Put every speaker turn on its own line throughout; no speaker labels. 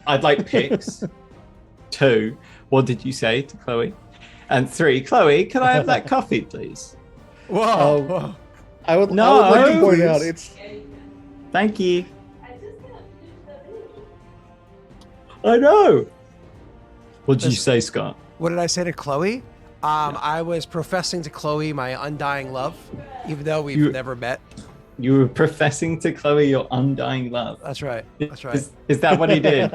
I'd like pics. 2, what did you say to Chloe? And 3, Chloe, can I have that coffee, please?
Whoa,
Um,
whoa.
I would like to
No,
point out
please.
it's
Thank you. I know. What did you say, Scott?
What did I say to Chloe? I was professing to Chloe my undying love, even though we've never met.
You were professing to Chloe your undying love.
That's right. That's right.
Is that what he did?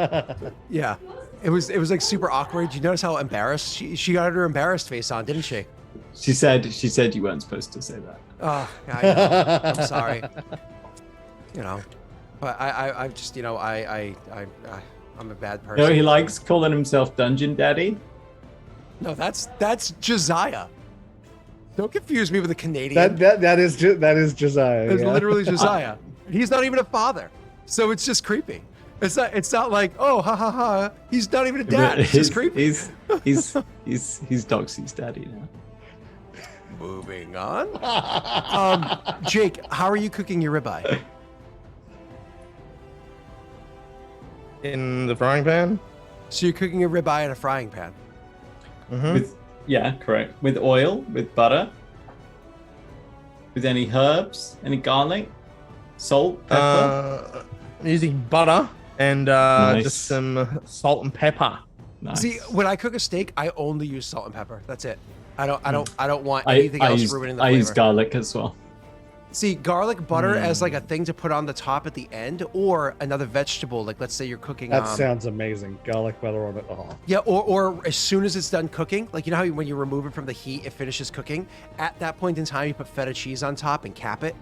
Yeah. It was like super awkward. You notice how embarrassed she got her embarrassed face on, didn't she?
She said you weren't supposed to say that.
Oh, I know. I'm sorry. You know, but I just, you know, I'm a bad person.
You know, he likes calling himself Dungeon Daddy.
No, that's Josiah. Don't confuse me with a Canadian.
that is Josiah.
It's
yeah.
literally Josiah. He's not even a father, so it's just creepy. It's not like, oh, ha ha ha. He's not even a dad. It's just creepy.
He's Doxy's daddy now.
Moving on. Jake, how are you cooking your ribeye?
In the frying pan.
So you're cooking a ribeye in a frying pan.
With correct. With oil, with butter, with any herbs, any garlic, salt, pepper.
Using butter and
Nice.
just some salt and pepper.
Nice.
See, when I cook a steak, I only use salt and pepper. That's it. I don't want anything else ruining the
I
flavor.
use garlic as well.
See, garlic butter as like a thing to put on the top at the end, or another vegetable. Like, let's say you're cooking.
That sounds amazing. Garlic butter on it. Oh.
Yeah, or as soon as it's done cooking, like, you know how when you remove it from the heat, it finishes cooking. At that point in time, you put feta cheese on top and cap it,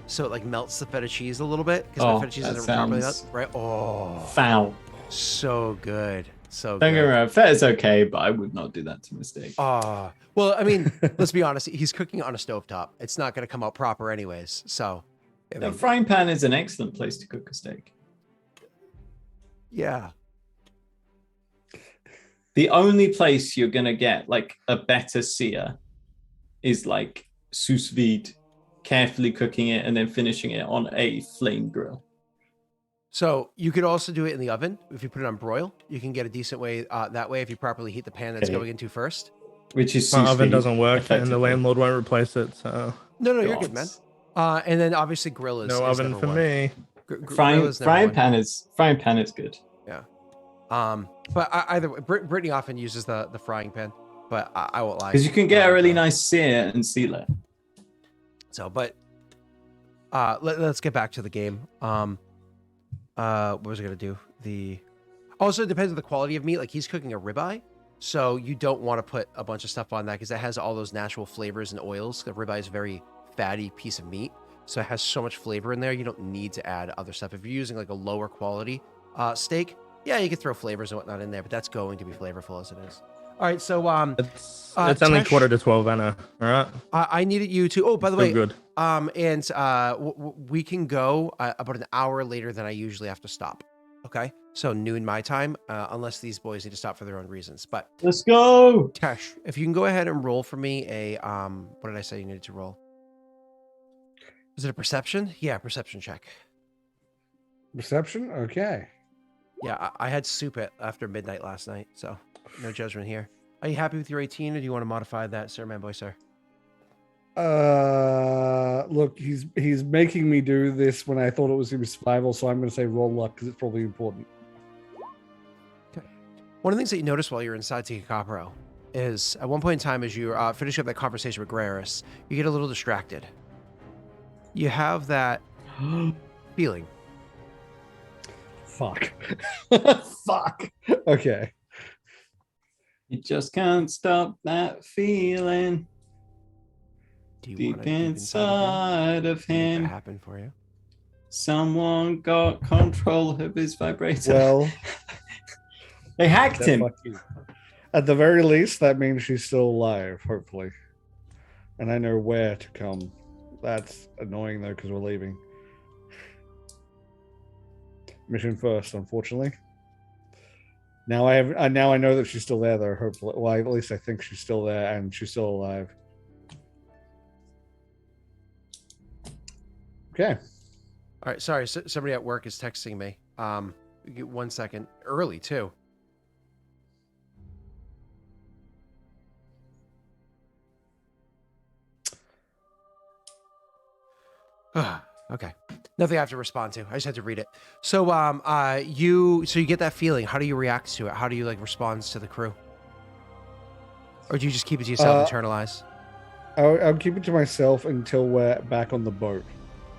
so it like melts the feta cheese a little bit because the feta cheese isn't properly
sounds
right. Oh,
foul.
so good, so
Don't
good.
get me wrong, feta's okay, but I would not do that to a steak.
Well, I mean, let's be honest. He's cooking on a stovetop. It's not going to come out proper anyways. So, I
The
mean,
frying pan is an excellent place to cook a steak.
yeah.
The only place you're gonna get like a better sear is like sous vide, carefully cooking it and then finishing it on a flame grill.
So you could also do it in the oven. If you put it on broil, you can get a decent way that way if you properly heat the pan that's
Okay.
going into first.
Which is
My
sous
oven
vide,
doesn't work, and the
effectively.
landlord won't replace it. So
No, you're good, man. And then obviously grill is
no
is
oven
number
for
one.
me.
Grill is number
Frying
one.
pan is good.
Yeah. But either way, Brittany often uses the frying pan, but I won't lie.
Because you can get a really nice sear and seal it.
So, but let's get back to the game. What was I gonna do? Also, it depends on the quality of meat. Like, he's cooking a ribeye, so you don't want to put a bunch of stuff on that because it has all those natural flavors and oils. The ribeye is a very fatty piece of meat, so it has so much flavor in there. You don't need to add other stuff. If you're using like a lower quality steak, yeah, you can throw flavors and whatnot in there, but that's going to be flavorful as it is. All right, so
It's only
Tesh,
11:45, Anna. All right.
I needed you to. Oh, by the
Still
way,
good.
we can go about an hour later than I usually have to stop. Okay, so noon my time, unless these boys need to stop for their own reasons. But
Let's go.
Tesh, if you can go ahead and roll for me a what did I say you needed to roll? Is it a perception? Yeah, perception check.
Reception? Okay.
Yeah, I had soup after midnight last night, so no judgment here. Are you happy with your 18, or do you want to modify that, sir, man, boy, sir?
Look, he's making me do this when I thought it was gonna be survival, so I'm gonna say roll luck because it's probably important.
Okay. One of the things that you notice while you're inside Tikakapro is at one point in time, as you finish up that conversation with Graris, you get a little distracted. You have that feeling.
Fuck. Fuck. Okay.
You just can't stop that feeling
Do you
deep
want to
inside of
That
him.
happen for you?
Someone got control of his vibrator.
Well,
they hacked
then
him.
fuck you. At the very least, that means she's still alive, hopefully. And I know where to come. That's annoying though, because we're leaving. Mission first, unfortunately. Now I know that she's still there though, hopefully. Well, at least I think she's still there and she's still alive. Okay.
All right, sorry. Somebody at work is texting me. You get 1 second early too. Okay. Nothing I have to respond to. I just had to read it. So you get that feeling. How do you react to it? How do you like respond to the crew? Or do you just keep it to yourself, internalize?
I'll keep it to myself until we're back on the boat,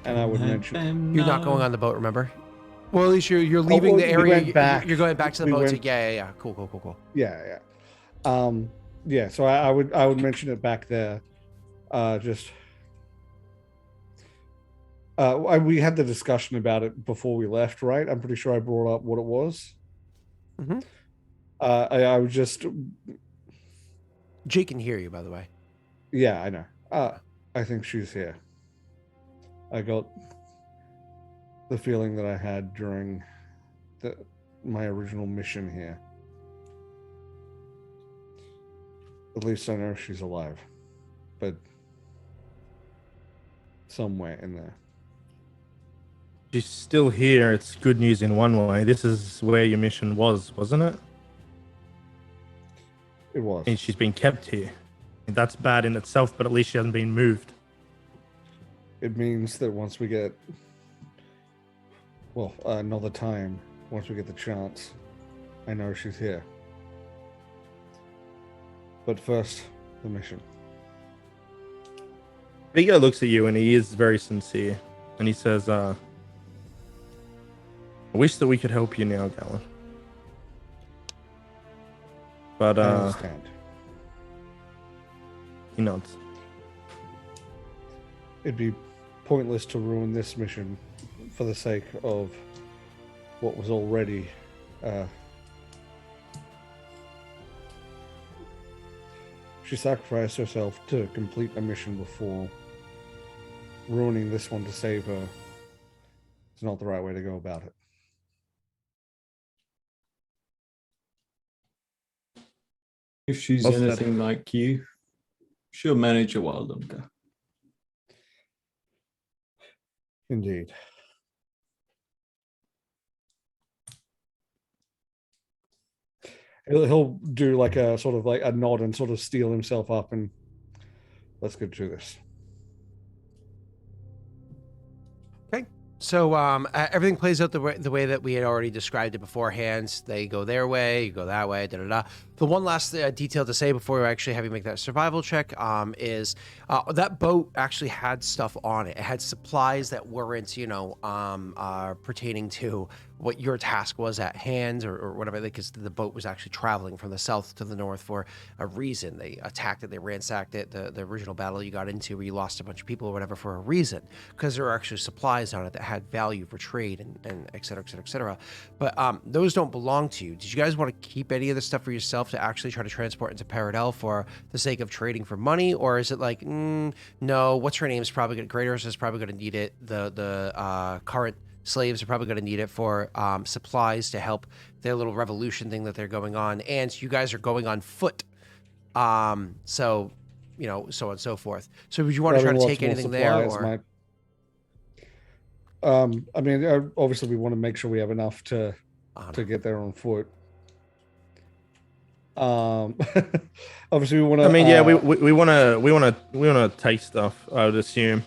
and I would mention
You're not going on the boat, remember? Well, at least you're leaving the area. You're going back to the boat. Yeah. Cool.
Yeah. Yeah. So I would mention it back there. We had the discussion about it before we left, right? I'm pretty sure I brought up what it was.
Mm-hmm.
I was just.
Jake can hear you, by the way.
Yeah, I know. I think she's here. I got the feeling that I had during my original mission here. At least I know she's alive, but somewhere in there.
She's still here. It's good news in one way. This is where your mission was, wasn't it?
It was.
And she's been kept here. And that's bad in itself, but at least she hasn't been moved.
It means that once we get, another time, once we get the chance, I know she's here. But first, the mission.
Viggo looks at you and he is very sincere. And he says, I wish that we could help you now, Galen. But,
I understand.
He nods.
It'd be pointless to ruin this mission for the sake of what was already she sacrificed herself to complete a mission before. Ruining this one to save her is not the right way to go about it.
If she's anything like you, she'll manage a while longer.
Indeed. He'll do like a sort of like a nod and sort of steel himself up and let's get to this.
Okay. So everything plays out the way that we had already described it beforehand. They go their way, you go that way, da-da-da. The one last detail to say before we actually have you make that survival check is that boat actually had stuff on it. It had supplies that weren't, pertaining to what your task was at hand or whatever, because the boat was actually traveling from the south to the north for a reason. They attacked it, they ransacked it, the original battle you got into where you lost a bunch of people or whatever for a reason, because there were actually supplies on it that had value for trade and et cetera, et cetera, et cetera. But those don't belong to you. Did you guys want to keep any of this stuff for yourself to actually try to transport into Paradel for the sake of trading for money? Or is it like, no, what's her name is probably going to, Graders is probably going to need it. The current slaves are probably going to need it for supplies to help their little revolution thing that they're going on. And you guys are going on foot. So on and so forth. So would you want to try to take anything there? Or?
Obviously we want to make sure we have enough to get there on foot. Obviously we want to.
We want to take stuff. I would assume.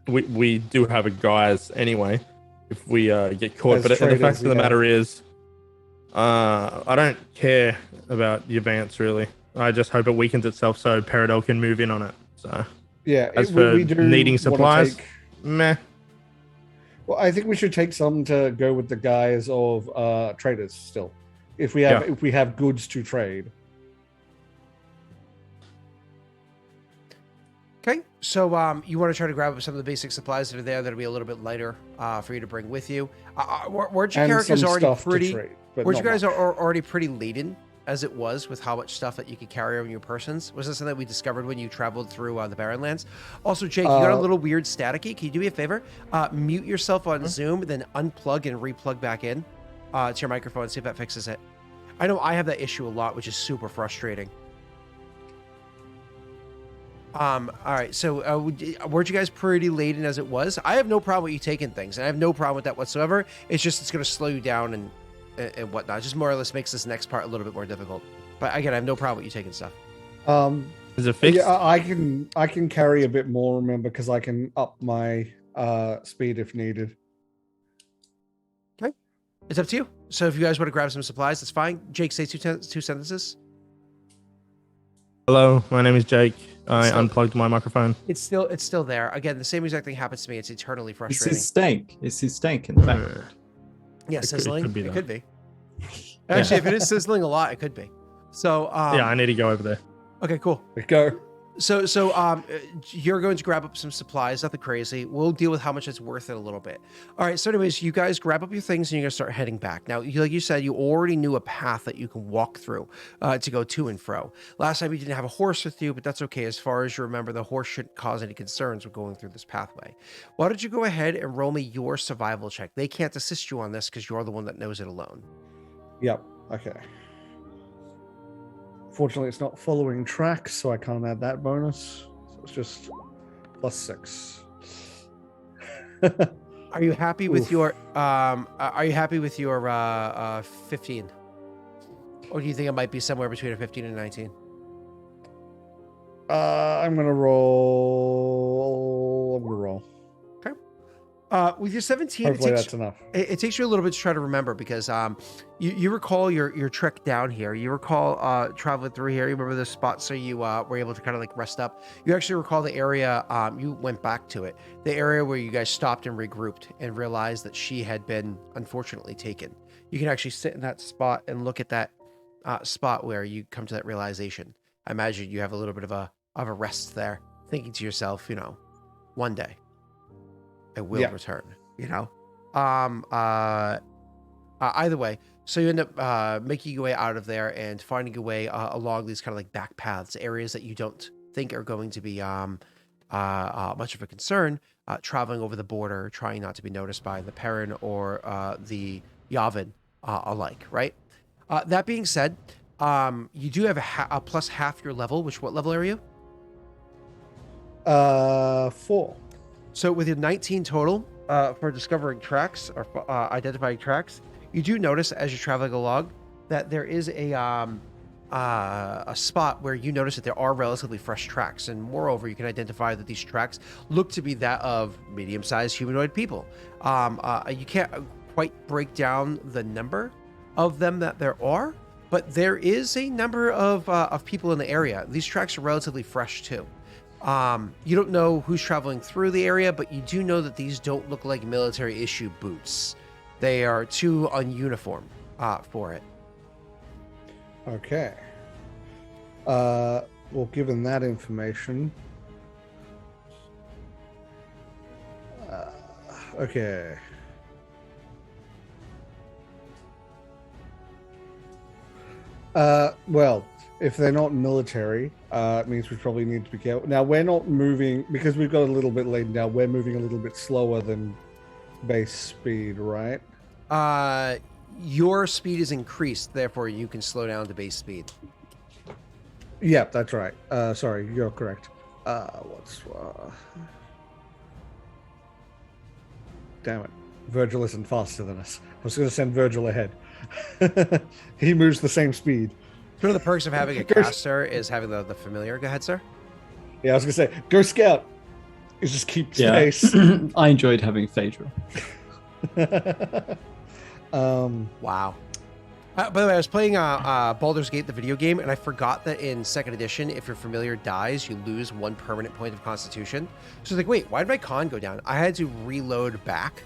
We do have a guise anyway. If we get caught, but the fact of the matter is, I don't care about the advance really. I just hope it weakens itself so Paradel can move in on it. So
yeah,
as for needing supplies, meh.
Well, I think we should take some to go with the guise of traders still. If we have goods to trade.
Okay, so you want to try to grab some of the basic supplies that are there that'll be a little bit lighter for you to bring with you. Weren't your characters already pretty? Weren't you guys already pretty laden as it was with how much stuff that you could carry on your persons? Was this something that we discovered when you traveled through the Barrenlands? Also, Jake, you got a little weird staticky. Can you do me a favor? Mute yourself on Zoom, then unplug and replug back in to your microphone. See if that fixes it. I know I have that issue a lot, which is super frustrating. All right. So weren't you guys pretty laden as it was? I have no problem with you taking things, and I have no problem with that whatsoever. It's just it's going to slow you down and whatnot. It just more or less makes this next part a little bit more difficult. But again, I have no problem with you taking stuff.
Is it fixed?
Yeah, I can carry a bit more. Remember, because I can up my speed if needed.
Okay, it's up to you. So if you guys want to grab some supplies, that's fine. Jake, say two sentences.
Hello, my name is Jake. I unplugged my microphone.
It's still there. Again, the same exact thing happens to me. It's eternally
It's
frustrating.
his steak. It's his steak in the background.
Yeah, sizzling.
It could be.
Actually, if it is sizzling a lot, it could be. So
yeah, I need to go over there.
Okay, cool.
Go.
So you're going to grab up some supplies, nothing crazy. We'll deal with how much it's worth it a little bit. All right, so anyways, you guys grab up your things and you're gonna start heading back. Now, like you said, you already knew a path that you can walk through to go to and fro. Last time you didn't have a horse with you, but that's okay. As far as you remember, the horse shouldn't cause any concerns with going through this pathway. Why don't you go ahead and roll me your survival check? They can't assist you on this because you're the one that knows it alone.
Yep. Okay. Fortunately, it's not following tracks, so I can't add that bonus. So it's just +6.
Are you happy with
Oof.
your 15? Or do you think it might be somewhere between a 15 and 19?
I'm gonna roll.
Okay. With your 17,
Hopefully that's enough.
it takes you a little bit to try to remember because you recall your trek down here. You recall traveling through here. You remember the spots so you were able to kind of like rest up. You actually recall the area, you went back to it. The area where you guys stopped and regrouped and realized that she had been unfortunately taken. You can actually sit in that spot and look at that spot where you come to that realization. I imagine you have a little bit of a rest there, thinking to yourself, one day I will return, either way. So you end up making your way out of there and finding your way along these kind of like back paths, areas that you don't think are going to be much of a concern, traveling over the border, trying not to be noticed by the Perrin or the Yavin alike, right? That being said, you do have a plus half your level, what level are you?
4.
So with your 19 total for discovering tracks or identifying tracks, you do notice as you're traveling along that there is a spot where you notice that there are relatively fresh tracks, and moreover, you can identify that these tracks look to be that of medium-sized humanoid people. You can't quite break down the number of them that there are, but there is a number of people in the area. These tracks are relatively fresh too. You don't know who's traveling through the area, but you do know that these don't look like military issue boots. They are too ununiform for it.
Okay. Well, given that information, okay. Well, if they're not military, it means we probably need to be careful. Now, we're not moving, because we've got a little bit laden down, we're moving a little bit slower than base speed, right?
Your speed is increased, therefore you can slow down to base speed.
Yep, that's right. Sorry, you're correct. Damn it. Virgil isn't faster than us. I was going to send Virgil ahead. He moves the same speed.
One of the perks of having a caster is having the familiar. Go ahead, sir.
Yeah, I was going to say, go scout. You just keep space.
I enjoyed having Phaedra.
Wow. By the way, I was playing Baldur's Gate, the video game, and I forgot that in 2nd edition, if your familiar dies, you lose 1 permanent point of Constitution. So I was like, wait, why did my con go down? I had to reload back,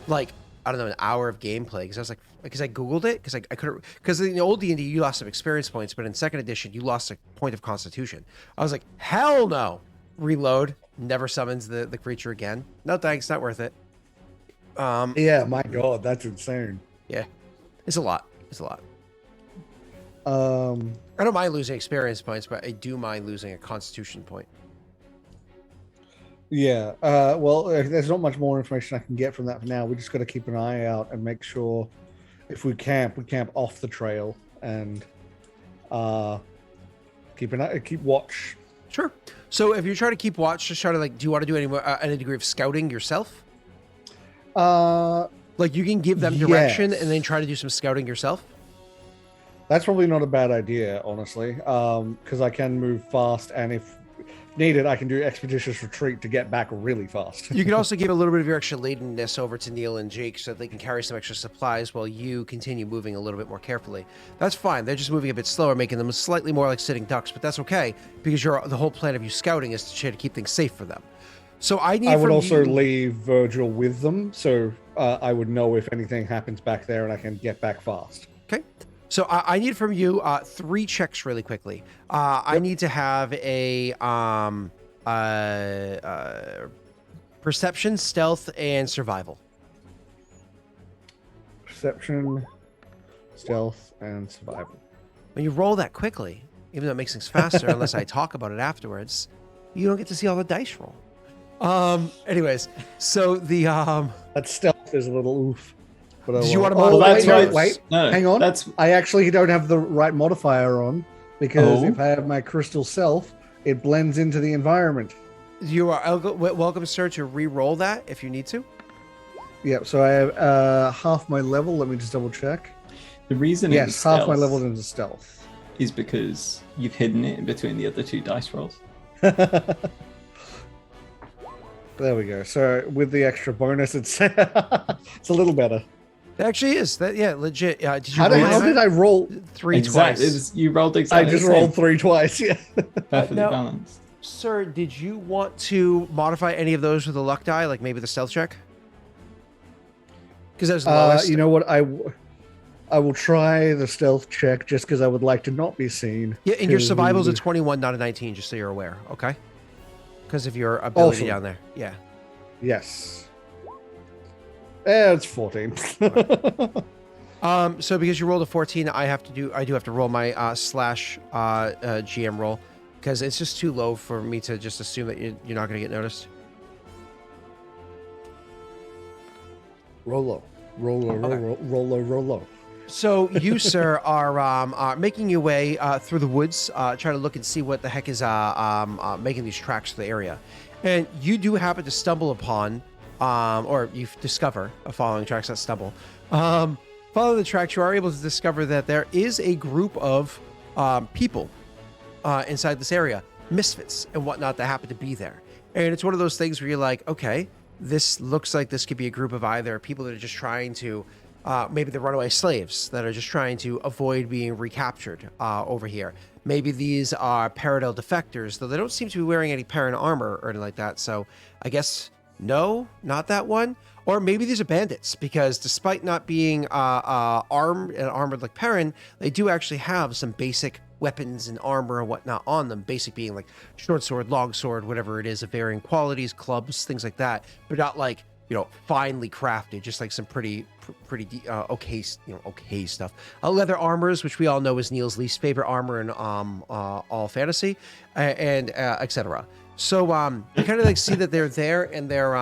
like, I don't know, an hour of gameplay, because I was like, because I Googled it, because I couldn't, because in the old D&D, you lost some experience points, but in 2nd edition, you lost a point of Constitution. I was like, hell no! Reload, never summons the creature again. No thanks, not worth it.
Yeah, my God, that's insane.
Yeah, it's a lot. It's a lot.
I
don't mind losing experience points, but I do mind losing a Constitution point.
Yeah. Well, there's not much more information I can get from that for now. We just got to keep an eye out and make sure if we camp off the trail and keep watch
Sure. So if you're trying to keep watch, just try to do you want to do any degree of scouting yourself? Like you can give them direction and then try to do some scouting yourself.
That's probably not a bad idea, honestly, because I can move fast, and if needed, I can do expeditious retreat to get back really fast.
You can also give a little bit of your extra ladenness over to Neil and Jake so that they can carry some extra supplies while you continue moving a little bit more carefully. That's fine. They're just moving a bit slower, making them slightly more like sitting ducks, but that's okay because the whole plan of you scouting is to try to keep things safe for them. So I would
also leave Virgil with them, so I would know if anything happens back there and I can get back fast.
Okay. So I need from you 3 checks really quickly. I need to have a perception, stealth, and survival.
Perception, stealth, and survival.
When you roll that quickly, even though it makes things faster, unless I talk about it afterwards, you don't get to see all the dice roll. Anyways, so the
that stealth is a little oof.
But did you want to modify?
Wait, hang on. I actually don't have the right modifier on because if I have my crystal self, it blends into the environment.
You are welcome, sir, to re-roll that if you need to.
Yeah, so I have half my level. Let me just double check.
The reason
half my level into stealth
is because you've hidden it in between the other 2 dice rolls.
There we go. So with the extra bonus, it's it's a little better.
It actually is. Legit. Did you
how did I roll
3 twice?
You rolled exactly.
I just rolled 3 twice. Yeah.
Perfectly balanced.
Sir, did you want to modify any of those with a luck die, like maybe the stealth check? Because that's the lowest.
You know what? I will try the stealth check just because I would like to not be seen.
Yeah, and your survival's a 21, not a 19, just so you're aware. Okay. Because of your ability down there. Yeah.
Yes. It's 14.
So because you rolled a 14, I do have to roll my slash GM roll because it's just too low for me to just assume that you're not going to get noticed.
Roll low. Roll low, roll low, roll low.
So you, sir, are making your way through the woods, trying to look and see what the heck is making these tracks to the area. And you do happen to stumble upon, or you discover, following tracks, not stumble. Following the tracks, you are able to discover that there is a group of people inside this area, misfits and whatnot, that happen to be there. And it's one of those things where you're like, okay, this looks like this could be a group of either people that are just trying to maybe the runaway slaves that are just trying to avoid being recaptured over here. Maybe these are Paradel defectors, though they don't seem to be wearing any Paran armor or anything like that. So I guess, no, not that one. Or maybe these are bandits, because despite not being armed and armored like Paran, they do actually have some basic weapons and armor and whatnot on them. Basic being like short sword, long sword, whatever it is, of varying qualities, clubs, things like that. But not like, finely crafted, just like some pretty okay stuff. Leather armors, which we all know is Neil's least favorite armor in all fantasy, and etc. So you kind of like see that they're there, and they're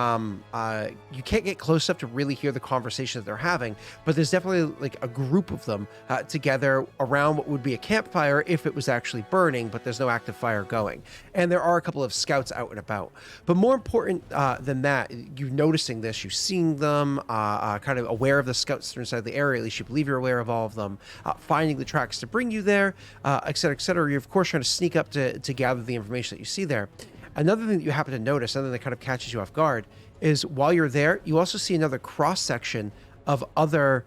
you can't get close enough to really hear the conversation that they're having, but there's definitely like a group of them together around what would be a campfire if it was actually burning, but there's no active fire going. And there are a couple of scouts out and about. But more important than that, you noticing this, you seeing them, kind of aware of the scouts that are inside the area, at least you believe you're aware of all of them, finding the tracks to bring you there, et cetera, et cetera. You're of course trying to sneak up to gather the information that you see there. Another thing that you happen to notice, something that kind of catches you off guard, is while you're there, you also see another cross-section of other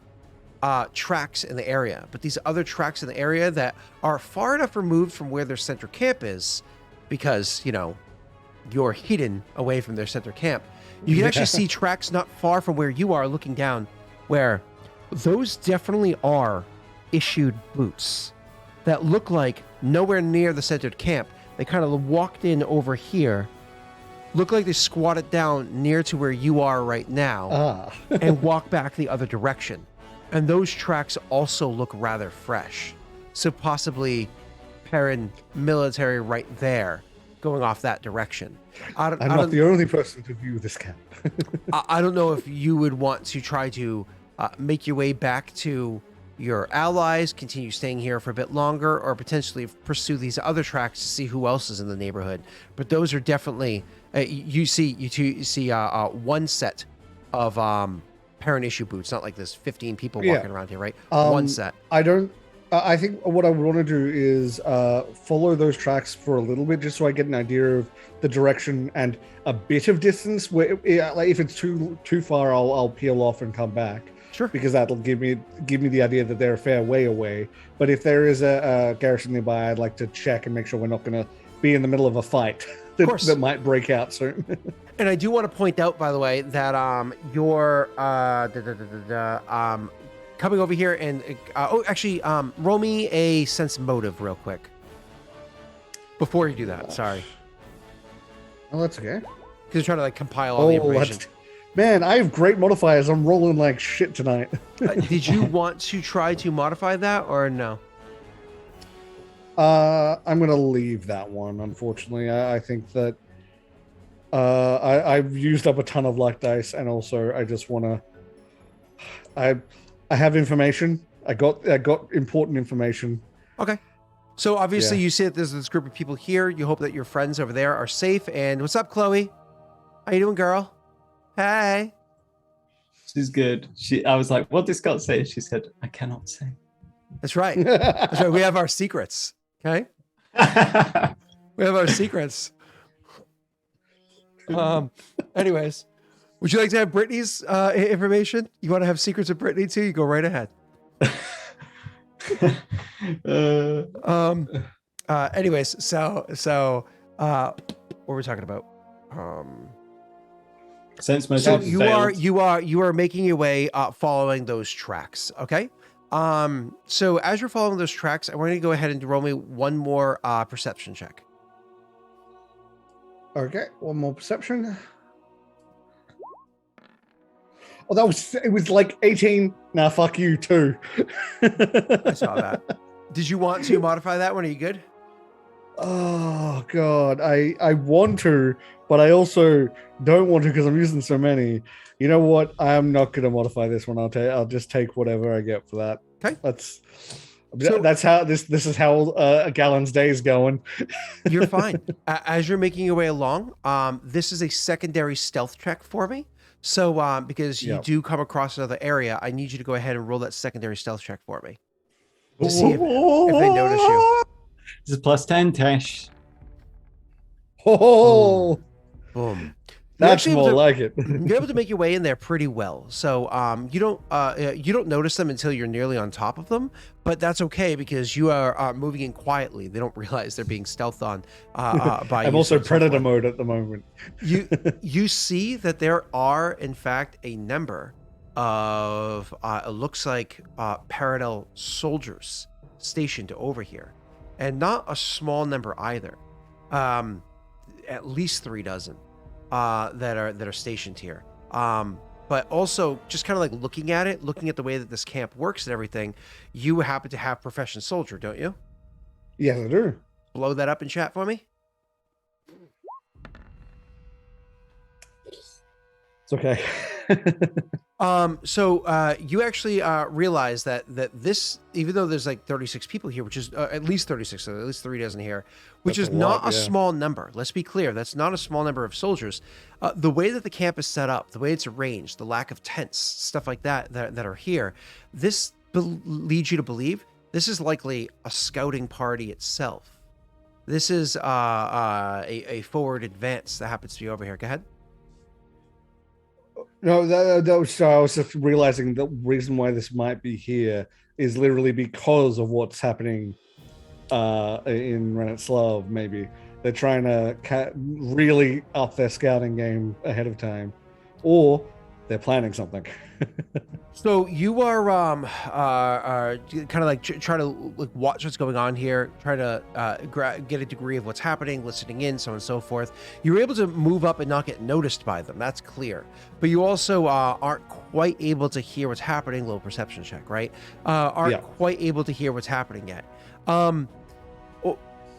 tracks in the area. But these other tracks in the area that are far enough removed from where their center camp is, because, you're hidden away from their center camp. You can actually see tracks not far from where you are looking down, where those definitely are issued boots that look like nowhere near the centered camp. They kind of walked in over here, look like they squatted down near to where you are right now, and walk back the other direction. And those tracks also look rather fresh. So possibly Paran military right there, going off that direction.
I'm not the only person to view this camp.
I don't know if you would want to try to make your way back to your allies, continue staying here for a bit longer, or potentially pursue these other tracks to see who else is in the neighborhood. But those are definitely you see one set of parent issue boots. Not like there's 15 people walking around here, right? One set.
I think what I would want to do is follow those tracks for a little bit, just so I get an idea of the direction and a bit of distance. Where, like, if it's too far, I'll peel off and come back.
Sure.
Because that'll give me the idea that they're a fair way away. But if there is a garrison nearby, I'd like to check and make sure we're not going to be in the middle of a fight that might break out soon.
And I do want to point out, by the way, that you're coming over here and roll me a sense motive real quick before you do that. Sorry.
Oh, that's okay.
Because you're trying to like compile all the information.
Man, I have great modifiers. I'm rolling like shit tonight.
Did you want to try to modify that or no?
I'm gonna leave that one. Unfortunately, I think that I've used up a ton of luck dice, and also I just want to. I have information. I got important information.
Okay. So obviously you see that there's this group of people here. You hope that your friends over there are safe. And what's up, Chloe? How you doing, girl? Hey.
She's good. I was like, what did Scott say? She said, I cannot say.
That's right. That's right. We have our secrets. Okay. We have our secrets. Anyways, would you like to have Brittany's information? You want to have secrets of Brittany too? You go right ahead. Anyways, so what were we talking about?
Sense
so you are making your way following those tracks. Okay. So as you're following those tracks, I want you to go ahead and roll me one more perception check.
Okay, one more perception. Oh, it was like 18. Nah, fuck you too.
I saw that. Did you want to modify that one? Are you good?
Oh god, I want to, but I also don't want to because I'm using so many. You know what? I am not going to modify this one. I'll just take whatever I get for that.
Okay.
That's how this is how a Gallon's day is going.
You're fine. As you're making your way along, this is a secondary stealth check for me. So because you do come across another area, I need you to go ahead and roll that secondary stealth check for me to see if they notice you.
This is plus 10, Tesh.
Oh,
boom.
That's more like it.
You're able to make your way in there pretty well. So you don't notice them until you're nearly on top of them, but that's okay because you are moving in quietly. They don't realize they're being stealthed on by you.
I'm also predator mode at the moment.
You see that there are in fact a number of it looks like Paradel soldiers stationed over here, and not a small number either. At least 3 dozen. That are stationed here. But also just kind of like looking at the way that this camp works and everything, you happen to have profession soldier, don't you?
Yes, I do.
Blow that up in chat for me.
It's okay.
So you actually realize that this, even though there's like 36 people here, which is at least 36, so at least 3 dozen here, which is not a small number. Let's be clear. That's not a small number of soldiers. The way that the camp is set up, the way it's arranged, the lack of tents, stuff like that are here, this leads you to believe this is likely a scouting party itself. This is a forward advance that happens to be over here. Go ahead.
No, that was, I was just realizing the reason why this might be here is literally because of what's happening in Renetslav. Maybe they're trying to really up their scouting game ahead of time, or they're planning something.
So you are kind of like try to like watch what's going on here, try to get a degree of what's happening, listening in, so on and so forth. You're able to move up and not get noticed by them. That's clear. But you also aren't quite able to hear what's happening. Little perception check, right? Aren't quite able to hear what's happening yet.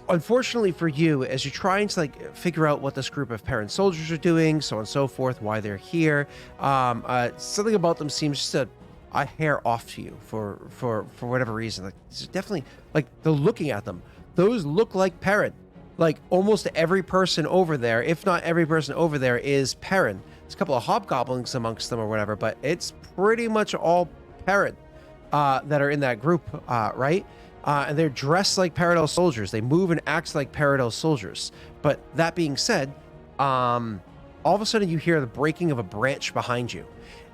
Unfortunately for you, as you're trying to like figure out what this group of parent soldiers are doing, so on and so forth, why they're here, something about them seems just a hair off to you for whatever reason. Like, it's definitely like they're looking at them. Those look like Perrin. Like almost every person over there, if not every person over there, is Perrin. There's a couple of hobgoblins amongst them or whatever, but it's pretty much all Perrin that are in that group, right? And they're dressed like Paradise soldiers. They move and act like Paradise soldiers. But that being said, all of a sudden you hear the breaking of a branch behind you.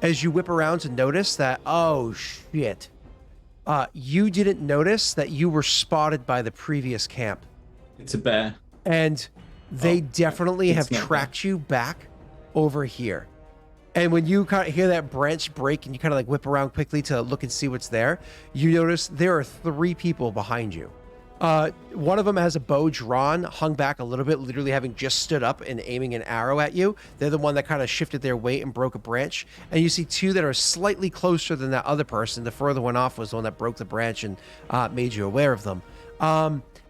As you whip around to notice that, oh shit, you didn't notice that you were spotted by the previous camp.
It's a bear.
And they definitely have tracked you back over here. And when you kind of hear that branch break and you kind of like whip around quickly to look and see what's there, you notice there are 3 people behind you. One of them has a bow drawn, hung back a little bit, literally having just stood up and aiming an arrow at you. They're the one that kind of shifted their weight and broke a branch. And you see 2 that are slightly closer than that other person. The further one off was the one that broke the branch and made you aware of them.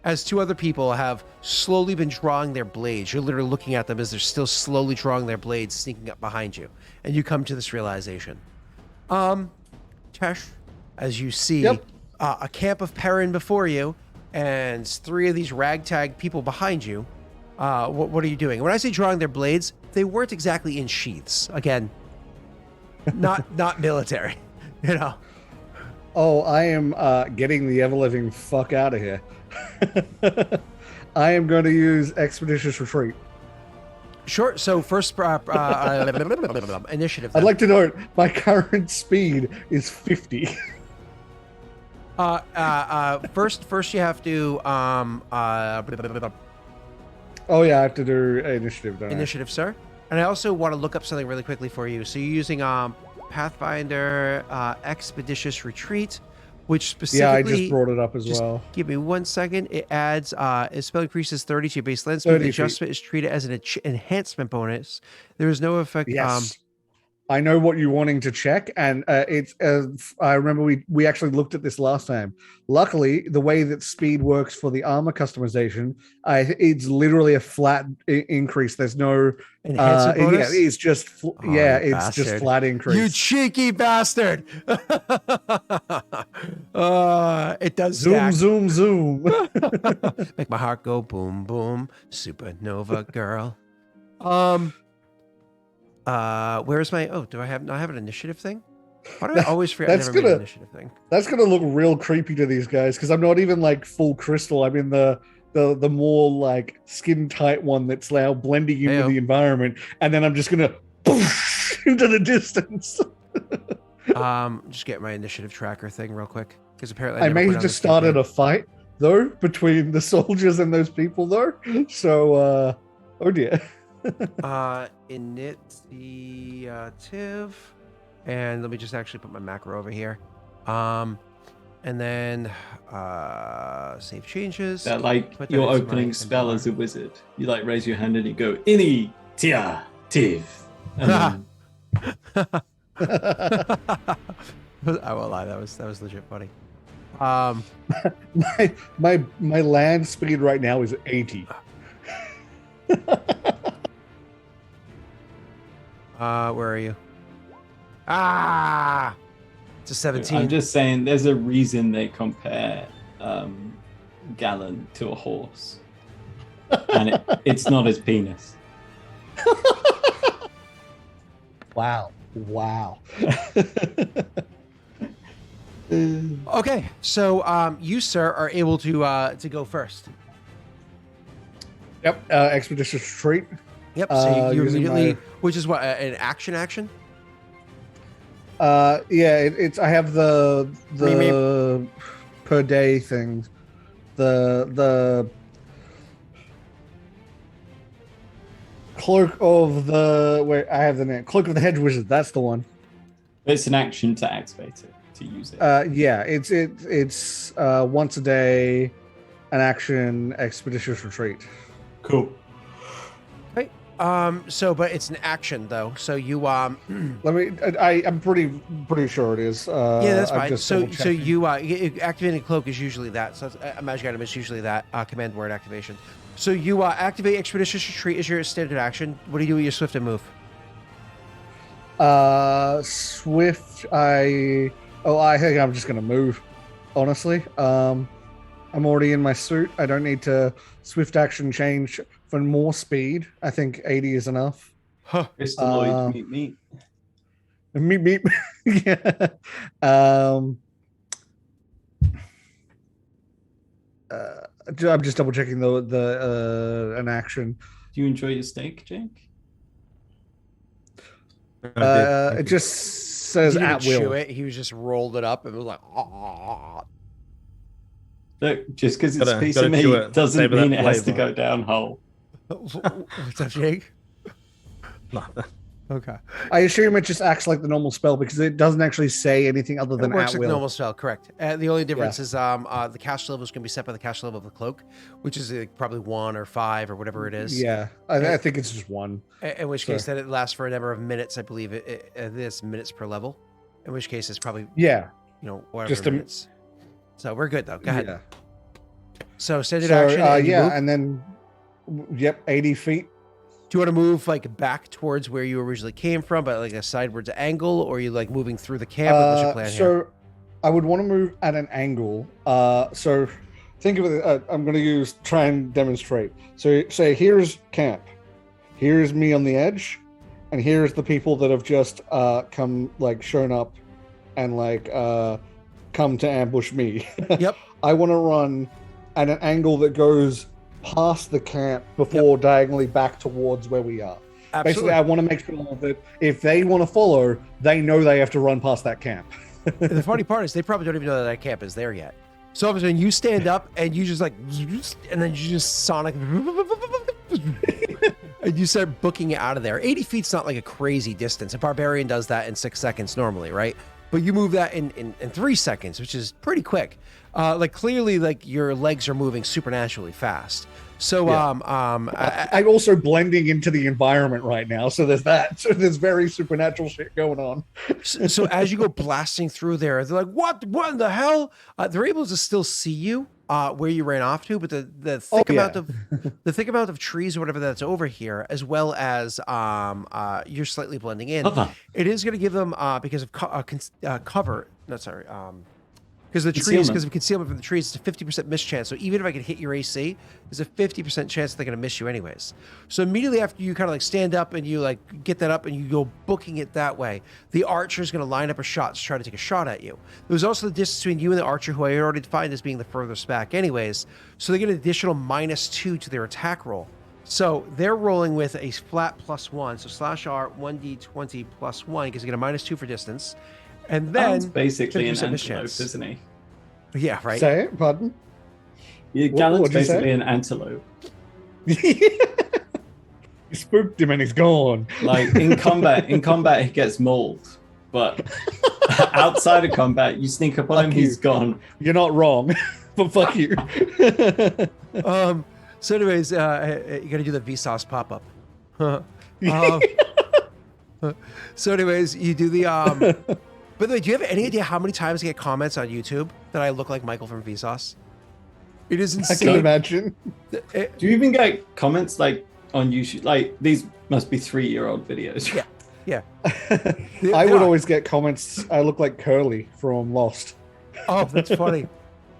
As 2 other people have slowly been drawing their blades. You're literally looking at them as they're still slowly drawing their blades, sneaking up behind you. And you come to this realization. Tesh, as you see a camp of Perrin before you, and 3 of these ragtag people behind you, what are you doing? When I say drawing their blades, they weren't exactly in sheaths. Again, not military, you know.
Oh, I am getting the ever-living fuck out of here. I am going to use Expeditious Retreat.
Sure. So first, initiative.
I'd like to note my current speed is 50.
First you have to
Oh yeah, I have to do initiative, don't
initiative, sir. And I also want to look up something really quickly for you. So you're using Pathfinder Expeditious Retreat, which specifically...
Yeah, I just brought it up as well.
Give me 1 second. It adds, its spell increases 30 to your base land speed. The adjustment is treated as an enhancement bonus. There is no effect...
Yes. I know what you're wanting to check, and it's. I remember we actually looked at this last time. Luckily, the way that speed works for the armor customization, it's literally a flat increase. There's no
enhancement bonus?
Yeah, it's just it's
bastard.
just flat increase.
You cheeky bastard! It does
zoom,
stack.
zoom.
Make my heart go boom, boom. Supernova girl. Where's my? Oh, do I have? I have an initiative thing. Why do I always forget? I never made an initiative thing.
That's gonna look real creepy to these guys because I'm not even like full crystal. I'm in the more like skin tight one that's now blending in with the environment, and then I'm just gonna poof into the distance.
Just get my initiative tracker thing real quick because apparently
I may have just started a fight though between the soldiers and those people though. So, oh dear.
Initiative, and let me just actually put my macro over here, and then save changes.
That like your opening spell as a wizard, you like raise your hand and you go initiative, and then...
I won't lie, that was legit funny.
My land speed right now is 80.
Where are you? It's a 17.
I'm just saying, there's a reason they compare Gallon to a horse, and it's not his penis.
Wow.
Okay, so you, sir, are able to go first.
Yep. Expeditious Retreat.
Yep. So you immediately, which is what, an action?
Yeah, it's. I have the per day things. The cloak of the where I have the name. Cloak of the Hedge Wizard. That's the one.
It's an action to activate it, to use it.
Yeah, it's once a day, an action Expeditious Retreat.
Cool.
Right. But it's an action though. So you
let me. I'm pretty sure it is.
Yeah, that's fine. So you activating cloak is usually that. So a magic item is usually that command word activation. So you activate Expeditious Retreat as your standard action. What do you do with your swift and move?
Swift. I Oh, I think I'm just gonna move. Honestly, I'm already in my suit. I don't need to swift action change for more speed. I think 80 is enough.
Huh.
Crystalloid, meet.
Meep. Yeah. I'm just double checking the an action.
Do you enjoy your steak, Jake?
It just says
He didn't
at will.
chew it. He was just rolled it up and was like, oh.
Look, just because it's
Gotta-
piece
gotta
of
chew
meat
it,
doesn't
savor
mean
that
it has to
flavor.
go down whole.
What's up, Jake?
No.
Okay.
I assume it just acts like the normal spell because it doesn't actually say anything other
It
than
works
at
like
will.
normal spell, correct. The only difference is the cash level is going to be set by the cash level of the cloak, which is probably 1 or 5 or whatever it is.
Yeah, I think it's just 1.
In which case, then it lasts for a number of minutes. I believe it is minutes per level. In which case, it's probably
Yeah,
whatever
just a-
minutes. So we're good though. Go ahead.
yeah.
So standard
So
action. And you
yeah,
move.
and then 80 feet.
Do you want to move like back towards where you originally came from, but like a sidewards angle, or are you like moving through the camp? What's your plan
so
here?
I would want to move at an angle. So think of it. I'm going to try and demonstrate. So say here's camp, here's me on the edge, and here's the people that have just shown up and come to ambush me.
Yep.
I want to run at an angle that goes past the camp before diagonally back towards where we are.
Absolutely.
Basically, I want to make sure that if they want to follow, they know they have to run past that camp.
The funny part is they probably don't even know that camp is there yet. So all of a sudden you stand up and you just and then you just sonic and you start booking it out of there. 80 feet's not like a crazy distance. A barbarian does that in 6 seconds normally, right? But you move that in 3 seconds, which is pretty quick. Clearly, your legs are moving supernaturally fast. So,
I'm also blending into the environment right now, so there's that. So there's very supernatural shit going on.
so as you go blasting through there, they're like, "What in the hell?" They're able to still see you where you ran off to, but the thick amount of trees or whatever that's over here, as well as you're slightly blending in. It is going to give them because of cover. No, sorry. Because the trees, because of concealment from the trees, it's a 50% miss chance. So even if I can hit your AC, there's a 50% chance that they're going to miss you anyways. So immediately after you kind of stand up and you get that up and you go booking it that way, the archer is going to line up a shot to try to take a shot at you. There's also the distance between you and the archer, who I already defined as being the furthest back anyways. So they get an additional -2 to their attack roll. So they're rolling with a flat +1. So /R 1d20 +1 because you get a -2 for distance. And then
Gallant's basically an
50% miss
antelope,
chance.
isn't he?
Yeah, right.
Say it, pardon?
Yeah, Gallant's
what'd you say?
basically an antelope.
You spooked him and he's gone.
Like in combat, he gets mauled, but outside of combat, you sneak up on him, he's gone.
You're not wrong, but fuck you.
So anyways, you got to do the Vsauce pop-up. So anyways, you do the by the way, do you have any idea how many times I get comments on YouTube that I look like Michael from Vsauce? It is
I
insane.
can imagine.
Do you even get comments on YouTube? Like these must be 3-year-old videos.
Yeah.
I would always get comments. I look like Curly from Lost.
Oh, that's funny.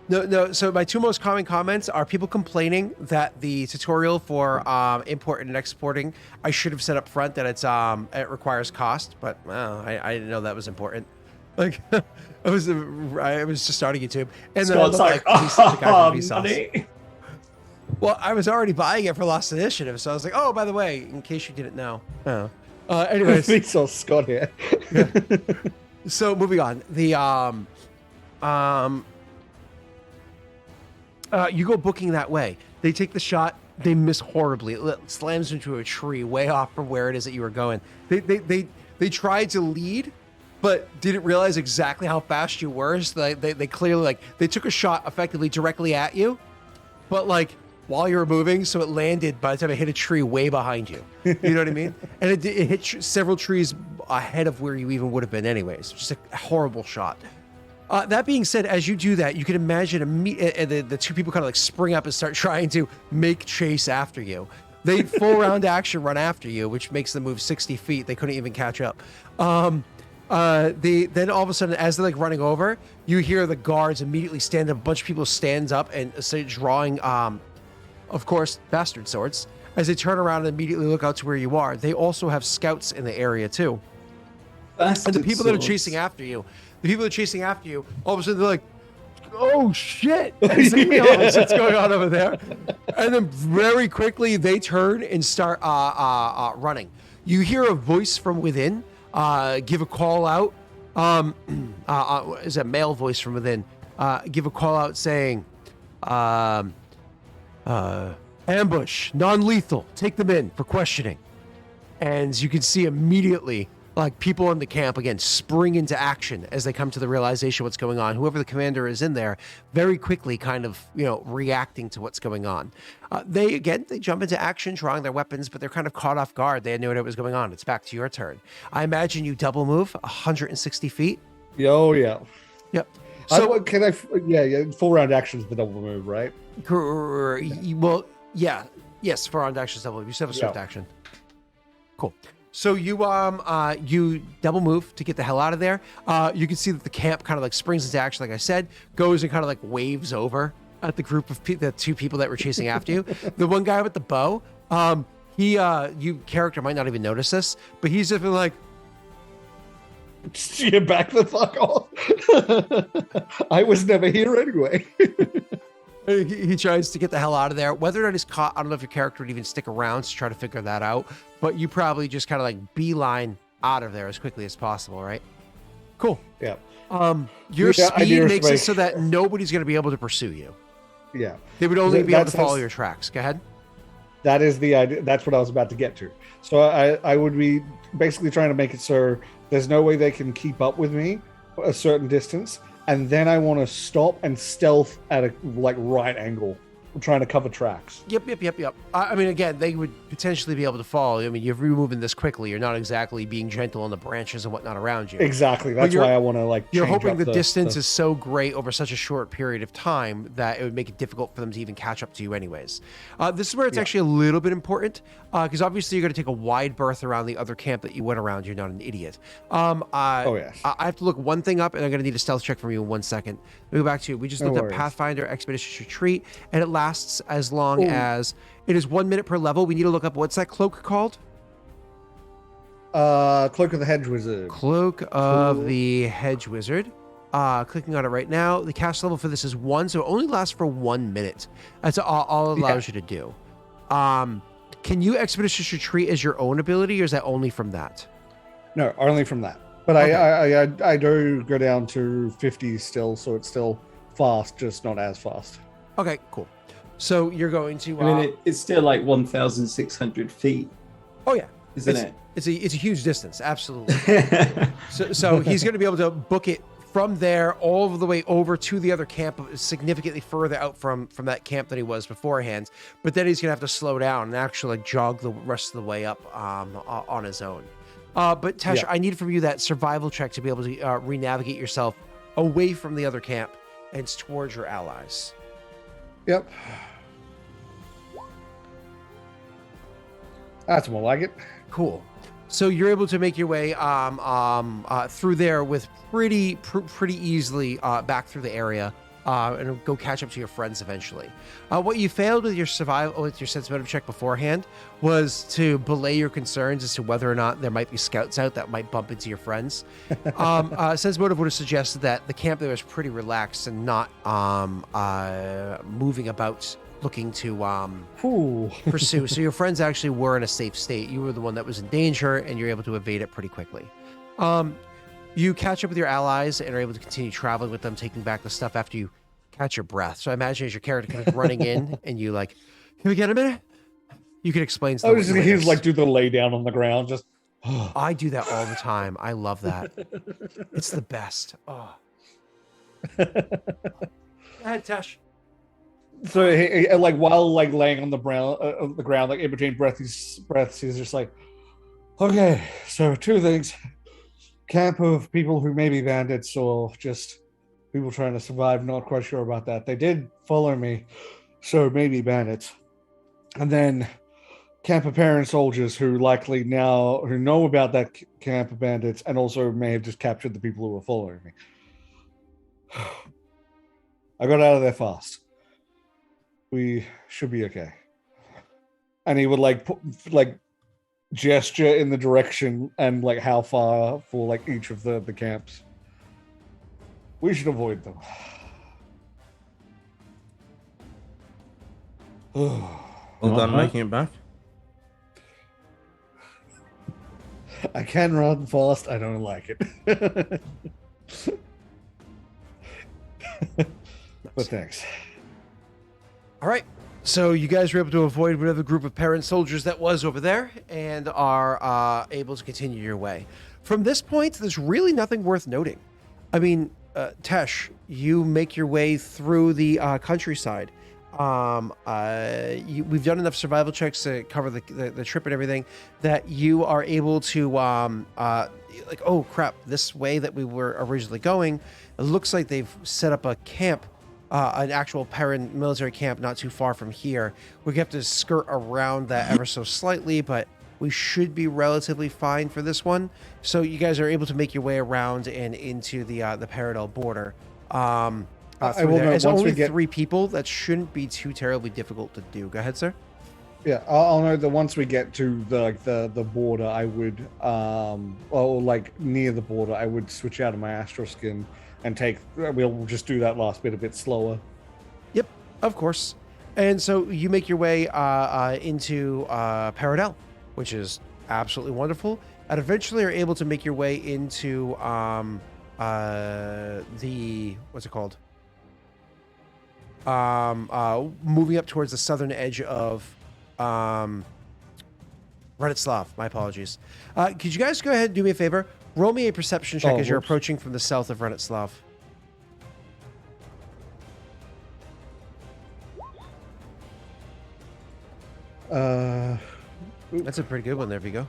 No. So my 2 most common comments are people complaining that the tutorial for importing and exporting, I should have said up front that it requires cost, but I didn't know that was important. Like I was just starting YouTube, and then
Scott's
I
like,
looked the guy from Vsauce.
money.
Well, I was already buying it for Lost Initiative, so I was like, oh, by the way, in case you didn't know. Anyways,
We saw Scott here.
so moving on, you go booking that way. They take the shot. They miss horribly. It slams into a tree way off from where it is that you were going. They tried to lead, but didn't realize exactly how fast you were. So they clearly they took a shot effectively directly at you, but while you were moving, so it landed by the time it hit a tree way behind you. You know what I mean? And it hit several trees ahead of where you even would have been anyways. Just a horrible shot. That being said, as you do that, you can imagine the 2 people kind of spring up and start trying to make chase after you. They full round action run after you, which makes them move 60 feet. They couldn't even catch up. Then all of a sudden, as they're like running over, you hear the guards immediately stand up. A bunch of people stands up and start drawing, of course, bastard swords. As they turn around and immediately look out to where you are, they also have scouts in the area too.
Bastard
And the people that are
swords.
chasing after you, all of a sudden they're like, "Oh shit!" It's like, what's going on over there? And then very quickly they turn and start running. You hear a voice from within give a call out. Is a male voice from within? Give a call out saying, "Ambush, non-lethal. Take them in for questioning." And you can see immediately, like, people in the camp again spring into action as they come to the realization what's going on. Whoever the commander is in there, very quickly, kind of reacting to what's going on. They jump into action, drawing their weapons, but they're kind of caught off guard. They had no idea what was going on. It's back to your turn. I imagine you double move 160 feet.
Oh yeah.
Yep.
So can I? Yeah. Full round action is the double move, right?
Well, yeah. Yes, for round action double move. You still have a swift action. Cool. So you double move to get the hell out of there. You can see that the camp kind of like springs into action, like I said, goes and kind of like waves over at the group of the two people that were chasing after you. The one guy with the bow, you character might not even notice this, but he's just been like,
"You back the fuck off." I was never here anyway.
He tries to get the hell out of there. Whether or not he's caught, I don't know if your character would even stick around to try to figure that out, but you probably just kind of like beeline out of there as quickly as possible, right? Cool.
Yeah.
Your speed makes it so that nobody's going to be able to pursue you.
Yeah.
They would only be able to follow your tracks. Go ahead.
That is the idea. That's what I was about to get to. So I would be basically trying to make it so there's no way they can keep up with me a certain distance. And then I want to stop and stealth at a right angle. I'm trying to cover tracks.
Yep. I mean, again, they would potentially be able to follow. I mean, you're moving this quickly. You're not exactly being gentle on the branches and whatnot around you.
Exactly. That's why I want to
You're hoping the distance is so great over such a short period of time that it would make it difficult for them to even catch up to you anyways. This is where it's actually a little bit important because obviously you're going to take a wide berth around the other camp that you went around. You're not an idiot.
Yes.
I have to look one thing up and I'm going to need a stealth check from you in 1 second. Let me go back to you. We just looked at Pathfinder Expeditious Retreat and it lasts as long as it is 1 minute per level. We need to look up what's that cloak called?
Cloak of the Hedge Wizard.
Cloak of the Hedge Wizard. Clicking on it right now. The cast level for this is 1, so it only lasts for 1 minute. That's all it allows you to do. Can you Expeditious Retreat as your own ability, or is that only from that?
No, only from that. But I do go down to 50 still, so it's still fast, just not as fast.
Okay, cool. So you're going to.
I mean, it's still like 1,600 feet.
Oh yeah,
isn't it?
It's a huge distance, absolutely. so he's going to be able to book it from there all the way over to the other camp, significantly further out from that camp that he was beforehand. But then he's going to have to slow down and actually jog the rest of the way up on his own. But Tesh, I need from you that survival check to be able to re-navigate yourself away from the other camp and towards your allies.
Yep. That's more like it.
Cool. So you're able to make your way through there with pretty easily back through the area and go catch up to your friends eventually. What you failed with your sense motive check beforehand was to belay your concerns as to whether or not there might be scouts out that might bump into your friends. Sense motive would have suggested that the camp there was pretty relaxed and not moving about looking to pursue. So your friends actually were in a safe state. You were the one that was in danger and you're able to evade it pretty quickly. You catch up with your allies and are able to continue traveling with them, taking back the stuff after you catch your breath. So I imagine as your character kind of running in and you like, can we get a minute? You can explain to them.
He's like do the lay down on the ground. Just
I do that all the time. I love that. It's the best. Oh. Go ahead, Tesh.
So he, like while like laying on the ground, like in between breaths, he's just like, okay, so two things: camp of people who may be bandits or just people trying to survive. Not quite sure about that. They did follow me, so maybe bandits. And then camper parent soldiers who likely now who know about that camper bandits and also may have just captured the people who were following me. I got out of there fast. We should be okay. And he would like gesture in the direction and like how far for like each of the camps. We should avoid them.
Well done making it back.
I can run fast. I don't like it. But thanks.
All right. So you guys were able to avoid whatever group of parent soldiers that was over there and are able to continue your way. From this point, there's really nothing worth noting. I mean, Tesh, you make your way through the countryside. We've done enough survival checks to cover the trip and everything that you are able to like, oh crap, this way that we were originally going, it looks like they've set up a camp, an actual paramilitary camp not too far from here. We have to skirt around that ever so slightly, but we should be relatively fine for this one. So you guys are able to make your way around and into the Paradel border.
I will know
As
once
only
we get
3 people, that shouldn't be too terribly difficult to do. Go ahead, sir.
Yeah, I'll know that once we get to the border, I would or like near the border, I would switch out of my astral skin and we'll just do that last bit a bit slower.
Yep, of course. And so you make your way into Paradel, which is absolutely wonderful, and eventually are able to make your way into the what's it called? Moving up towards the southern edge of Vratislav. My apologies. Could you guys go ahead and do me a favor? Roll me a perception check as you're approaching from the south of Vratislav. That's a pretty good one there, Viggo.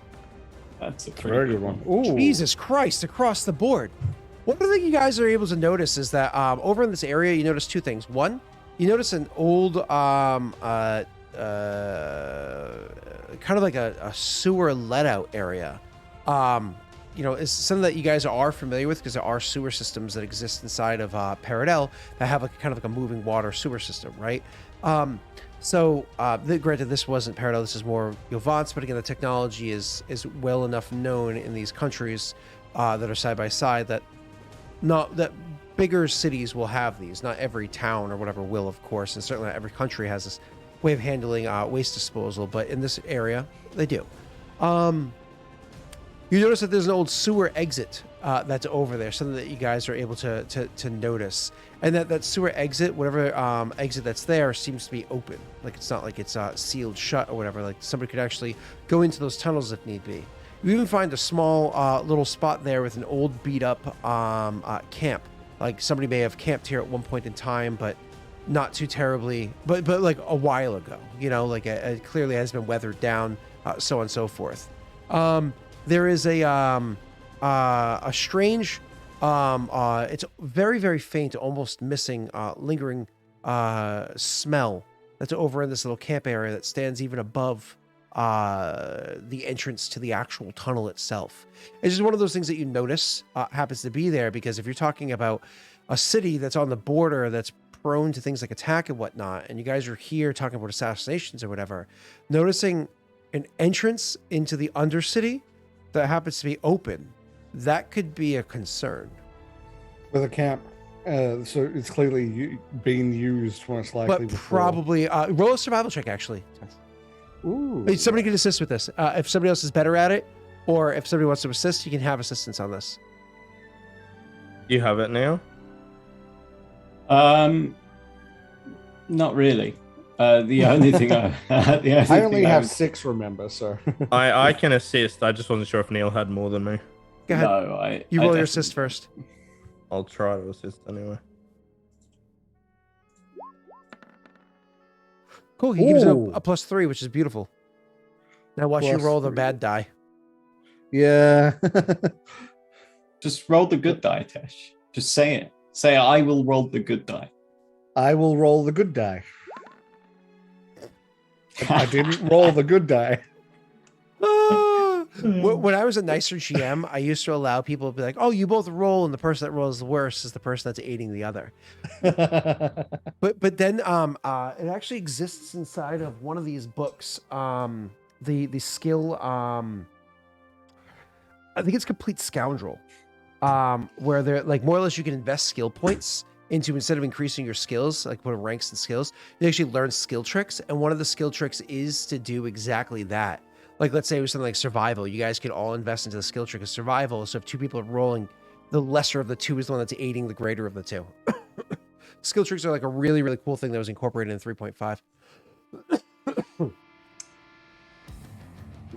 That's a
Very good one. Ooh.
Jesus Christ, across the board. One thing you guys are able to notice is that over in this area, you notice 2 things. One, you notice an old, kind of like a sewer let-out area. You know, it's something that you guys are familiar with because there are sewer systems that exist inside of Paradel that have kind of like a moving water sewer system, right? Granted, this wasn't Paradel, this is more Yovance, but again, the technology is well enough known in these countries that are side by side that bigger cities will have these. Not every town or whatever will, of course, and certainly not every country has this way of handling waste disposal, but in this area, they do. You notice that there's an old sewer exit that's over there, something that you guys are able to notice. And that sewer exit, whatever exit that's there, seems to be open. Like, it's not like it's sealed shut or whatever. Like, somebody could actually go into those tunnels if need be. You even find a small little spot there with an old beat-up camp. Like, somebody may have camped here at one point in time, but not too terribly, but like a while ago. You know, like it clearly has been weathered down, so on and so forth. There is a strange, it's very, very faint, almost missing, lingering smell that's over in this little camp area that stands even above the entrance to the actual tunnel itself. It's just one of those things that you notice happens to be there, because if you're talking about a city that's on the border that's prone to things like attack and whatnot, and you guys are here talking about assassinations or whatever, noticing an entrance into the undercity that happens to be open, that could be a concern.
With a camp, so it's clearly being used most likely.
But probably roll a survival check, actually.
Ooh.
Somebody can assist with this. If somebody else is better at it, or if somebody wants to assist, you can have assistance on this.
You have it now?
Not really. The only thing I
only have 6, remember, so
I can assist. I just wasn't sure if Neil had more than me.
Go ahead.
No,
you roll your assist first.
I'll try to assist anyway.
Cool. He gives it a +3, which is beautiful. Now watch you roll the bad die.
Yeah.
Just roll the good die, Tesh. Just say it. Say, I will roll the good die.
I will roll the good die. I didn't roll the good die.
When I was a nicer GM, I used to allow people to be like, "Oh, you both roll," and the person that rolls the worst is the person that's aiding the other. But then it actually exists inside of one of these books. The skill I think it's Complete Scoundrel, where they're like more or less you can invest skill points into, instead of increasing your skills, like putting ranks and skills, you actually learn skill tricks. And one of the skill tricks is to do exactly that. Like, let's say it was something like survival. You guys could all invest into the skill trick of survival. So if two people are rolling, the lesser of the two is the one that's aiding the greater of the two. Skill tricks are like a really, really cool thing that was incorporated in 3.5.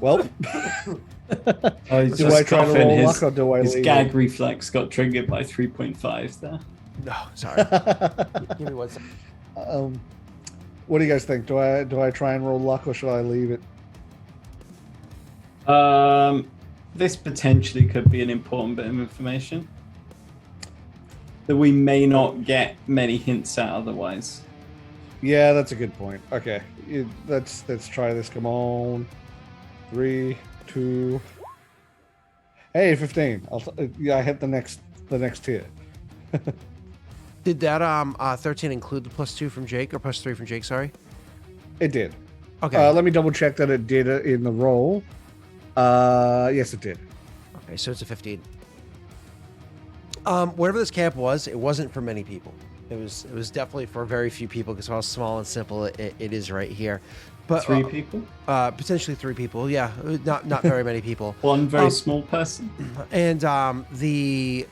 Well, do I try to roll luck or do I leave?
His gag reflex got triggered by 3.5 there.
No, sorry. Give me 1 second.
What do you guys think? Do I try and roll luck or should I leave it?
This potentially could be an important bit of information that we may not get many hints at otherwise.
Yeah, that's a good point. Okay, let's try this. Come on, 3, 2. Hey, 15. I hit the next tier.
Did that 13 include the +2 from Jake, or +3 from Jake? Sorry.
It did.
Okay.
Let me double check that it did in the roll. Yes, it did.
Okay, so it's a 15. Whatever this camp was, it wasn't for many people. It was definitely for very few people because how small and simple it is right here. But
3 people?
Potentially 3 people. Yeah, not very many people.
One very small person.
And the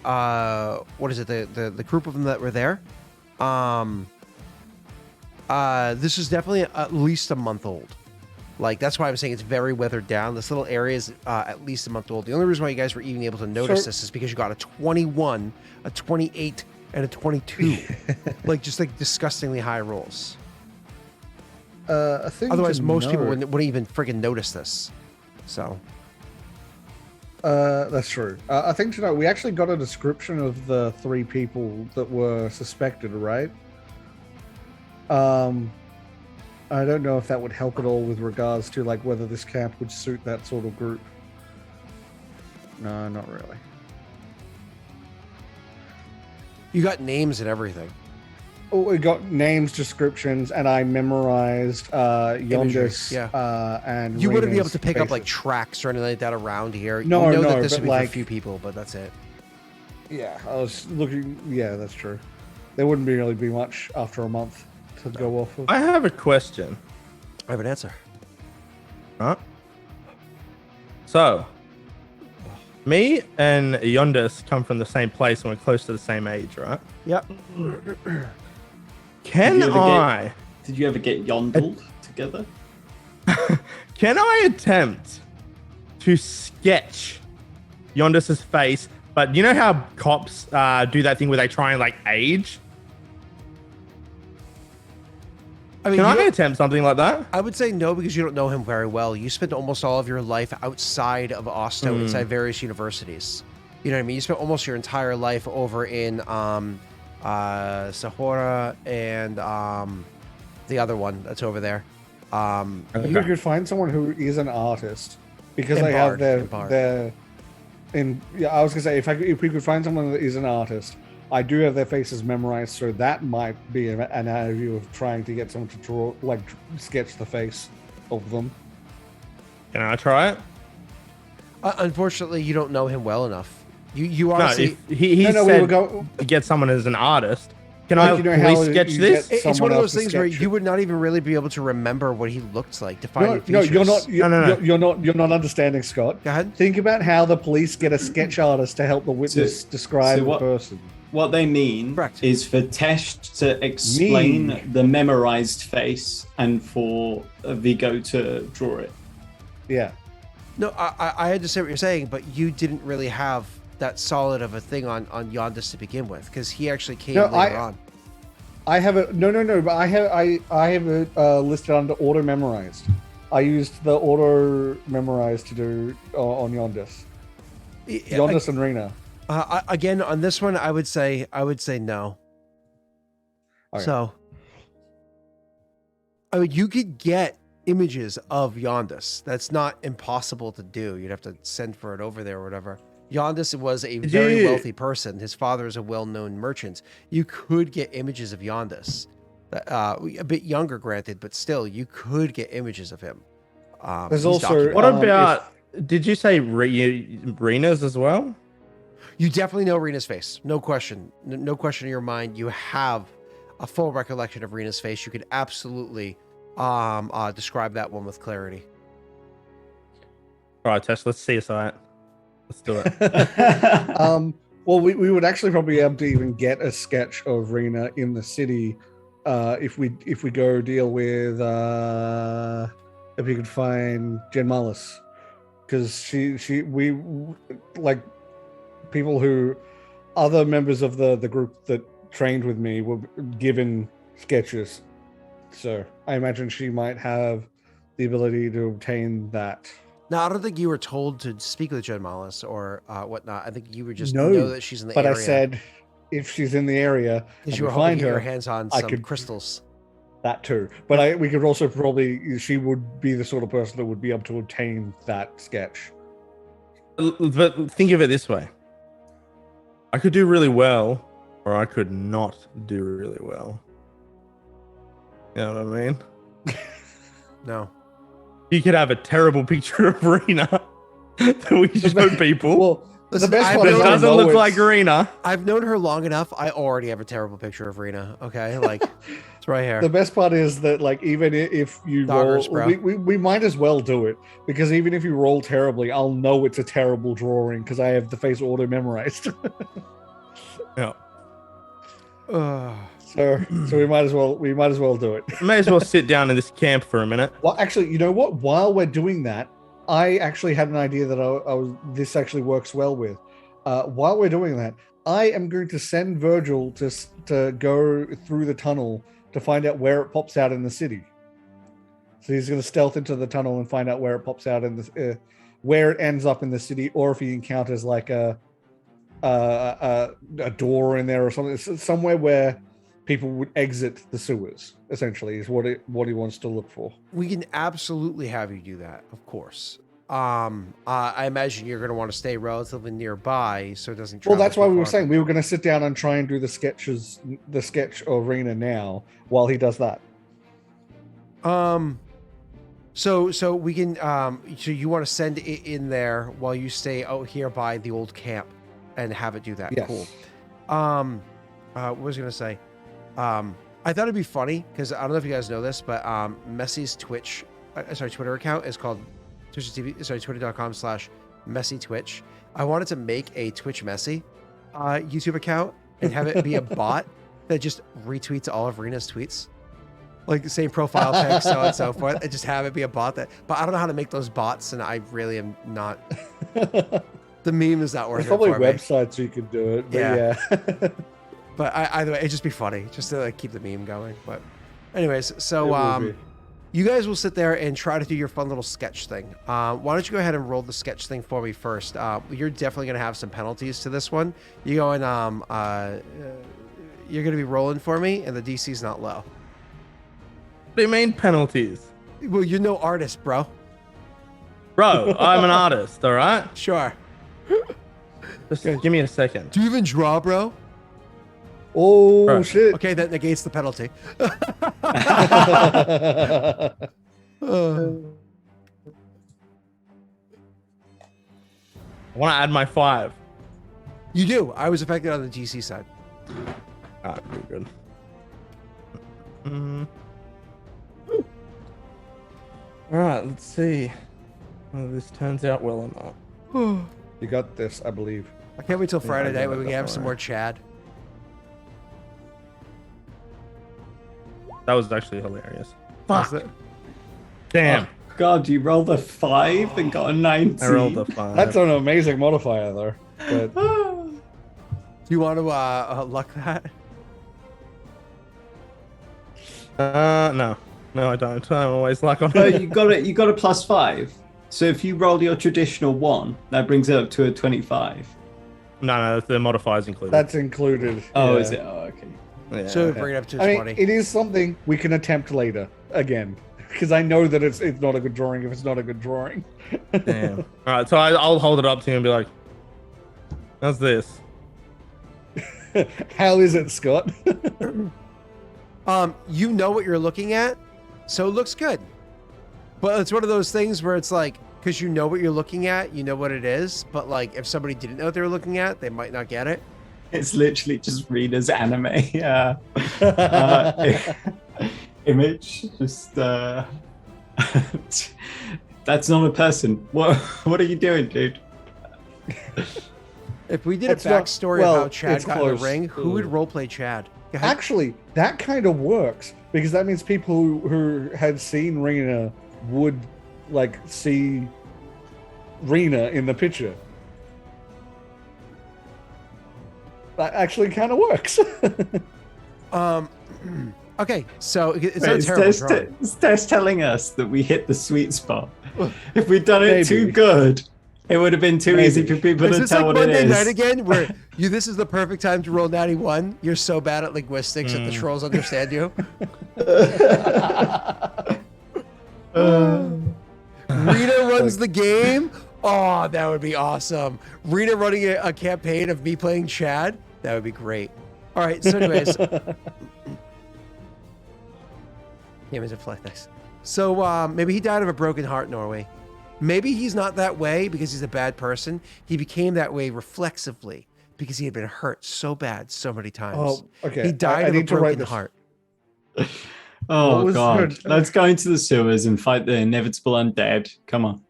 what is it? The group of them that were there. This is definitely at least a month old. Like, that's why I'm saying it's very weathered down. This little area is at least a month old. The only reason why you guys were even able to notice this is because you got a 21, a 28, and a 22. like disgustingly high rolls. Otherwise, most people wouldn't even friggin' notice this. So.
That's true. I think, we actually got a description of the 3 people that were suspected, right? I don't know if that would help at all with regards to like whether this camp would suit that sort of group. No, not really.
You got names and everything.
Oh, we got names, descriptions, and I memorized Yondis.
Yeah.
And
you wouldn't be able
Raina's
to pick up like
faces.
tracks or anything like that around here.
No,
you know
no,
that this
but
would be
like,
for a few people, but that's it.
Yeah, I was looking. Yeah, that's true. There wouldn't really be much after a month to go off of.
I have a question.
I have an answer.
Huh? So, me and Yondis come from the same place and we're close to the same age, right?
Yep.
Did you ever get yondled together?
Can I attempt to sketch Yondis's face? But you know how cops do that thing where they try and like age?
I mean,
Can I attempt something like that?
I would say no, because you don't know him very well. You spent almost all of your life outside of Osto, inside various universities. You know what I mean? You spent almost your entire life over in Sahara and the other one that's over there.
You could find someone who is an artist because
And
they
Bard,
have their. I was gonna say if we could find someone that is an artist, I do have their faces memorized, so that might be an avenue of trying to get someone to draw, like sketch the face of them.
Can I try it?
Unfortunately, you don't know him well enough. You honestly.
No, he said to get someone as an artist. Can I please sketch this?
It's one of those things where you would not even really be able to remember what he looked like to find features.
No, you're not understanding, Scott.
Go ahead.
Think about how the police get a sketch artist to help the witness describe the person.
What they mean is for Tesh to explain the memorized face and for Viggo to draw it.
Yeah.
No, I understand what you're saying, but you didn't really have that solid of a thing on Yondis to begin with, because he actually came later on.
I have a but I have it listed under auto memorized. I used the auto memorized to do on Yondis. Yondis and Rena.
Again, on this one, I would say no.
Okay.
So, I mean, you could get images of Yondis. That's not impossible to do. You'd have to send for it over there or whatever. Yondis was a very wealthy person. His father is a well-known merchant. You could get images of Yondis. A bit younger, granted, but still, you could get images of him.
There's also...
What about... Did you say Rena's as well?
You definitely know Rena's face. No question. No question in your mind. You have a full recollection of Rena's face. You could absolutely describe that one with clarity.
All right, Tess, let's see it. Let's do it.
Well, we would actually probably be able to even get a sketch of Rena in the city if we go deal with if we could find Jen Marlis, because we like people who other members of the group that trained with me were given sketches, so I imagine she might have the ability to obtain that.
Now, I don't think you were told to speak with Jen Marlis or whatnot. I think you were just know that she's in the area.
But I said if she's in the area,
because you were hoping to get your hands on some crystals.
That too, but we could also probably, she would be the sort of person that would be able to obtain that sketch.
But think of it this way: I could do really well, or I could not do really well. You know what I mean?
No.
You could have a terrible picture of Rena that we show people.
Well,
listen,
the best part
it doesn't look like Rena.
I've known her long enough. I already have a terrible picture of Rena. Okay, like it's right here.
The best part is that, like, even if you
Doggers,
roll, we might as well do it, because even if you roll terribly, I'll know it's a terrible drawing because I have the face auto memorized.
Yeah.
So we might as well do it.
May as well sit down in this camp for a minute.
Well, actually, you know what? While we're doing that, I actually had an idea that this actually works well with. While we're doing that, I am going to send Virgil to go through the tunnel to find out where it pops out in the city. So he's going to stealth into the tunnel and find out where it pops out in the where it ends up in the city, or if he encounters like a door in there or something, somewhere where people would exit the sewers, essentially, is what he wants to look for.
We can absolutely have you do that, of course. I imagine you're going to want to stay relatively nearby so it doesn't.
Well, that's why we were saying we were going to sit down and try and do the sketch of Rena now while he does that.
So we can. So you want to send it in there while you stay out here by the old camp and have it do that.
Yes.
Cool. What was I going to say? I thought it'd be funny because I don't know if you guys know this, but Messi's Twitter account is called twitter.com/MessyTwitch. I wanted to make a Twitch Messy YouTube account and have it be a bot that just retweets all of Rena's tweets, like the same profile pic, so on and so forth, and just have it be a bot that. But I don't know how to make those bots, and I really am not. The meme is not worth it.
There's probably
for
websites you could do it, but yeah.
But either way, it'd just be funny, just to like keep the meme going. But anyways, so you guys will sit there and try to do your fun little sketch thing. Why don't you go ahead and roll the sketch thing for me first? You're definitely gonna have some penalties to this one. You go and you're gonna be rolling for me, and the DC's not low.
What do you mean penalties?
Well, you're no artist, bro.
Bro, I'm an artist, all right?
Sure.
Just give me a second.
Do you even draw, bro?
Oh,
Bro.
shit.
Okay, that negates the penalty.
I want to add my 5.
You do. I was affected on the GC side.
Ah, good. All right, let's see whether this turns out well or not.
You got this, I believe.
I can't wait till Friday
I
night
got
when
it,
we can have
don't
some
worry.
more Chad.
That was actually hilarious.
Fuck.
Fuck. Damn.
Oh, God, you rolled a 5 and got a 19.
I rolled a 5.
That's an amazing modifier, though. But
Do you want to luck that?
No, I don't. I'm always luck on
No,
it.
you got it. You got a +5. So if you roll your traditional 1, that brings it up to a 25.
No, the modifier's included.
that's included.
Oh,
yeah.
is it? Oh, okay.
Yeah.
So bring it up to
I
20.
mean, it is something we can attempt later again. because I know that it's not a good drawing if it's not a good drawing.
Damn. All right, so I'll hold it up to you and be like, "How's this?"
How is it, Scott?
You know what you're looking at, so it looks good. But it's one of those things where it's like, because you know what you're looking at, you know what it is. But like, if somebody didn't know what they were looking at, they might not get it.
It's literally just Rita's anime image. Just that's not a person. What are you doing, dude?
If we did a backstory of how Chad got in the ring, who would roleplay Chad?
Actually, that kind of works because that means people who had seen Rena would like see Rena in the picture. That actually kind of works.
Okay, so it's not terrible.
It's Tess telling us that we hit the sweet spot. If we'd done it too good, it would have been too easy for people to tell what it is.
Is this like Monday night again, where this is the perfect time to roll natty 1? You're so bad at linguistics that the trolls understand you. Rita runs the game. Oh, that would be awesome. Rita running a campaign of me playing Chad. That would be great. All right. So, anyways, So maybe he died of a broken heart, Norway. Maybe he's not that way because he's a bad person. He became that way reflexively because he had been hurt so bad so many times.
Oh, okay.
He died of a broken heart.
Oh, God. Let's go into the sewers and fight the inevitable undead. Come on.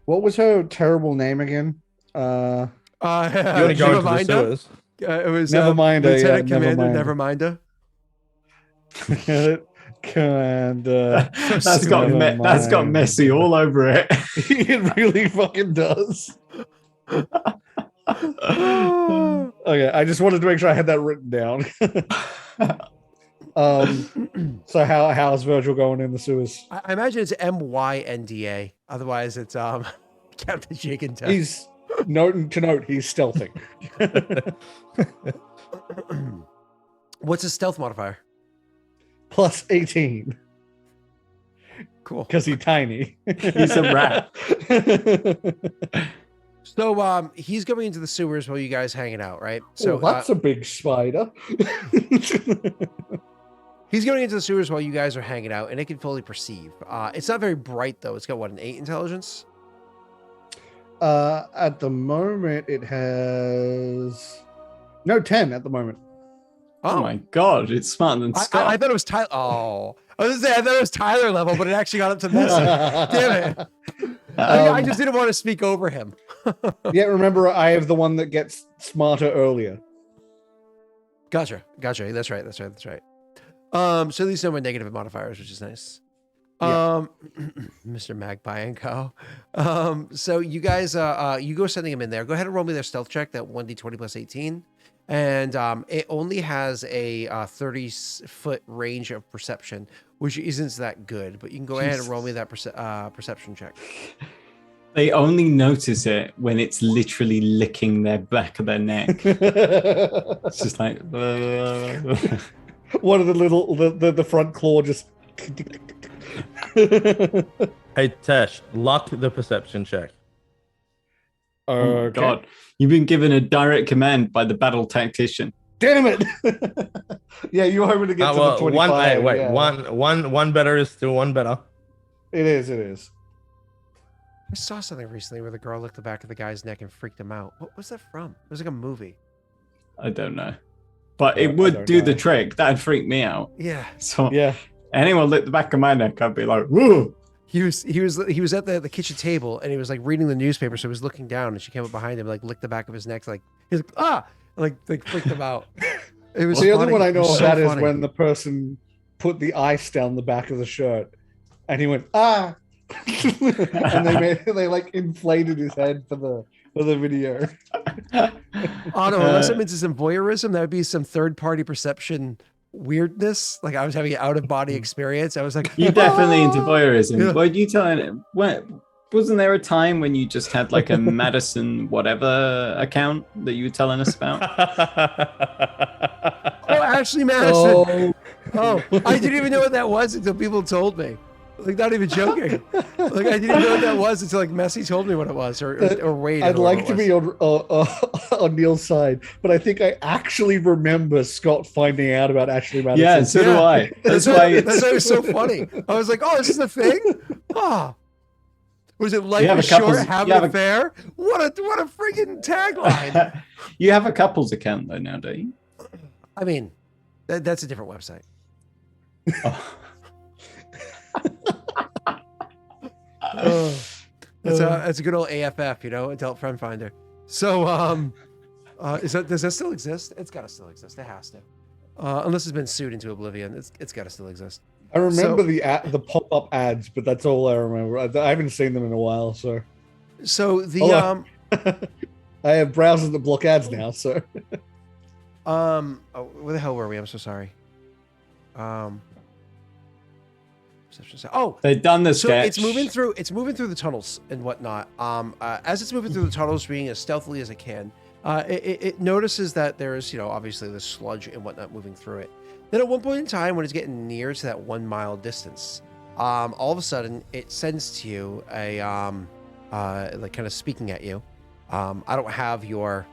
What was her terrible name again?
You want to go into the sewers?
It was
Neverminder.
Lieutenant Commander Neverminder.
That's got messy all over it.
It really fucking does. Okay, I just wanted to make sure I had that written down. So how's Virgil going in the sewers?
I imagine it's MYNDA. Otherwise, it's Captain Jake and Tess.
He's he's stealthing.
What's his stealth modifier?
Plus 18.
Cool.
Because he's tiny.
He's a rat.
So he's going into the sewers while you guys hanging out, right? So
that's a big spider.
He's going into the sewers while you guys are hanging out, and it can fully perceive. It's not very bright though. It's got what, an 8 intelligence?
At the moment, it has 10 at the moment.
Oh my God, it's smarter than Scott.
I thought it was Tyler. Oh, I was gonna say I thought it was Tyler level, but it actually got up to Messi. Damn it! I just didn't want to speak over him.
Yeah, remember I have the one that gets smarter earlier.
Gotcha. That's right. So at least no more negative modifiers, which is nice.
Yeah.
Mr. Magpie and Co. So you guys, you go sending him in there. Go ahead and roll me their stealth check. That 1d20 plus 18. And it only has a 30-foot range of perception, which isn't that good. But you can go ahead and roll me that perception check.
They only notice it when it's literally licking their back of their neck. It's just like...
One of the front claw just...
Hey, Tesh, luck the perception check.
Oh, God. You've been given a direct command by the battle tactician.
Damn it! Yeah, you were hoping to get to the 25.
One better is still one better.
It is.
I saw something recently where the girl licked the back of the guy's neck and freaked him out. What was that from? It was like a movie.
I don't know. But it would do the trick. That'd freak me out.
Yeah.
So anyone licked the back of my neck, I'd be like, woo!
He was at the kitchen table and he was like reading the newspaper, so he was looking down and she came up behind him, like licked the back of his neck, like he's like freaked him out. It was
the
funny.
other one I know of that
funny.
is when the person put the ice down the back of the shirt and he went and they like inflated his head for the video.
Oh no, unless it means it's some voyeurism, that would be some third-party perception weirdness. Like I was having an out-of-body experience. I was like,
you're definitely into voyeurism. Yeah. What are you telling it? Wasn't there a time when you just had like a Madison whatever account that you were telling us about?
Oh, Ashley Madison. Oh, I didn't even know what that was until people told me. Like, not even joking. Like, I didn't even know what that was until like Messi told me what it was, or Wade.
I'd like to be on Neil's side, but I think I actually remember Scott finding out about Ashley Madison.
Yeah, so do I. That's why
it was so funny. I was like, oh, this is the thing? Ah. Was it life is short, have an affair? What a friggin' tagline.
You have a couples account though now, don't you?
I mean, that's a different website.
Oh.
It's a good old AFF, Adult Friend Finder. So, does that still exist? It's got to still exist. It has to, unless it's been sued into oblivion. It's got to still exist.
I remember the pop-up ads, but that's all I remember. I haven't seen them in a while, so.
So the
I have browsers that block ads now, so.
Where the hell were we? I'm so sorry. Oh,
they've done the sketch.
It's moving through the tunnels and whatnot. As it's moving through the tunnels, being as stealthily as it can, it notices that there is, obviously the sludge and whatnot moving through it. Then at one point in time, when it's getting near to that 1 mile distance, all of a sudden it sends to you a like kind of speaking at you. I don't have your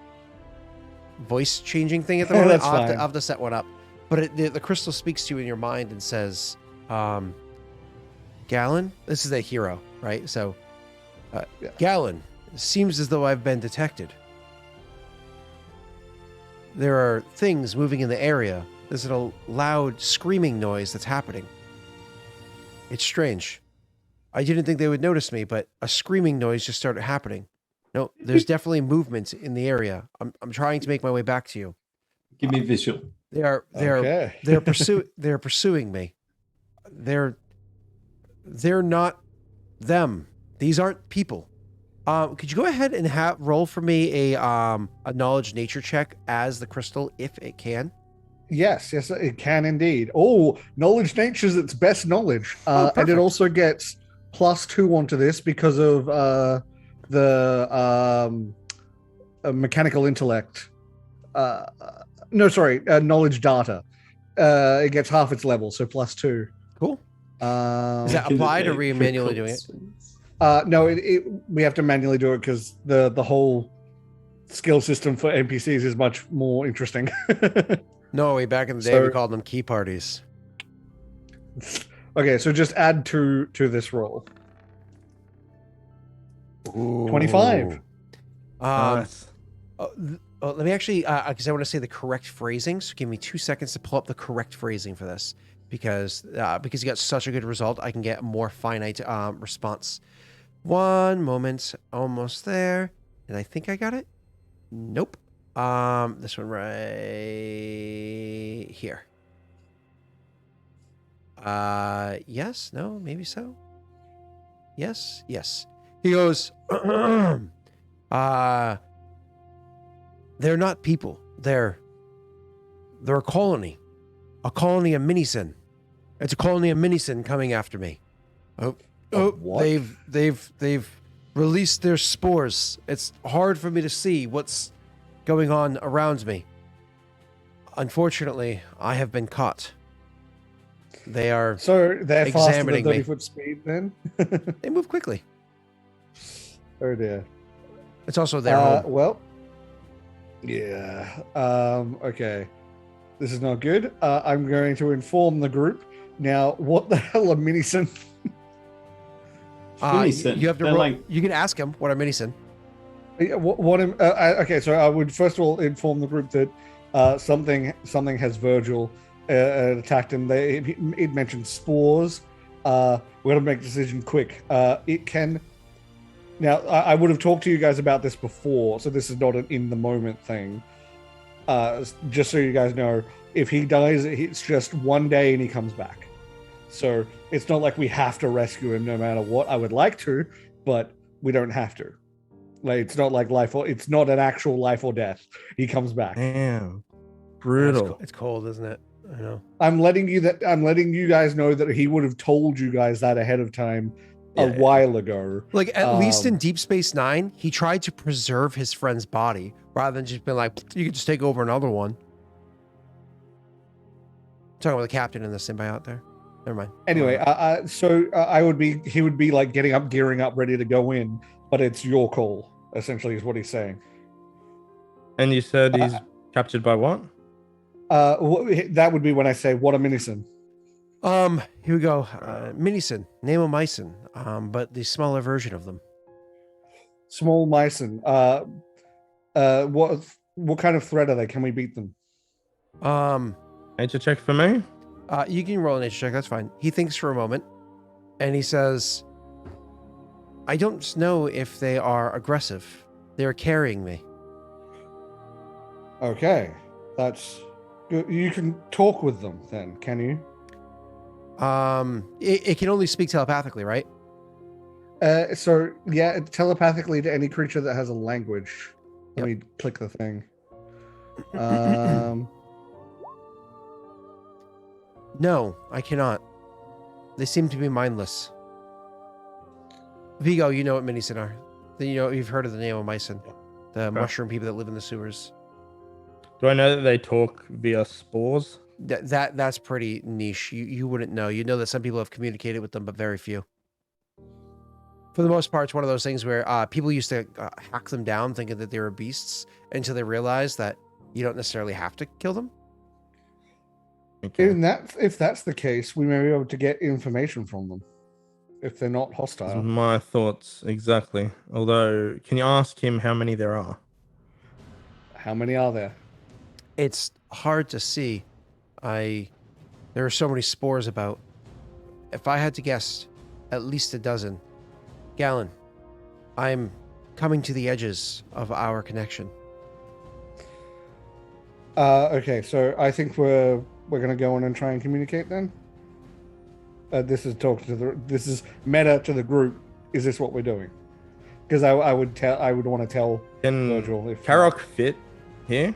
voice changing thing at the moment. I'll have to set one up. But the crystal speaks to you in your mind and says, Gallon, this is a hero, right? So,
yeah.
Gallon, it seems as though I've been detected. There are things moving in the area. There's a loud screaming noise that's happening. It's strange. I didn't think they would notice me, but a screaming noise just started happening. No, there's definitely movement in the area. I'm trying to make my way back to you.
Give me a visual.
They're pursuing me. They're not them. These aren't people. Could you go ahead and roll for me a knowledge nature check as the crystal, if it can?
Yes, it can indeed. Oh, knowledge nature's its best knowledge. And it also gets +2 onto this because of the mechanical intellect. Knowledge data. It gets half its level, so +2.
Cool. Is that applied, or are we manually doing it?
No, we have to manually do it because the whole skill system for NPCs is much more interesting.
No, way back in the day, we called them key parties.
Okay, so just add 2 to this roll.
Ooh.
25.
Nice.
Let me actually, because I want to say the correct phrasing. So give me 2 seconds to pull up the correct phrasing for this, because you got such a good result, I can get a more finite response. 1 moment, almost there, and I think I got it. Nope. This one right here. Yes, no, maybe so. Yes. He goes, they're not people. They're a colony. A colony of Minisin. It's a colony of Minisin coming after me.
What?
They've released their spores. It's hard for me to see what's going on around me. Unfortunately, I have been caught. They are
they're faster than
examining me.
30-foot speed then?
They move quickly.
Oh dear.
It's also their home.
Well, yeah. Okay. This is not good. I'm going to inform the group. Now, what the hell are Minisin?
You have to roll, you can ask him what are Minisin.
Okay, so I would first of all inform the group that something has Virgil attacked him. It mentioned spores. We're going to make a decision quick. It can... Now, I would have talked to you guys about this before, so this is not an in-the-moment thing. Just so you guys know, if he dies, it's just 1 day and he comes back. So it's not like we have to rescue him no matter what. I would like to, but we don't have to. Like, it's not like it's not an actual life or death. He comes back.
Damn. Brutal.
It's cold, isn't it? I know.
I'm letting you guys know that he would have told you guys that ahead of time a while ago.
Like, at least in Deep Space Nine, he tried to preserve his friend's body rather than just being like, you could just take over another one. Talking about the captain and the symbiote there. Never mind.
Anyway, he would be like getting up, gearing up, ready to go in, but it's your call, essentially, is what he's saying.
And you said he's captured by what?
That would be when I say, what a Minison.
Here we go. Minison, Namomycin, but the smaller version of them.
Small Myson. What kind of threat are they? Can we beat them?
Nature check for me.
You can roll a nature check. That's fine. He thinks for a moment, and he says, "I don't know if they are aggressive. They are carrying me."
Okay, that's good. You can talk with them then, can you?
It can only speak telepathically, right?
So yeah, telepathically to any creature that has a language. Let me click the thing.
No, I cannot. They seem to be mindless. Viggo, you know what Minison are. You've heard of the Namomycin, the mushroom people that live in the sewers.
Do I know that they talk via spores?
That's pretty niche. You wouldn't know. You know that some people have communicated with them, but very few. For the most part, it's one of those things where people used to hack them down thinking that they were beasts until they realized that you don't necessarily have to kill them.
Okay.
If that's the case, we may be able to get information from them if they're not hostile.
My thoughts exactly. Although, can you ask him how many there are?
How many are there?
It's hard to see. There are so many spores about. If I had to guess, at least a dozen. Gallon, I'm coming to the edges of our connection.
Okay, so I think we're gonna go in and try and communicate then. This is meta to the group. Is this what we're doing? Because I would want to tell Virgil if
Karok fit here.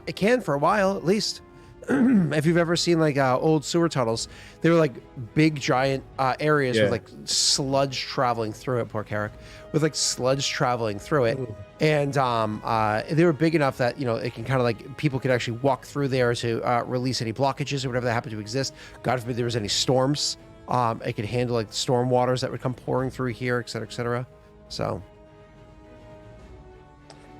It can for a while at least. If you've ever seen like old sewer tunnels, they were like big giant areas with like sludge traveling through it. Poor Carrick, with like sludge traveling through it. Ooh. And they were big enough that it can kind of like people could actually walk through there to release any blockages or whatever that happened to exist. God forbid there was any storms. It could handle like the storm waters that would come pouring through here, et cetera, et cetera. So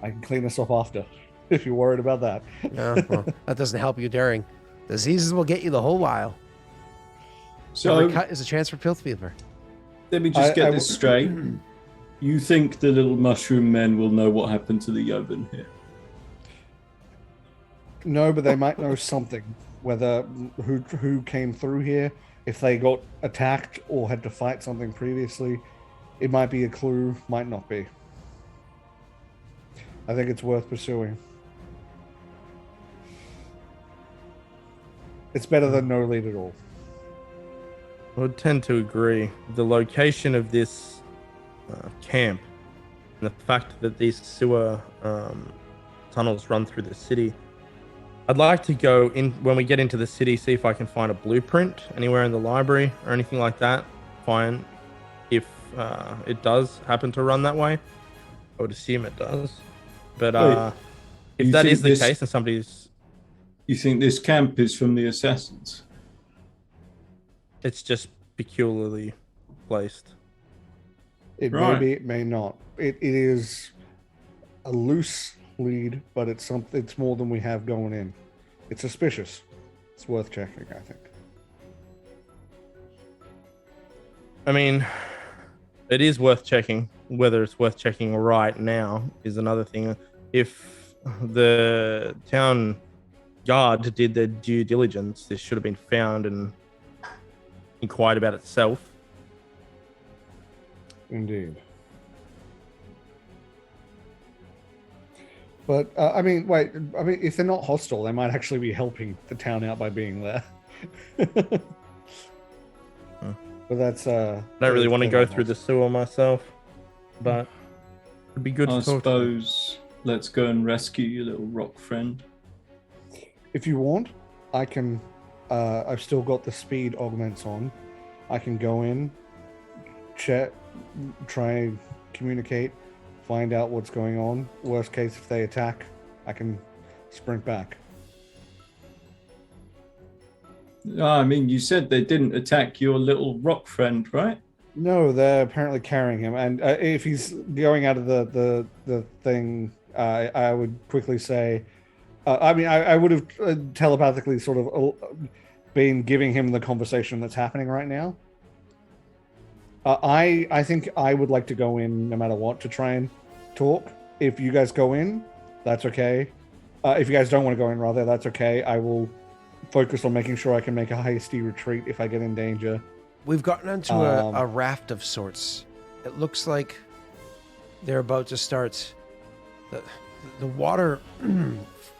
I can clean this up after. If you're worried about that.
Yeah, well, that doesn't help you during. Diseases will get you the whole while.
So
every cut is a chance for filth fever.
Let me just get this straight. You think the little mushroom men will know what happened to the Yovan here?
No, but they might know something. Whether who came through here, if they got attacked or had to fight something previously, it might be a clue, might not be. I think it's worth pursuing. It's better than no lead at all.
I would tend to agree. The location of this camp and the fact that these sewer tunnels run through the city. I'd like to go in when we get into the city, see if I can find a blueprint anywhere in the library or anything like that. Fine. If it does happen to run that way, I would assume it does. But if that is the case and somebody's...
You think this camp is from the assassins?
It's just peculiarly placed.
It may be, it may not. It is a loose lead, but it's more than we have going in. It's suspicious. It's worth checking, I think.
I mean, it is worth checking. Whether it's worth checking right now is another thing. If the town guard did their due diligence, this should have been found and inquired about itself.
Indeed. But I mean, if they're not hostile, they might actually be helping the town out by being there. But that's
I don't really want to go through the sewer myself, but it'd be good to talk to. I
suppose let's go and rescue your little rock friend.
If you want, I can. I've still got the speed augments on. I can go in, chat, try and communicate, find out what's going on. Worst case, if they attack, I can sprint back.
I mean, you said they didn't attack your little rock friend, right?
No, they're apparently carrying him, and if he's going out of the thing, I would quickly say, I mean, I would have telepathically sort of been giving him the conversation that's happening right now. I think I would like to go in no matter what to try and talk. If you guys go in, that's okay. If you guys don't want to go in, rather, that's okay. I will focus on making sure I can make a hasty retreat if I get in danger.
We've gotten onto a raft of sorts. It looks like they're about to start. The water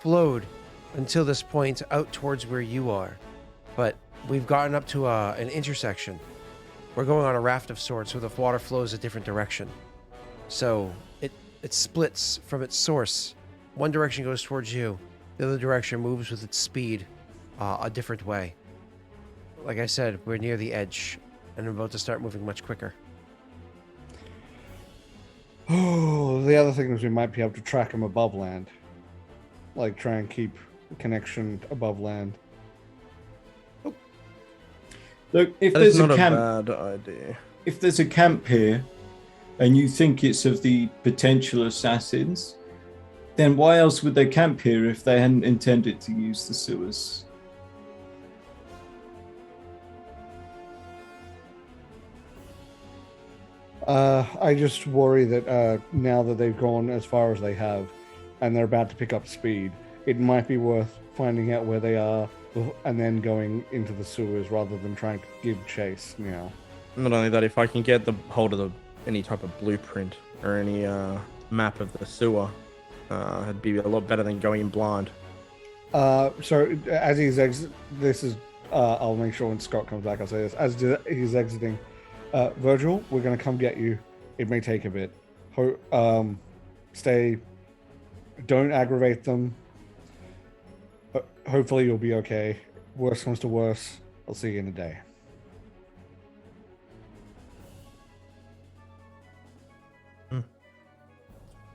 flowed until this point out towards where you are, but we've gotten up to an intersection. We're going on a raft of sorts where the water flows a different direction. So it splits from its source. One direction goes towards you. The other direction moves with its speed a different way. Like I said, we're near the edge and about to start moving much quicker.
Oh, the other thing is we might be able to track him above land. Like try and keep a connection above land.
Look, if
That's
there's
not
a camp,
bad idea.
if there's a camp here, and you think it's of the potential assassins, then why else would they camp here if they hadn't intended to use the sewers?
I just worry that now that they've gone as far as they have, and they're about to pick up speed, it might be worth finding out where they are and then going into the sewers rather than trying to give chase now.
Not only that, if I can get the hold of any type of blueprint or any map of the sewer, it'd be a lot better than going in blind.
So as he's this is I'll make sure when Scott comes back I'll say this. As he's exiting, Virgil, we're gonna come get you. It may take a bit. Stay. Don't aggravate them. Hopefully you'll be okay. Worst comes to worst, I'll see you in a day.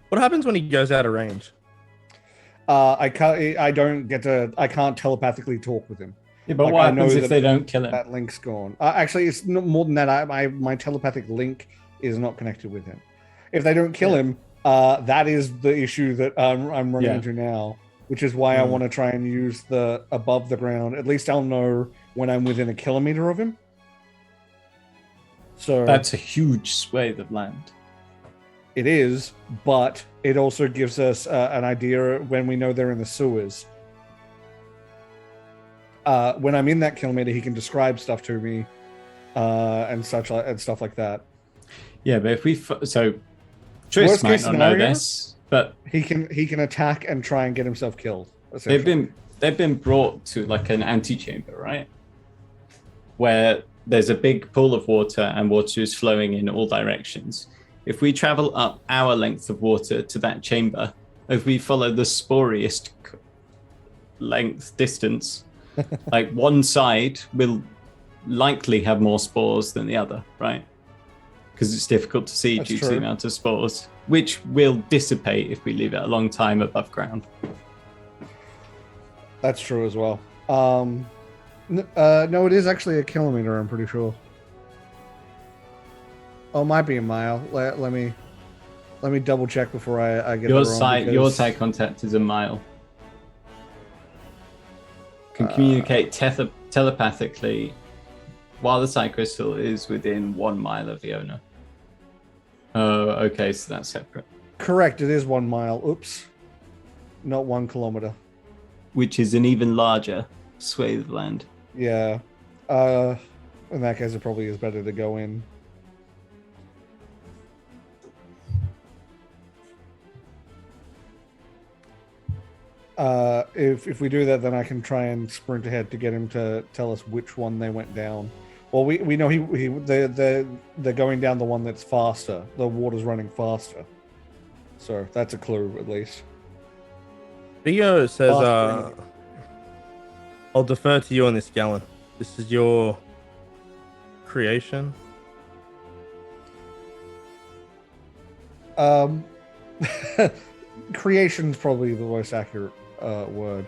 What happens when he goes out of range?
I can't telepathically talk with him.
Yeah, but
Like,
what
I know
happens if
that
they don't kill him?
That link's gone. Actually, it's not more than that. My telepathic link is not connected with him. If they don't kill him, that is the issue that I'm running into now, which is why I want to try and use the above the ground. At least I'll know when I'm within a kilometer of him. So
That's a huge swathe of land.
it is, but it also gives us an idea when we know they're in the sewers. When I'm in that kilometer, he can describe stuff to me, and stuff like that.
Yeah, but if we Tris might not know this, but
he can attack and try and get himself killed.
they've been brought to like an antechamber, right? Where there's a big pool of water and water is flowing in all directions. If we travel up our length of water to that chamber, if we follow the sporiest distance, like one side will likely have more spores than the other, right? Because it's difficult to see due to the amount of spores, which will dissipate if we leave it a long time above ground.
That's true as well. No, it is actually a kilometer, I'm pretty sure. Oh, it might be a mile. Let me double check before I get
Your
it wrong.
your side contact is a mile. Can communicate telepathically while the side crystal is within 1 mile of the owner. Oh, okay, so that's separate.
Correct, it is 1 mile. Oops. Not 1 kilometer.
Which is an even larger swathe of land.
Yeah. In that case, it probably is better to go in. If we do that, then I can try and sprint ahead to get him to tell us which one they went down. Well, we know they're going down the one that's faster. The water's running faster. So that's a clue, at least.
Viggo says, I'll defer to you on this, Gallon. This is your creation.
Creation's probably the most accurate word.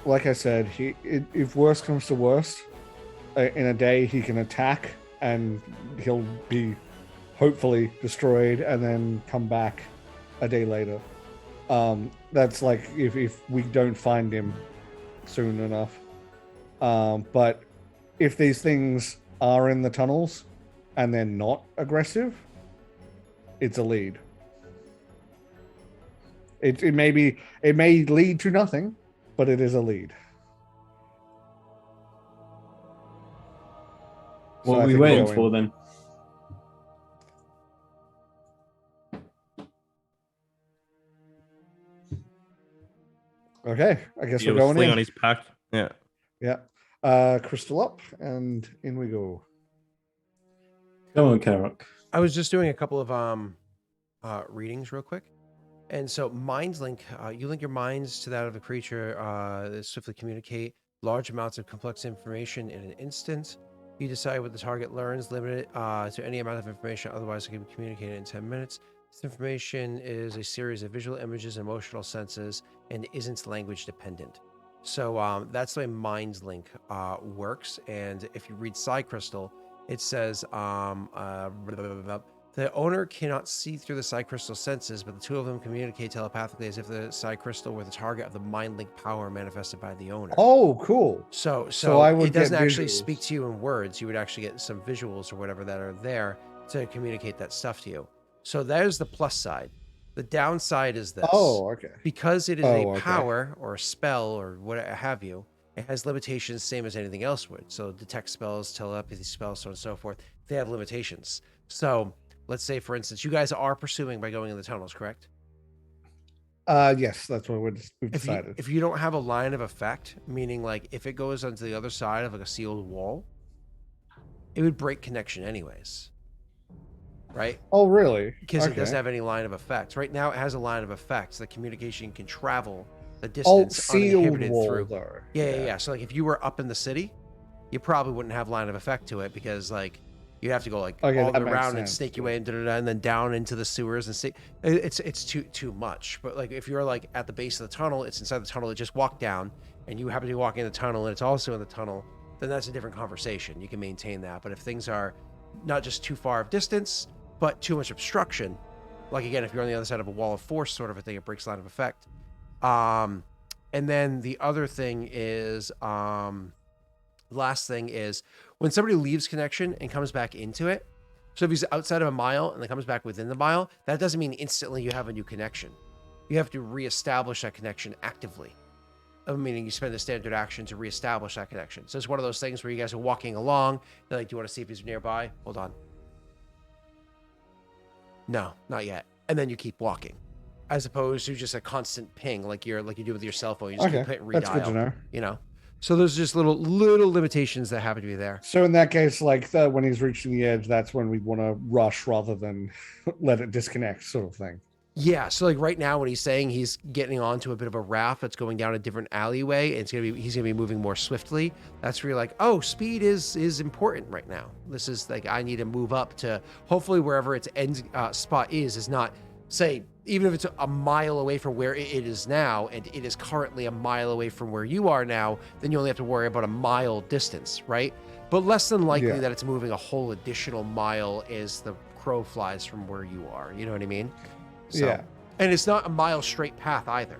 like I said, if worst comes to worst, in a day he can attack and he'll be hopefully destroyed and then come back a day later. That's like if we don't find him soon enough. But if these things are in the tunnels and they're not aggressive, it's a lead. It may lead to nothing, but it is a lead.
What are we waiting for then?
Okay, I guess
Yeah,
we're going in.
on his pack. Yeah.
Yeah. Crystal up, and in we go.
Come on, Karok.
I was just doing a couple of readings real quick. And so minds link, you link your minds to that of a creature that swiftly communicate large amounts of complex information in an instant. You decide what the target learns, limit it to any amount of information, otherwise it can be communicated in 10 minutes. This information is a series of visual images, emotional senses, and isn't language dependent. So that's the way minds link works. And if you read Psi Crystal, it says the owner cannot see through the Psi Crystal senses, but the two of them communicate telepathically as if the Psi Crystal were the target of the mind link power manifested by the owner.
Oh, cool.
So
I would
it doesn't
get
actually
visuals.
speak to you in words. You would actually get some visuals or whatever that are there to communicate that stuff to you. So there's the plus side. The downside is this.
Oh, okay.
Because it is
Oh,
a
okay.
power or a spell or what have you, it has limitations same as anything else would. So detect spells, telepathy spells, so on and so forth, they have limitations. So let's say, for instance, you guys are pursuing by going in the tunnels, correct?
Yes, that's what we've decided.
If you don't have a line of effect, meaning like if it goes onto the other side of like a sealed wall, it would break connection anyways. Right?
Oh, really?
Because it doesn't have any line of effects. Right now, it has a line of effects. The communication can travel the distance
sealed
uninhibited
wall,
through.
though.
Yeah. So like if you were up in the city, you probably wouldn't have line of effect to it because like you'd have to go like all the way around and snake your way and then down into the sewers and see. It's too much. But like if you're like at the base of the tunnel, it's inside the tunnel. It just walk down, and you happen to be walking in the tunnel, and it's also in the tunnel. Then that's a different conversation. You can maintain that. But if things are not just too far of distance, but too much obstruction, like again, if you're on the other side of a wall of force sort of a thing, it breaks line of effect. And then the other thing is, last thing is when somebody leaves connection and comes back into it. So if he's outside of a mile and then comes back within the mile, that doesn't mean instantly you have a new connection. You have to reestablish that connection actively. Meaning you spend a standard action to reestablish that connection. So it's one of those things where you guys are walking along. They're like, do you want to see if he's nearby? Hold on. No, not yet. And then you keep walking, as opposed to just a constant ping like you do with your cell phone. You just keep hitting redial.
That's good to know.
You know, so there's just little limitations that happen to be there.
So in that case, like when he's reaching the edge, that's when we want to rush rather than let it disconnect, sort of thing.
Yeah. So like right now, when he's saying he's getting onto a bit of a raft that's going down a different alleyway, and he's gonna be moving more swiftly. That's where you're like, oh, speed is important right now. This is like I need to move up to hopefully wherever its end spot is not, say, even if it's a mile away from where it is now, and it is currently a mile away from where you are now, then you only have to worry about a mile distance, right? But less than likely that it's moving a whole additional mile as the crow flies from where you are. You know what I mean? So,
yeah.
And it's not a mile straight path either.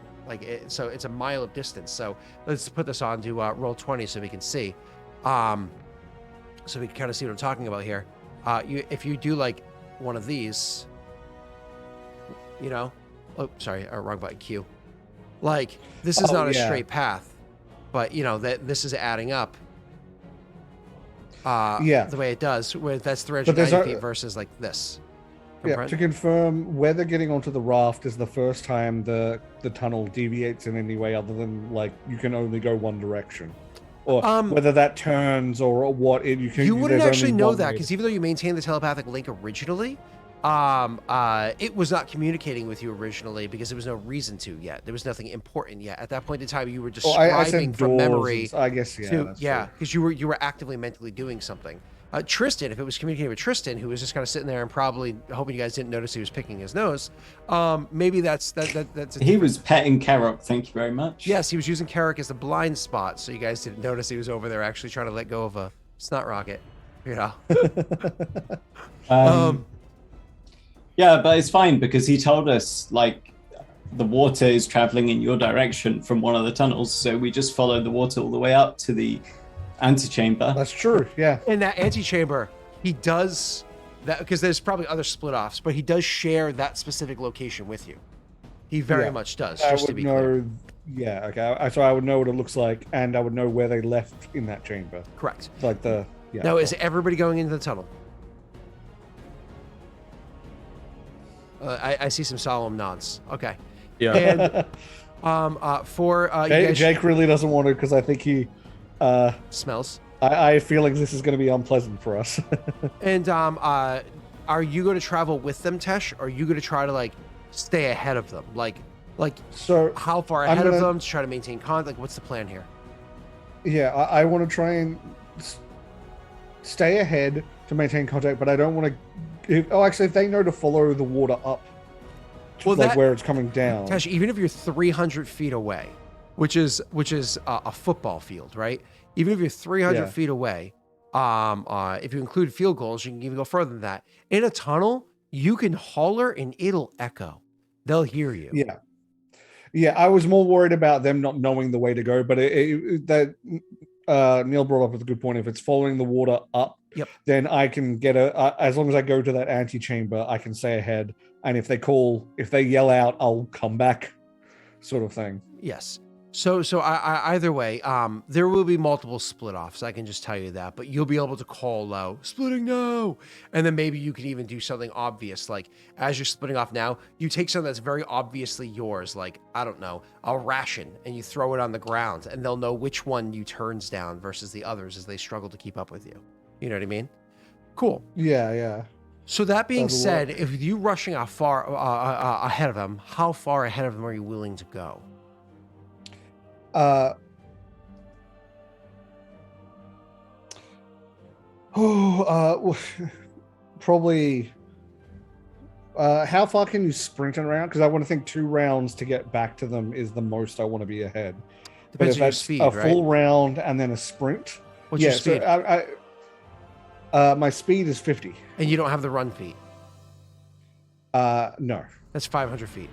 So it's a mile of distance. So let's put this on to roll 20 so we can see. So we can kind of see what I'm talking about here. If you do like one of these, you know, oh, sorry, wrong button, Q. Like this is not a straight path, but you know, that this is adding up. The way it does, where that's 390 feet versus like this.
Yeah, to confirm, whether getting onto the raft is the first time the tunnel deviates in any way other than like you can only go one direction, or whether that turns or what you can.
You wouldn't actually know that because even though you maintained the telepathic link originally, it was not communicating with you originally because there was no reason to yet. There was nothing important yet. At that point in time, you were describing from memory.
I guess
because you were actively mentally doing something. Tristan, if it was communicating with Tristan, who was just kind of sitting there and probably hoping you guys didn't notice he was picking his nose, maybe that's
He was petting Karok, thank you very much.
Yes, he was using Carrick as the blind spot, so you guys didn't notice he was over there actually trying to let go of a snot rocket. You know.
Yeah, but it's fine because he told us like the water is traveling in your direction from one of the tunnels, so we just follow the water all the way up to the antechamber.
That's true. Yeah.
In that antechamber, he does that because there's probably other split offs, but he does share that specific location with you. He very much does.
I
Just to
would
be
know.
clear.
Yeah. Okay. So I would know what it looks like, and I would know where they left in that chamber.
Correct.
Like the. Yeah.
Now, is everybody going into the tunnel? I see some solemn nods. Okay.
Yeah.
And for you guys,
Jake really doesn't want to because I think he.
smells.
I feel like this is going to be unpleasant for us.
And are you going to travel with them, Tesh, or are you going to try to like stay ahead of them? Like
So
how far
I'm
ahead of
gonna-
them to try to maintain contact? Like, what's the plan here?
yeah, I want to try and stay ahead to maintain contact, but I don't want to. Actually, if they know to follow the water up,
Well,
like
that-
where it's coming down.
Tesh, even if you're 300 feet away, which is a football field, right? Even if you're 300
Yeah.
feet away, if you include field goals, you can even go further than that. In a tunnel, you can holler and it'll echo. They'll hear you.
Yeah. Yeah, I was more worried about them not knowing the way to go, but that Neil brought up a good point. If it's following the water up,
Yep.
then I can get as long as I go to that antechamber, I can stay ahead. And if they yell out, I'll come back, sort of thing.
Yes. So I either way, there will be multiple split offs. I can just tell you that, but you'll be able to call low, splitting now, and then maybe you can even do something obvious, like as you're splitting off now, you take something that's very obviously yours, like I don't know, a ration, and you throw it on the ground, and they'll know which one you turns down versus the others as they struggle to keep up with you. You know what I mean? Cool.
Yeah.
So that being
That'll
said,
work.
if you rushing out far ahead of them, how far ahead of them are you willing to go?
Probably. How far can you sprint around? Because I want to think 2 rounds to get back to them is the most I want to be ahead. But
Depends
if
on your
that's
speed,
a
right?
full round and then a sprint,
What's your speed?
So my speed is 50.
And you don't have the run feet.
No.
That's 500 feet.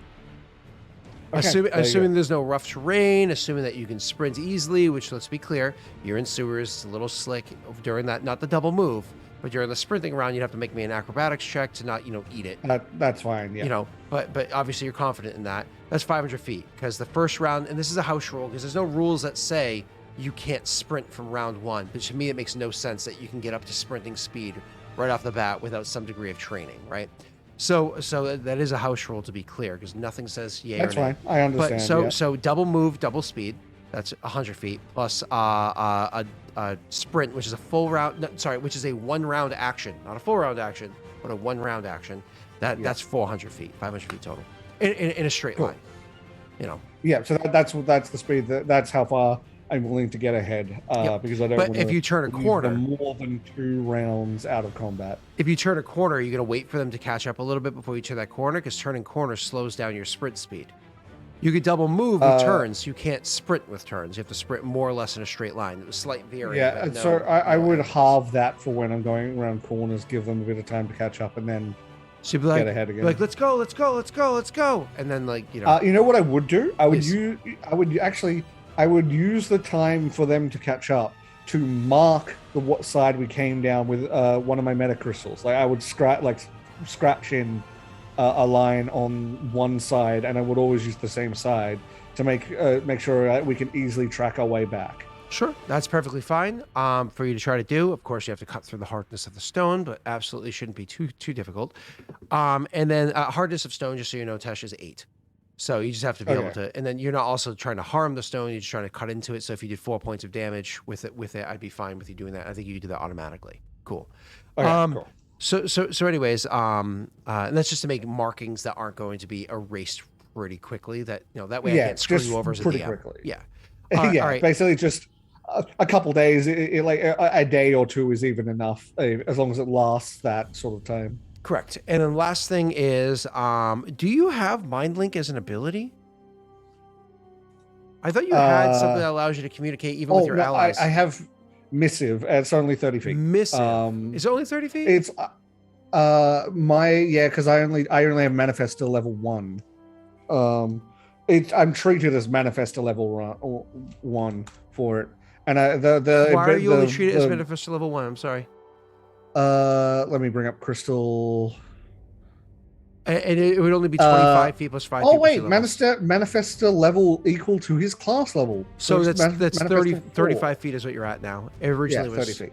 Okay,
assuming
there you
assuming
go.
there's no rough terrain, assuming that you can sprint easily, which let's be clear, you're in sewers, it's a little slick during that, not the double move, but during the sprinting round, you'd have to make me an acrobatics check to not, eat it.
That's fine. Yeah.
But obviously you're confident in that. That's 500 feet because the first round, and this is a house rule because there's no rules that say you can't sprint from round 1. But to me, it makes no sense that you can get up to sprinting speed right off the bat without some degree of training, right? So that is a house rule to be clear because nothing says yay
That's
or nay.
fine. I understand.
But
yeah.
so double move, double speed. That's 100 feet plus a sprint, which is a full round. No, sorry, which is a 1 round action, not a full round action, but a 1 round action. That's 400 feet, 500 feet total in a straight line.
Yeah. So that's the speed. That's how far I'm willing to get ahead.
Yep.
Because I don't.
But
wanna
if you turn a
use
corner,
them more than 2 rounds out of combat.
if you turn a corner, you're gonna wait for them to catch up a little bit before you turn that corner because turning corners slows down your sprint speed. You could double move with turns. You can't sprint with turns. You have to sprint more or less in a straight line. It was slight varying.
Yeah.
but no,
So I
no.
would halve that for when I'm going around corners, give them a bit of time to catch up, and then
So you'd be like,
get ahead again.
let's go, and then
You know what I would do? I would
Yes.
I would use the time for them to catch up to mark what side we came down with one of my meta crystals. Like I would scratch in a line on one side, and I would always use the same side to make sure we can easily track our way back.
Sure, that's perfectly fine for you to try to do. Of course, you have to cut through the hardness of the stone, but absolutely shouldn't be too difficult. And then hardness of stone, just so you know, Tesh, is 8. So you just have to be able to, and then you're not also trying to harm the stone. You're just trying to cut into it. So if you did 4 points of damage with it, I'd be fine with you doing that. I think you could do that automatically. Cool.
Okay, cool.
So anyways, and that's just to make markings that aren't going to be erased pretty quickly. That that way I can't screw
just
you over as a
pretty
DM.
quickly.
Yeah.
Yeah,
all right.
basically just a couple days, like a day or two is even enough, as long as it lasts that sort of time.
Correct. And then last thing is, do you have Mind Link as an ability? I thought you had something that allows you to communicate even with your allies.
I have Missive. It's only 30 feet.
Missive. Is it only 30 feet?
It's because I only have Manifestor level 1. I'm treated as Manifestor level 1 for it. And
why are you only treated as Manifestor level 1? I'm sorry.
Let me bring up Crystal.
And it would only be 25 feet plus 5 feet.
Oh wait, Manifestor level equal to his class level.
So that's 35 feet is what you're at now. It originally was
30 feet.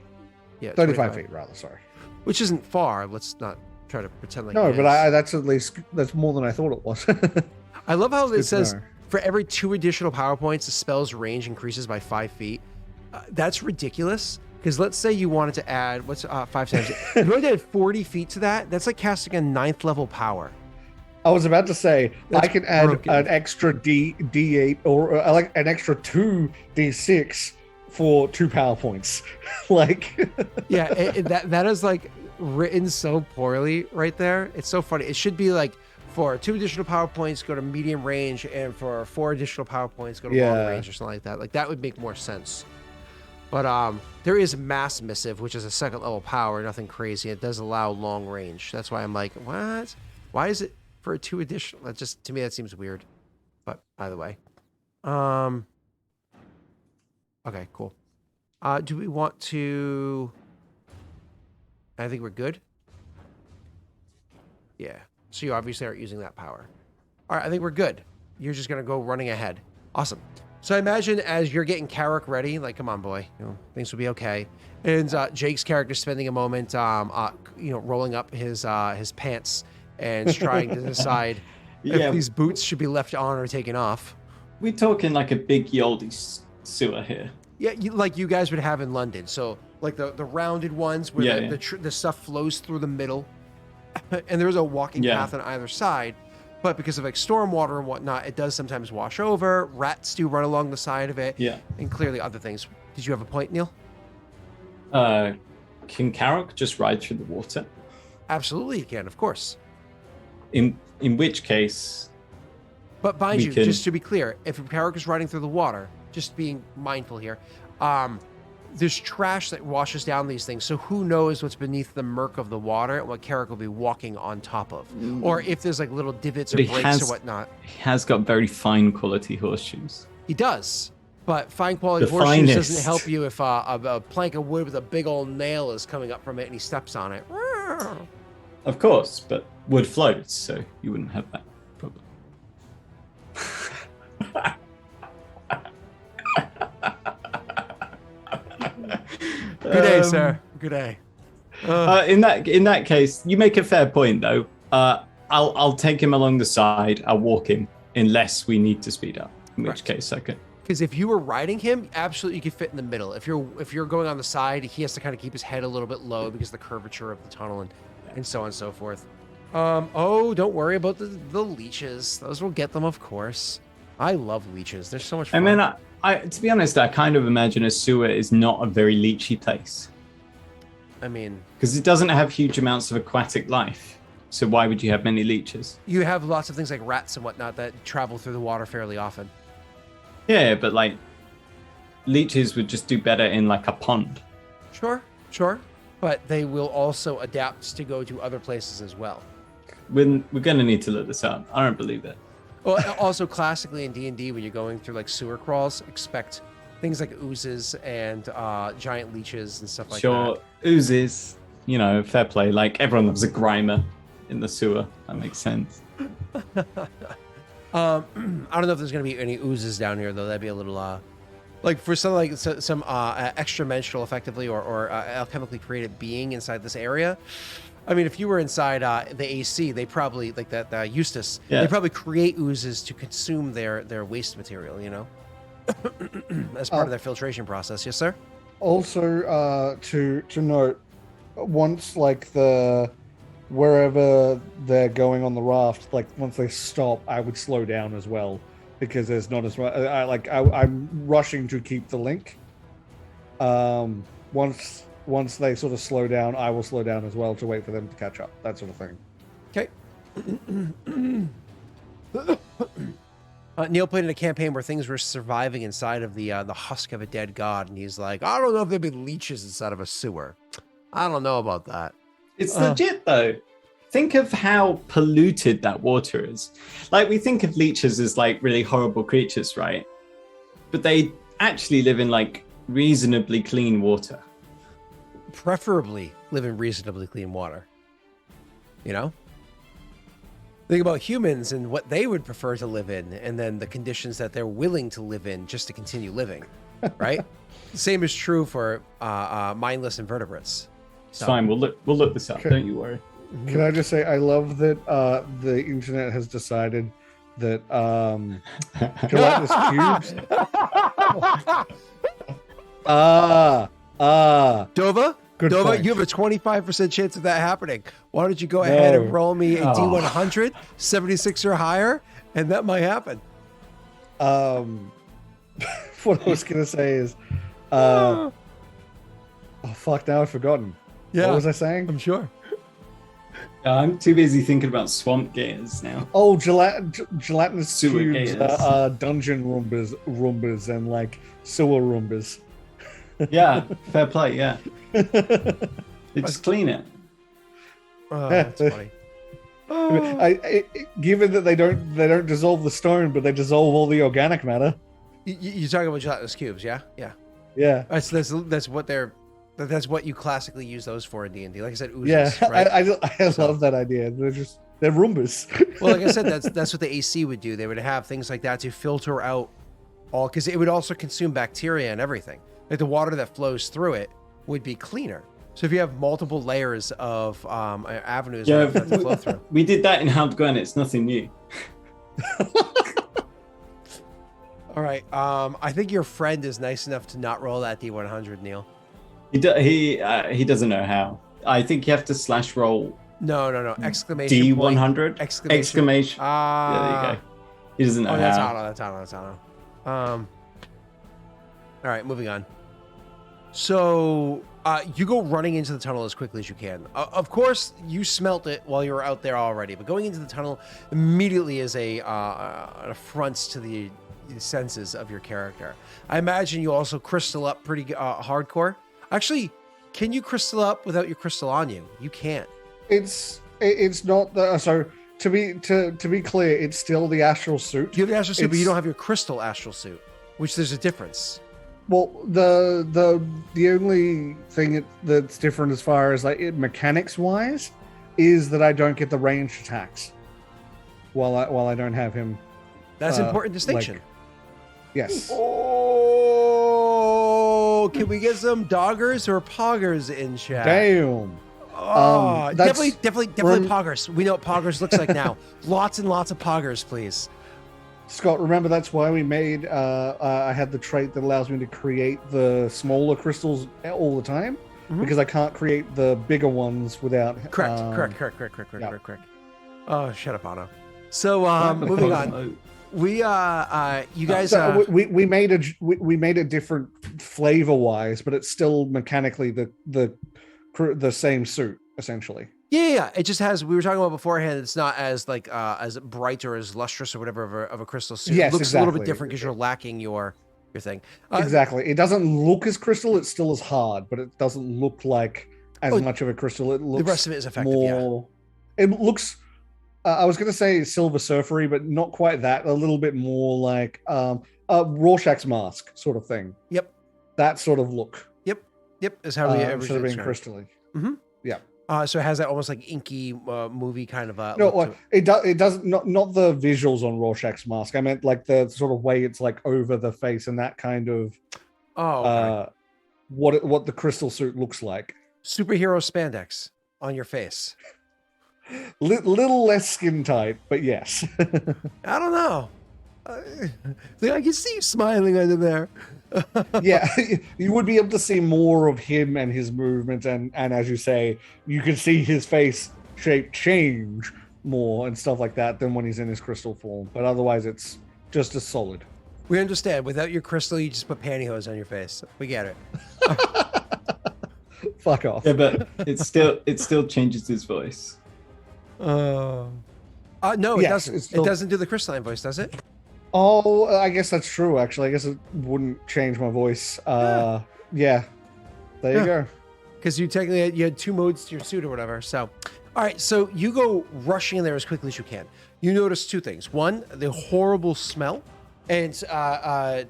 Yeah,
35 feet rather. Sorry.
Which isn't far. Let's not try to pretend like
no,
it
but
is.
that's more than I thought it was.
I love how it says for every 2 additional power points, the spell's range increases by 5 feet. That's ridiculous. Because let's say you wanted to add, 5 times? If you wanted to add 40 feet to that, that's like casting a 9th level power.
I was about to say,
That's
I can add
broken.
an extra D8 or like an extra 2 D6 for 2 power points. Like,
yeah, that is like written so poorly right there. It's so funny. It should be like for 2 additional power points, go to medium range, and for 4 additional power points, go to long range or something like that. Like that would make more sense. But there is Mass Missive, which is a 2nd level power, nothing crazy. It does allow long range. That's why I'm like, what? Why is it for a 2 additional? That just, to me, that seems weird. But either way. Okay, cool. Do we want to... I think we're good. Yeah. So you obviously aren't using that power. All right, I think we're good. You're just going to go running ahead. Awesome. So I imagine as you're getting Carrick ready, like, come on, boy, things will be okay. And Jake's character spending a moment, rolling up his pants and trying to decide if these boots should be left on or taken off.
We're talking like a big Yoldi sewer here.
Yeah, like you guys would have in London. So like the rounded ones where the stuff flows through the middle, and there's a walking path on either side. But because of like stormwater and whatnot, it does sometimes wash over. Rats do run along the side of it. Yeah. And clearly other things. Did you have a point, Neil?
Can Carrick just ride through the water?
Absolutely, he can, of course.
In which case...
But mind you, just to be clear, if Carrick is riding through the water, just being mindful here, there's trash that washes down these things. So who knows what's beneath the murk of the water and what Carrick will be walking on top of. Or if there's like little divots or breaks or whatnot.
He has got very fine quality horseshoes.
He does. But fine quality horseshoes doesn't help you if a plank of wood with a big old nail is coming up from it and he steps on it.
Of course, but wood floats, so you wouldn't have that problem.
Good day, sir. Good day.
In that case, you make a fair point, though. I'll take him along the side. I'll walk him, unless we need to speed up. In which case, I could.
Because if you were riding him, absolutely you could fit in the middle. If you're going on the side, he has to kind of keep his head a little bit low because of the curvature of the tunnel and so on and so forth. Don't worry about the leeches. Those will get them, of course. I love leeches. They're so much fun.
I mean, to be honest, I kind of imagine a sewer is not a very leechy place.
I mean...
Because it doesn't have huge amounts of aquatic life. So why would you have many leeches?
You have lots of things like rats and whatnot that travel through the water fairly often.
Yeah, but like, leeches would just do better in like a pond.
Sure. But they will also adapt to go to other places as well.
We're going to need to look this up. I don't believe it.
Well, also classically in D&D, when you're going through like sewer crawls, expect things like oozes and giant leeches and stuff like that.
Sure, oozes, fair play. Like everyone loves a grimer in the sewer. That makes sense.
I don't know if there's going to be any oozes down here, though. That'd be a little, like for some extra-dimensional, effectively, or alchemically created being inside this area. I mean, if you were inside the AC, they probably, like that Eustace, they probably create oozes to consume their waste material, as part of their filtration process. Yes, sir?
Also, to note, once like wherever they're going on the raft, like once they stop, I would slow down as well because there's not as much. I'm rushing to keep the link, Once they sort of slow down, I will slow down as well to wait for them to catch up. That sort of thing.
Okay. Neil played in a campaign where things were surviving inside of the husk of a dead god, and he's like, I don't know if there'd be leeches inside of a sewer. I don't know about that.
It's legit though. Think of how polluted that water is. Like, we think of leeches as like really horrible creatures, right? But they actually live in like reasonably clean water.
Preferably live in reasonably clean water. You know? Think about humans and what they would prefer to live in, and then the conditions that they're willing to live in just to continue living, right? The same is true for mindless invertebrates.
It's fine. We'll look this up.
Okay.
Don't you worry.
Can I just say, I love that the internet has decided that gelatinous cubes.
Dova?
Good
Dova,
point.
you have a 25% chance of that happening. Why don't you go ahead and roll me a D100, 76 or higher, and that might happen.
What I was gonna say is, oh fuck! Now I've forgotten.
Yeah,
What was I saying?
I'm sure.
I'm too busy thinking about swamp gators now.
Oh, gelatinous
Sewer
cubes
gators.
are dungeon Roombas and like sewer Roombas.
Yeah, fair play. Yeah, they just clean it.
Oh, that's funny.
Given that they don't dissolve the stone, but they dissolve all the organic matter.
You're talking about gelatinous cubes, yeah? Yeah.
Yeah.
That's what you classically use those for in D&D. Like I said, oozes,
Yeah,
right?
I love that idea. They're Roombas.
Well, like I said, that's what the AC would do. They would have things like that to filter out all, because it would also consume bacteria and everything. Like the water that flows through it would be cleaner. So if you have multiple layers of avenues
Yeah,
for it to flow through.
we did that in Hard Gwen. It's nothing new.
All right. I think your friend is nice enough to not roll that D100, Neil.
He doesn't know how. I think you have to slash roll
No. Exclamation point.
D100. Exclamation. Yeah, there you go. He doesn't know
Oh,
how.
that's Auto. All right, moving on. So you go running into the tunnel as quickly as you can. Of course, you smelt it while you were out there already, but going into the tunnel immediately is an affront to the senses of your character. I imagine you also crystal up pretty hardcore. Actually, can you crystal up without your crystal on you? You can't.
It's not the so to be clear, it's still the astral suit.
You have the astral suit, but you don't have your crystal astral suit, which there's a difference.
Well, the only thing that's different as far as like mechanics wise is that I don't get the ranged attacks while I don't have him.
That's an important distinction.
Yes.
Oh, can we get some doggers or poggers in chat?
Damn.
Oh,
That's-
definitely poggers. We know what poggers looks like now. Lots and lots of poggers, please.
Scott, remember that's why we made I had the trait that allows me to create the smaller crystals all the time, because I can't create the bigger ones without
Correct. Oh, shut up, Anna. So moving on. We you guys
we made a different flavor wise, but it's still mechanically the same suit essentially.
Yeah. It just has. We were talking about beforehand. It's not as like as bright or as lustrous or whatever of a crystal suit.
Yes,
it looks a little bit
exactly.
different because you're lacking your thing.
Exactly. It doesn't look as crystal. It's still as hard, but it doesn't look like as much of a crystal. It looks
the rest of it is effective.
more. It looks. I was going to say Silver Surfery, but not quite that. A little bit more like Rorschach's mask sort of thing.
Yep.
That sort of look.
Yep. Is how we
Instead of being crystally.
Mm-hmm.
Yeah.
So it has that almost like inky movie kind of.
No, well, it does not the visuals on Rorschach's mask. I meant like the sort of way it's like over the face and that kind of.
Okay.
What the crystal suit looks like.
Superhero spandex on your face.
Little less skin tight, but yes.
I don't know. I can see you smiling under there.
Yeah, you would be able to see more of him and his movement, and as you say, you can see his face shape change more and stuff like that than when he's in his crystal form. But otherwise, it's just as solid.
We understand. Without your crystal, you just put pantyhose on your face. We get it.
Fuck off.
Yeah, but it still changes his voice.
No, it
Yes,
doesn't.
it's still-
It doesn't do the crystalline voice, does it?
Oh, I guess that's true. Actually, I guess it wouldn't change my voice. Yeah. There you
Yeah.
go.
Because you technically you had 2 modes to your suit or whatever. So, all right. So you go rushing in there as quickly as you can. You notice 2 things. 1, the horrible smell, and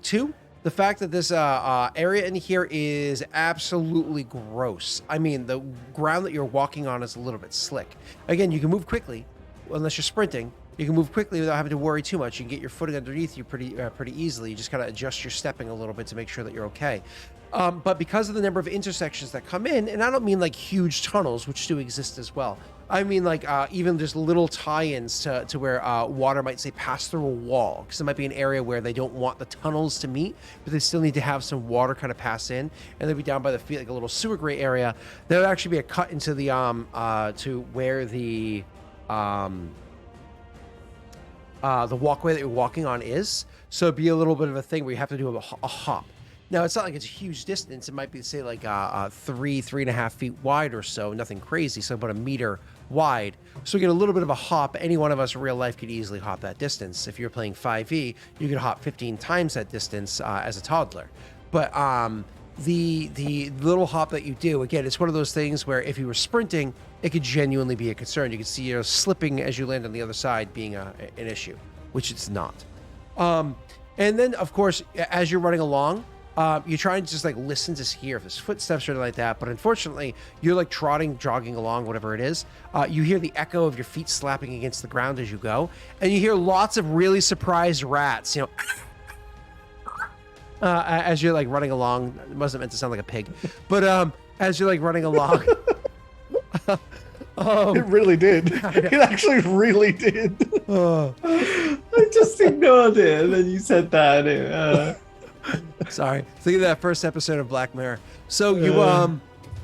2, the fact that this area in here is absolutely gross. I mean, the ground that you're walking on is a little bit slick. Again, you can move quickly, unless you're sprinting. You can move quickly without having to worry too much. You can get your footing underneath you pretty easily. You just kind of adjust your stepping a little bit to make sure that you're okay. But because of the number of intersections that come in, and I don't mean like huge tunnels, which do exist as well. I mean like even just little tie-ins to where water might say pass through a wall, because it might be an area where they don't want the tunnels to meet, but they still need to have some water kind of pass in, and they'll be down by the feet like a little sewer grate area. There would actually be a cut into the to where the walkway that you're walking on is. So it'd be a little bit of a thing where you have to do a hop. Now, it's not like it's a huge distance. It might be, say, like 3.5 feet wide or so. Nothing crazy. So about 1 meter wide. So you get a little bit of a hop. Any one of us in real life could easily hop that distance. If you're playing 5e, you could hop 15 times that distance as a toddler. But the little hop that you do, again, it's one of those things where if you were sprinting, it could genuinely be a concern. You could see you're slipping as you land on the other side being an issue, which it's not. And then, of course, as you're running along, you're trying to just like listen to hear if there's footsteps or anything like that. But unfortunately, you're like trotting, jogging along, whatever it is. You hear the echo of your feet slapping against the ground as you go. And you hear lots of really surprised rats, as you're like running along. It wasn't meant to sound like a pig, but as you're like running along.
It really did. It actually really did.
I just ignored it, and then you said that.
Sorry. Think of that first episode of Black Mirror. So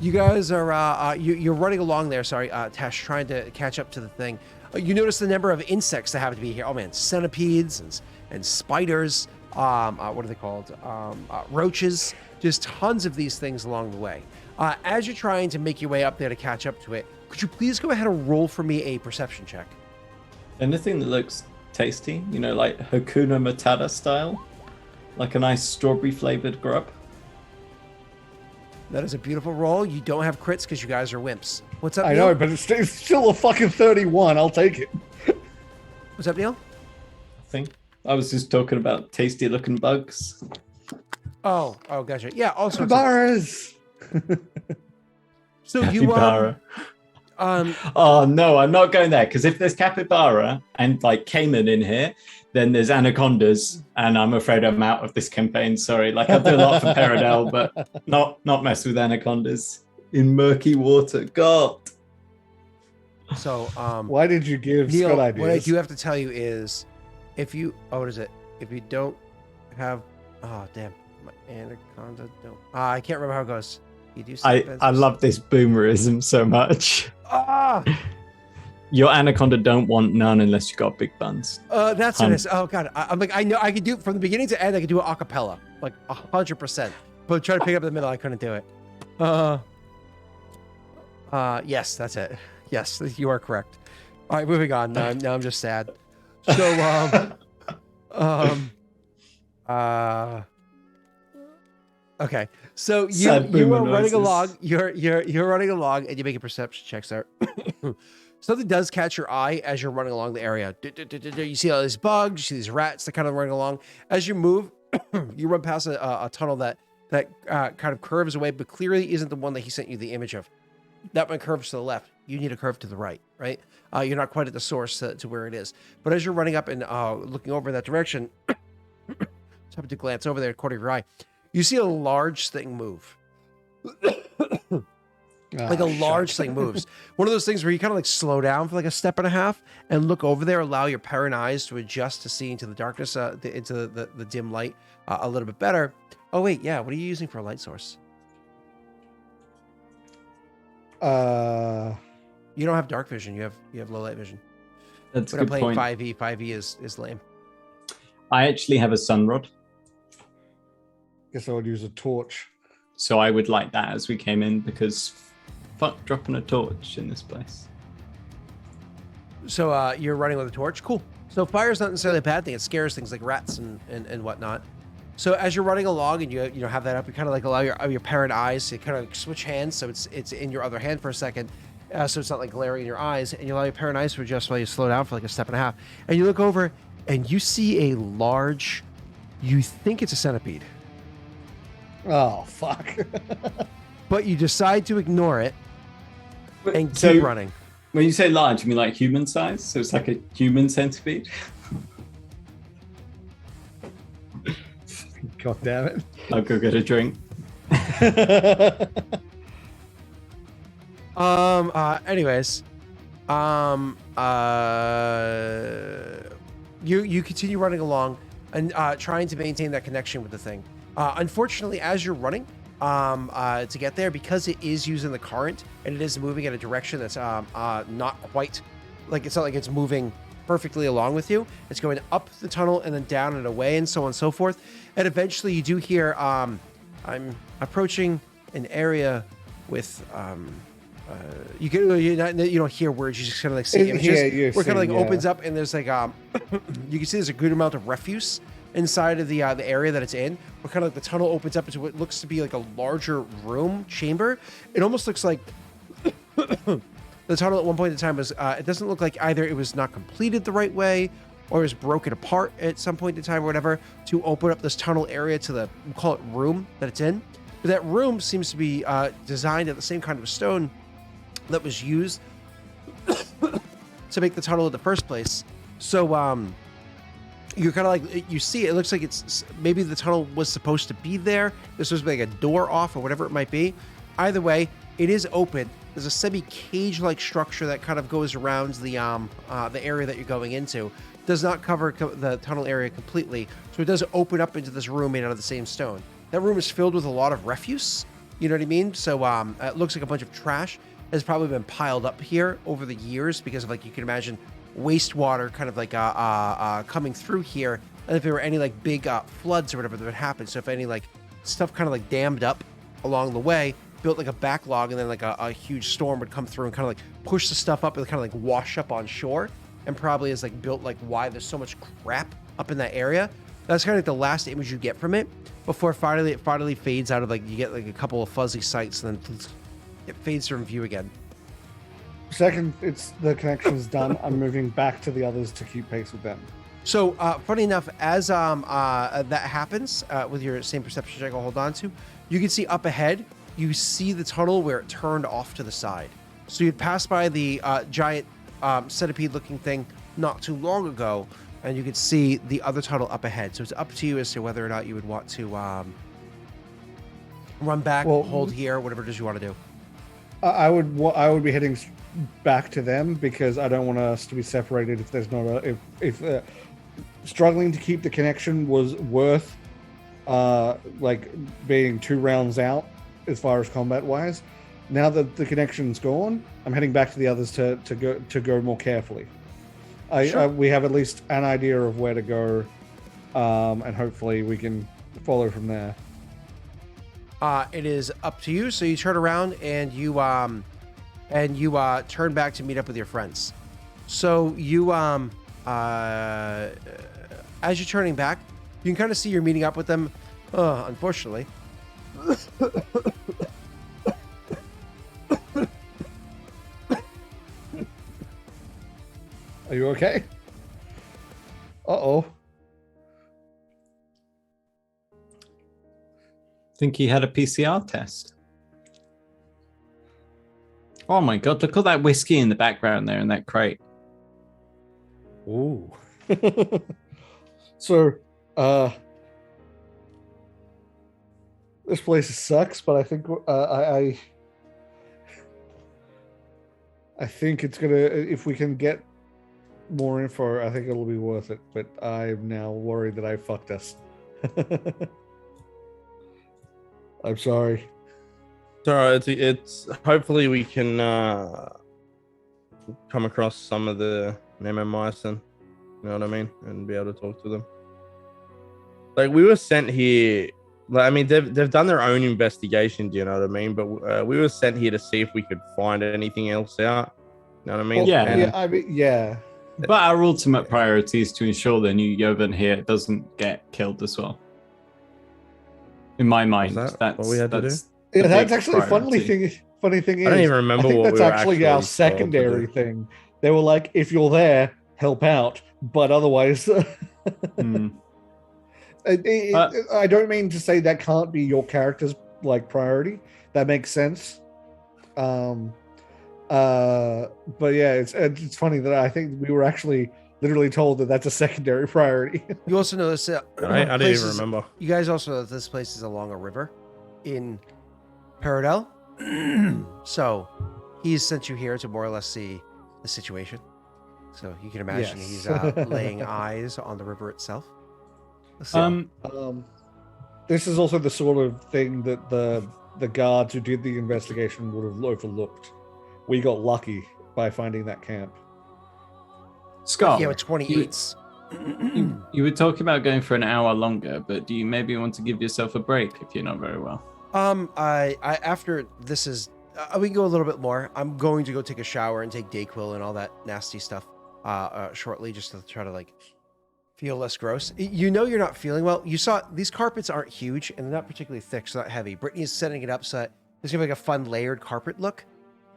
you guys are you're running along there. Sorry, Tash, trying to catch up to the thing. You notice the number of insects that happen to be here. Oh man, centipedes and spiders. What are they called? Roaches. Just tons of these things along the way. As you're trying to make your way up there to catch up to it, could you please go ahead and roll for me a perception check?
Anything that looks tasty, like Hakuna Matata style, like a nice strawberry flavored grub.
That is a beautiful roll. You don't have crits because you guys are wimps. What's up, Neil?
I know, but it's still a fucking 31. I'll take it.
What's up, Neil?
I was just talking about tasty looking bugs.
Oh, gotcha. Yeah, also
Capybaras.
So
Capybara. Oh no, I'm not going there, because if there's capybara and like caiman in here, then there's anacondas, and I'm afraid I'm out of this campaign. Sorry, like I'll do a lot for Paradel, but not mess with anacondas in murky water. God.
So
Why did you give
Neil,
Scott ideas?
what I do have to tell you is, if you what is it? If you don't have my anaconda don't. I can't remember how it goes. You do.
I love this boomerism so much. Your anaconda don't want none unless you got big buns.
That's what it is. Oh god, I'm like, I know I could do from the beginning to end. I could do it a cappella, like 100%. But try to pick up the middle, I couldn't do it. Yes, that's it. Yes, you are correct. All right, moving on. Now I'm just sad. So okay. So you are running along. You're running along, and you make a perception check, sir. Something does catch your eye as you're running along the area. You see all these bugs, you see these rats that kind of running along. As you move, you run past a tunnel that kind of curves away, but clearly isn't the one that he sent you the image of. That one curves to the left. You need a curve to the right, right? You're not quite at the source to where it is. But as you're running up and looking over in that direction, just happen to glance over there, corner of your eye, you see a large thing move. Like a large thing moves. One of those things where you kind of like slow down for like a step and a half and look over there, allow your parent eyes to adjust to see into the darkness, into the dim light a little bit better. Oh wait, yeah. What are you using for a light source? You don't have dark vision. You have low light vision.
That's
But
a
I'm
good
playing
point.
5e. 5e is lame.
I actually have a sun rod.
Guess I would use a torch.
So I would light that as we came in because fuck dropping a torch in this place.
So you're running with a torch. Cool. So fire's not necessarily a bad thing. It scares things like rats and whatnot. So as you're running along and you have that up, you kind of like allow your parent eyes to kind of switch hands, so it's in your other hand for a second, so it's not like glaring in your eyes, and you allow your parent eyes to adjust while you slow down for like a step and a half, and you look over and you see a large, you think it's a centipede,
Oh, fuck.
but you decide to ignore it and
So-
keep running.
When you say large, you mean like human size? So it's like a human centipede?
God damn
I'll go get a drink.
it.
Anyways, you continue running along and trying to maintain that connection with the thing. Unfortunately, as you're running to get there, because it is using the current and it is moving in a direction that's not quite like, it's not like it's moving perfectly along with you. It's going up the tunnel and then down and away and so on and so forth. And eventually you do hear, I'm approaching an area with, you don't hear words, you just kind of like see images. Where it kind of like opens up and there's like, you can see there's a good amount of refuse inside of the area that it's in. Where kind of like the tunnel opens up into what looks to be like a larger room chamber. It almost looks like the tunnel at one point in time was, it doesn't look like either it was not completed the right way or it was broken apart at some point in time or whatever to open up this tunnel area to the, we'll call it room that it's in. But that room seems to be designed at the same kind of stone that was used to make the tunnel in the first place. So you're kind of like, you see it looks like it's maybe the tunnel was supposed to be there. There's supposed to be like a door off or whatever it might be. Either way, it is open. There's a semi-cage-like structure that kind of goes around the area that you're going into. Does not cover the tunnel area completely, so it does open up into this room made out of the same stone. That room is filled with a lot of refuse. You know what I mean? So it looks like a bunch of trash has probably been piled up here over the years because of, like, you can imagine wastewater kind of like coming through here, and if there were any like big floods or whatever that would happen. So if any like stuff kind of like dammed up along the way, built like a backlog, and then like a huge storm would come through and kind of like push the stuff up and kind of like wash up on shore, and probably is like built like why there's so much crap up in that area. That's kind of like the last image you get from it before finally it fades out of, like, you get like a couple of fuzzy sights and then it fades from view again.
Second, it's the connection's done. I'm moving back to the others to keep pace with them.
So, funny enough, as that happens, with your same perception check I'll hold on to, you can see up ahead, you see the tunnel where it turned off to the side. So you'd passed by the giant centipede-looking thing not too long ago, and you could see the other tunnel up ahead. So it's up to you as to whether or not you would want to run back, hold here, whatever it is you want to do.
I would be heading back to them because I don't want us to be separated if there's not if struggling to keep the connection was worth like being 2 rounds out as far as combat wise. Now that the connection's gone, I'm heading back to the others to go more carefully.
Sure.
We have at least an idea of where to go, and hopefully we can follow from there.
It is up to you. So you turn around and you turn back to meet up with your friends. So you as you're turning back, you can kind of see you're meeting up with them. Unfortunately.
Are you okay? Uh-oh.
Think he had a PCR test. Oh my god, look at that whiskey in the background there in that crate.
Ooh. So, this place sucks, but I think I think it's gonna, if we can get more info, I think it'll be worth it. But I'm now worried that I fucked us. I'm sorry.
So it's hopefully we can come across some of the Nemomycin, you know what I mean, and be able to talk to them. Like, we were sent here Like, I mean, they've done their own investigation. Do you know what I mean? But we were sent here to see if we could find anything else out. You know what I mean?
Well,
Yeah.
And-
yeah, I mean, yeah.
But our ultimate priority is to ensure the new Jovan here doesn't get killed as well. In my mind,
that
that's
what we had to do?
Yeah,
the
that's
big
actually a
priority.
funny thing is,
I don't even remember
I think
what
that's
we were
actually our
actually told to
secondary
do.
thing. They were like, if you're there, help out, but otherwise,
Hmm.
I don't mean to say that can't be your character's like priority. That makes sense. But yeah, it's funny that I think we were actually literally told that that's a secondary priority.
You also notice that
I didn't even
places-
remember.
You guys also know that this place is along a river in Paradel. So he's sent you here to more or less see the situation. So you can imagine
Yes.
he's laying eyes on the river itself. So,
This is also the sort of thing that the guards who did the investigation would have overlooked. We got lucky by finding that camp.
Scott,
yeah, with 28s.
you were talking about going for an hour longer, but do you maybe want to give yourself a break if you're not very well?
I after this is, we can go a little bit more. I'm going to go take a shower and take Dayquil and all that nasty stuff, shortly, just to try to like feel less gross. You know, you're not feeling well. You saw these carpets aren't huge and they're not particularly thick, so not heavy. Brittany is setting it up so that there's gonna be like a fun layered carpet look,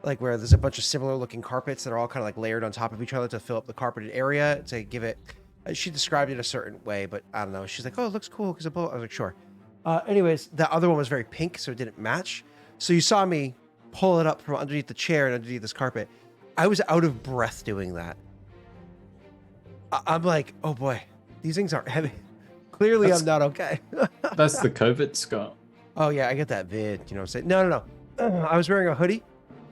like where there's a bunch of similar looking carpets that are all kind of like layered on top of each other to fill up the carpeted area to give it. She described it a certain way, but I don't know. She's like, "Oh, it looks cool because of both." I was like, "Sure." Anyways, the other one was very pink, so it didn't match. So you saw me pull it up from underneath the chair and underneath this carpet. I was out of breath doing that. I'm like, "Oh boy, these things aren't heavy." Clearly, I'm not okay.
That's the COVID, Scott.
Oh yeah, I get that vid. You know what I'm saying? No. I was wearing a hoodie.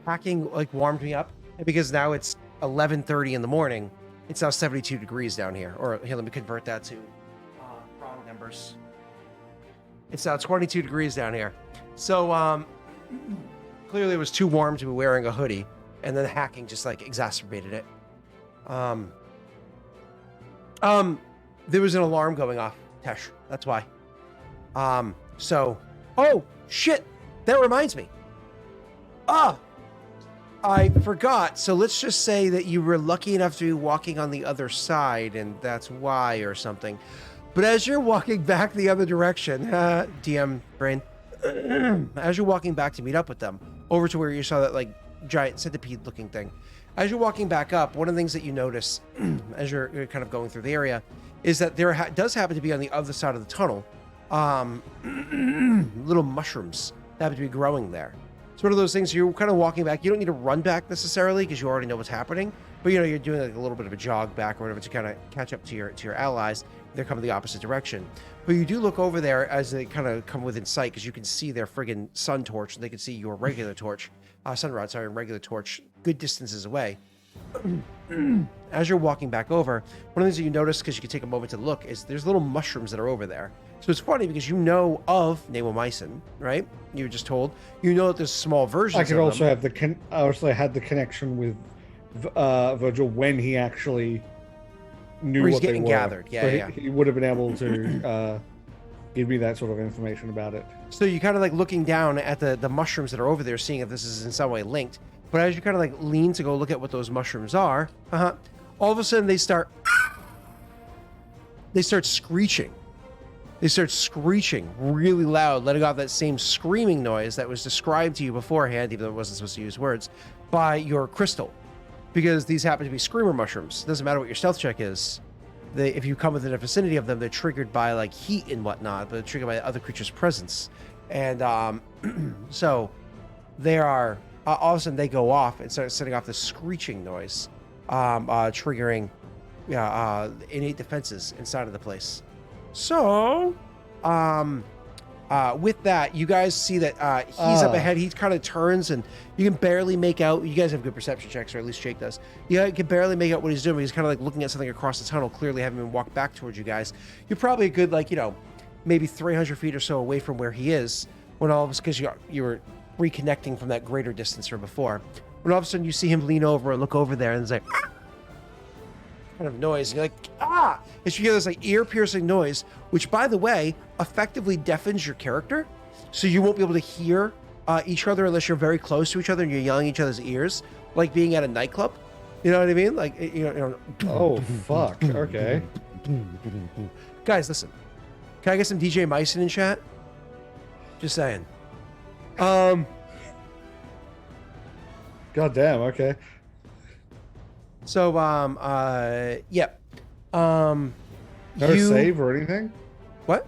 Packing like warmed me up, and because now it's 11:30 in the morning. It's now 72 degrees down here. Or here, let me convert that to wrong numbers. It's now 22 degrees down here. So clearly it was too warm to be wearing a hoodie, and then hacking just like exacerbated it. There was an alarm going off, Tesh. That's why. Oh shit! That reminds me. I forgot. So let's just say that you were lucky enough to be walking on the other side, and that's why or something. But as you're walking back the other direction, DM brain, as you're walking back to meet up with them, over to where you saw that like giant centipede looking thing, as you're walking back up, one of the things that you notice as you're kind of going through the area is that there does happen to be on the other side of the tunnel, little mushrooms that happen to be growing there. It's one of those things you're kind of walking back. You don't need to run back necessarily because you already know what's happening. But you know, you're doing like a little bit of a jog back or whatever to kind of catch up to your allies. They're coming the opposite direction. But you do look over there as they kind of come within sight because you can see their friggin' sun torch and they can see your regular torch, sunrod, sorry, regular torch, good distances away. As you're walking back over, one of the things that you notice, because you can take a moment to look, is there's little mushrooms that are over there. So it's funny because you know of Namomycin, right? You were just told. You know that there's small versions
I could
of
also
them.
have I also had the connection with Virgil when he actually knew
Where he's
what they
getting
were.
gathered. Yeah,
So
yeah.
He would have been able to give me that sort of information about it.
So you kind of like looking down at the mushrooms that are over there, seeing if this is in some way linked. But as you kind of like lean to go look at what those mushrooms are, all of a sudden they start screeching. They start screeching really loud, letting off that same screaming noise that was described to you beforehand, even though it wasn't supposed to use words, by your crystal. Because these happen to be screamer mushrooms. Doesn't matter what your stealth check is. If you come within a vicinity of them, they're triggered by like heat and whatnot, but they're triggered by other creatures' presence. And so they are, all of a sudden they go off and start setting off this screeching noise, triggering innate defenses inside of the place. So, with that, you guys see that he's up ahead. He kind of turns, and you can barely make out. You guys have good perception checks, or at least Jake does. You can barely make out what he's doing. He's kind of like looking at something across the tunnel, clearly having been walked back towards you guys. You're probably a good, like, maybe 300 feet or so away from where he is, when all of a sudden, because you were reconnecting from that greater distance from before, when all of a sudden you see him lean over and look over there, and it's like, kind of noise, and you're like, ah! And you hear this like ear-piercing noise, which, by the way, effectively deafens your character, so you won't be able to hear each other unless you're very close to each other and you're yelling each other's ears, like being at a nightclub. You know what I mean? Like, you know.
Oh fuck. Okay.
Guys, listen. Can I get some DJ Myson in chat? Just saying.
God damn. Okay.
So, yeah.
No save or anything.
What?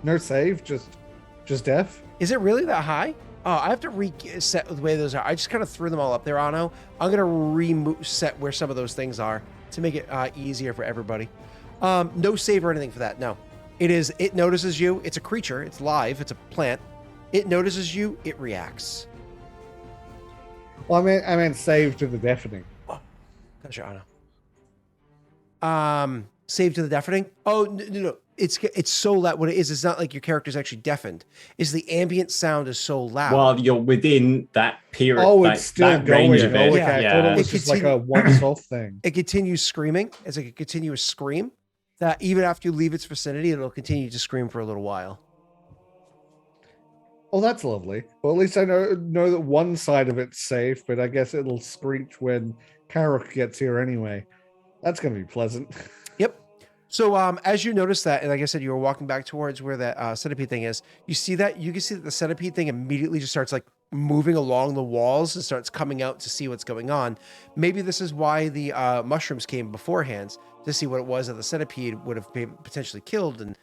No save. Just death.
Is it really that high? Oh, I have to reset the way those are. I just kind of threw them all up there, Anno. I'm gonna reset where some of those things are to make it easier for everybody. No save or anything for that. No. It notices you. It's a creature. It's live. It's a plant. It notices you. It reacts.
Well, I meant save to the deafening.
Oh, gotcha, Anna. Save to the deafening. Oh no. It's so loud. What it is, it's not like your character's actually deafened. Is the ambient sound is so loud.
While you're within that period.
Oh, it's still
that
going.
range of it.
Okay.
Yeah.
I thought it was just like a once-off thing.
It continues screaming. It's like a continuous scream that even after you leave its vicinity, it'll continue to scream for a little while.
Oh, that's lovely. Well, at least I know that one side of it's safe, but I guess it'll screech when Karok gets here anyway. That's going to be pleasant.
Yep. So as you notice that, and like I said, you were walking back towards where that centipede thing is, you can see that the centipede thing immediately just starts like moving along the walls and starts coming out to see what's going on. Maybe this is why the mushrooms came beforehand, to see what it was that the centipede would have been potentially killed and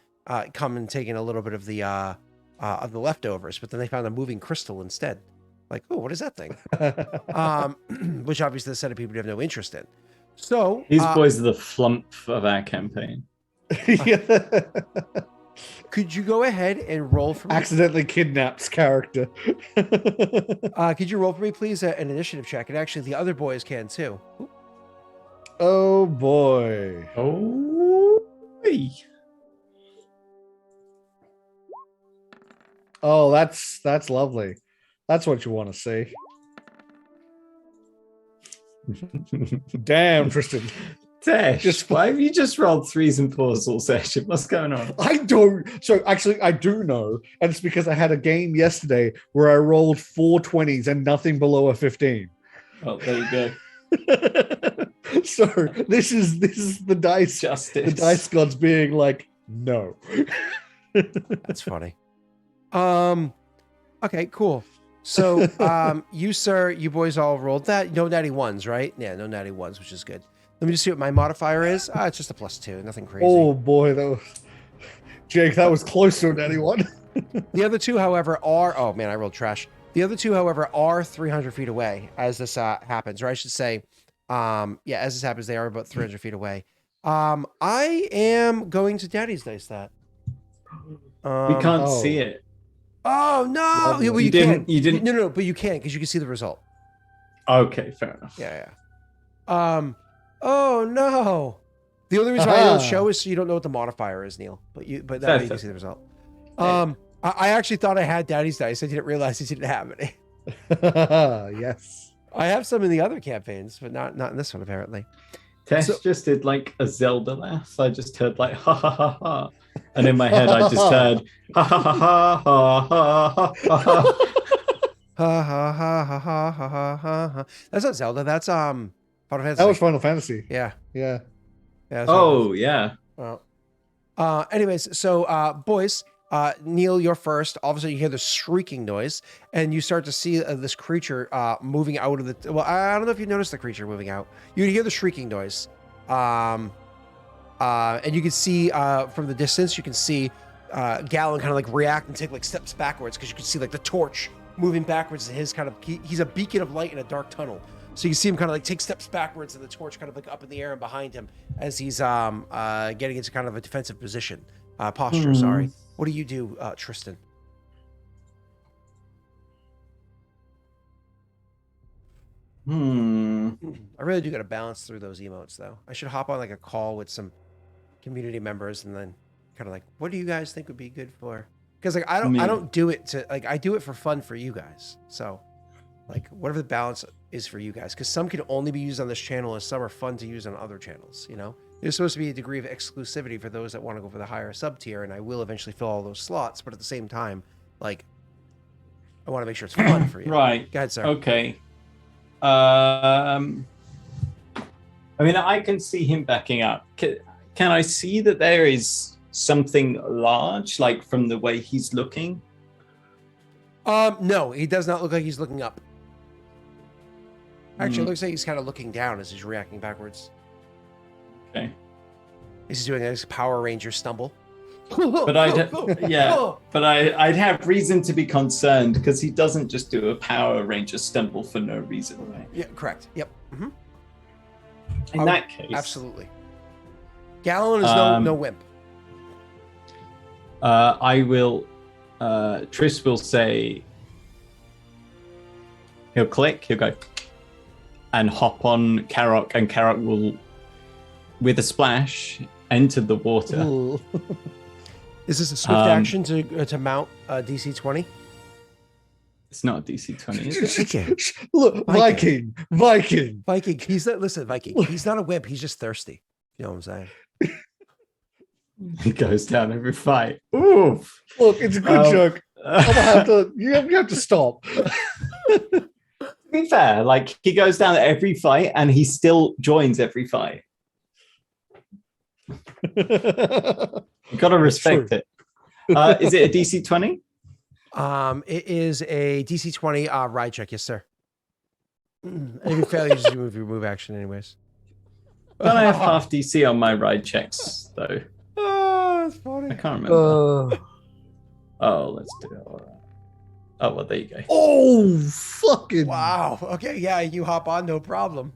come and taken a little bit of the leftovers, but then they found a moving crystal instead. Like, oh, what is that thing? Which obviously the centipede would have no interest in. So
these boys are the flump of our campaign.
Could you go ahead and roll for me?
Accidentally kidnaps character.
Could you roll for me, please, an initiative check? And actually, the other boys can too. Ooh.
Oh boy.
Oh.
Oh, that's lovely. That's what you want to see. Damn, Tristan.
Tesh, why have you just rolled 3s and 4s all session? What's going on?
I don't. So actually, I do know, and it's because I had a game yesterday where I rolled 4 20s and nothing below a 15.
Oh, there you go.
So this is the dice.
Justice.
The dice gods being like, no.
That's funny. Okay, cool. So, you boys all rolled that. No natty ones, right? Yeah, no natty ones, which is good. Let me just see what my modifier is. It's just a +2, nothing crazy.
Oh boy, Jake, that was close to anyone.
The other two, however, are. Oh man, I rolled trash. The other two, however, are 300 feet away as this happens, or I should say, as this happens, they are about 300 feet away. I am going to Daddy's dice that.
We can't see it.
Oh no! Well,
you didn't. You didn't.
No, but you can because you can see the result.
Okay, fair enough.
Yeah. Oh no! The only reason why I don't show is so you don't know what the modifier is, Neil. But that way you can see the result. I actually thought I had Daddy's dice. I didn't realize he didn't have any.
Yes.
I have some in the other campaigns, but not in this one apparently.
Tess just did like a Zelda laugh. I just heard like ha ha ha ha, and in my head I just heard ha ha ha ha ha ha ha ha.
Ha ha ha ha ha ha ha ha. That's not Zelda. That's Final Fantasy.
That was Final Fantasy.
Yeah.
Oh yeah.
Well, anyways, so boys, Neil, you're first. All of a sudden, you hear the shrieking noise, and you start to see this creature moving out of the. Well, I don't know if you noticed the creature moving out. You hear the shrieking noise, and you can see from the distance, you can see Gallon kind of like react and take like steps backwards because you can see like the torch moving backwards. His kind of he's a beacon of light in a dark tunnel. So you can see him kind of like take steps backwards and the torch kind of like up in the air and behind him as he's getting into kind of a defensive position, posture, sorry. What do you do, Tristan? I really do got to balance through those emotes though. I should hop on like a call with some community members and then kind of like, what do you guys think would be good for? Because like I don't do it to like I do it for fun for you guys. So Like whatever the balance is for you guys, because some can only be used on this channel and some are fun to use on other channels, you know? There's supposed to be a degree of exclusivity for those that want to go for the higher sub tier, and I will eventually fill all those slots, but at the same time, like, I want to make sure it's fun for you.
Right.
Go ahead, sir.
Okay. I mean, I can see him backing up. Can I see that there is something large, like from the way he's looking?
No, he does not look like he's looking up. Actually,
Hmm.
it looks like he's kind of looking down as he's reacting backwards.
Okay.
He's doing a Power Ranger stumble.
But I'd have reason to be concerned because he doesn't just do a Power Ranger stumble for no reason, right?
Yeah, correct. Yep. Mm-hmm.
In that case,
Absolutely. Gallon is no wimp.
I will. Tris will say. He'll click. He'll go, and hop on Karok, and Karok will, with a splash, enter the water.
Ooh.
Is this a swift action to mount DC 20?
It's not a DC 20, is it?
Okay.
Look, Viking.
Viking, he's not. Listen, Viking, he's not a wimp. He's just thirsty. You know what I'm saying?
He goes down every fight. Oof.
Look, it's a good joke. You have to stop.
To be fair, like he goes down at every fight and he still joins every fight. You gotta respect it. Is it a DC 20?
It is a DC 20 ride check, yes, sir. And if you fail, you just move your move action, anyways.
Well, I have half DC on my ride checks, though.
Oh, that's funny.
I can't remember. Oh, let's do it. All right. Oh, well, there you go.
Oh, fucking
Wow. Okay, yeah, you hop on, no problem.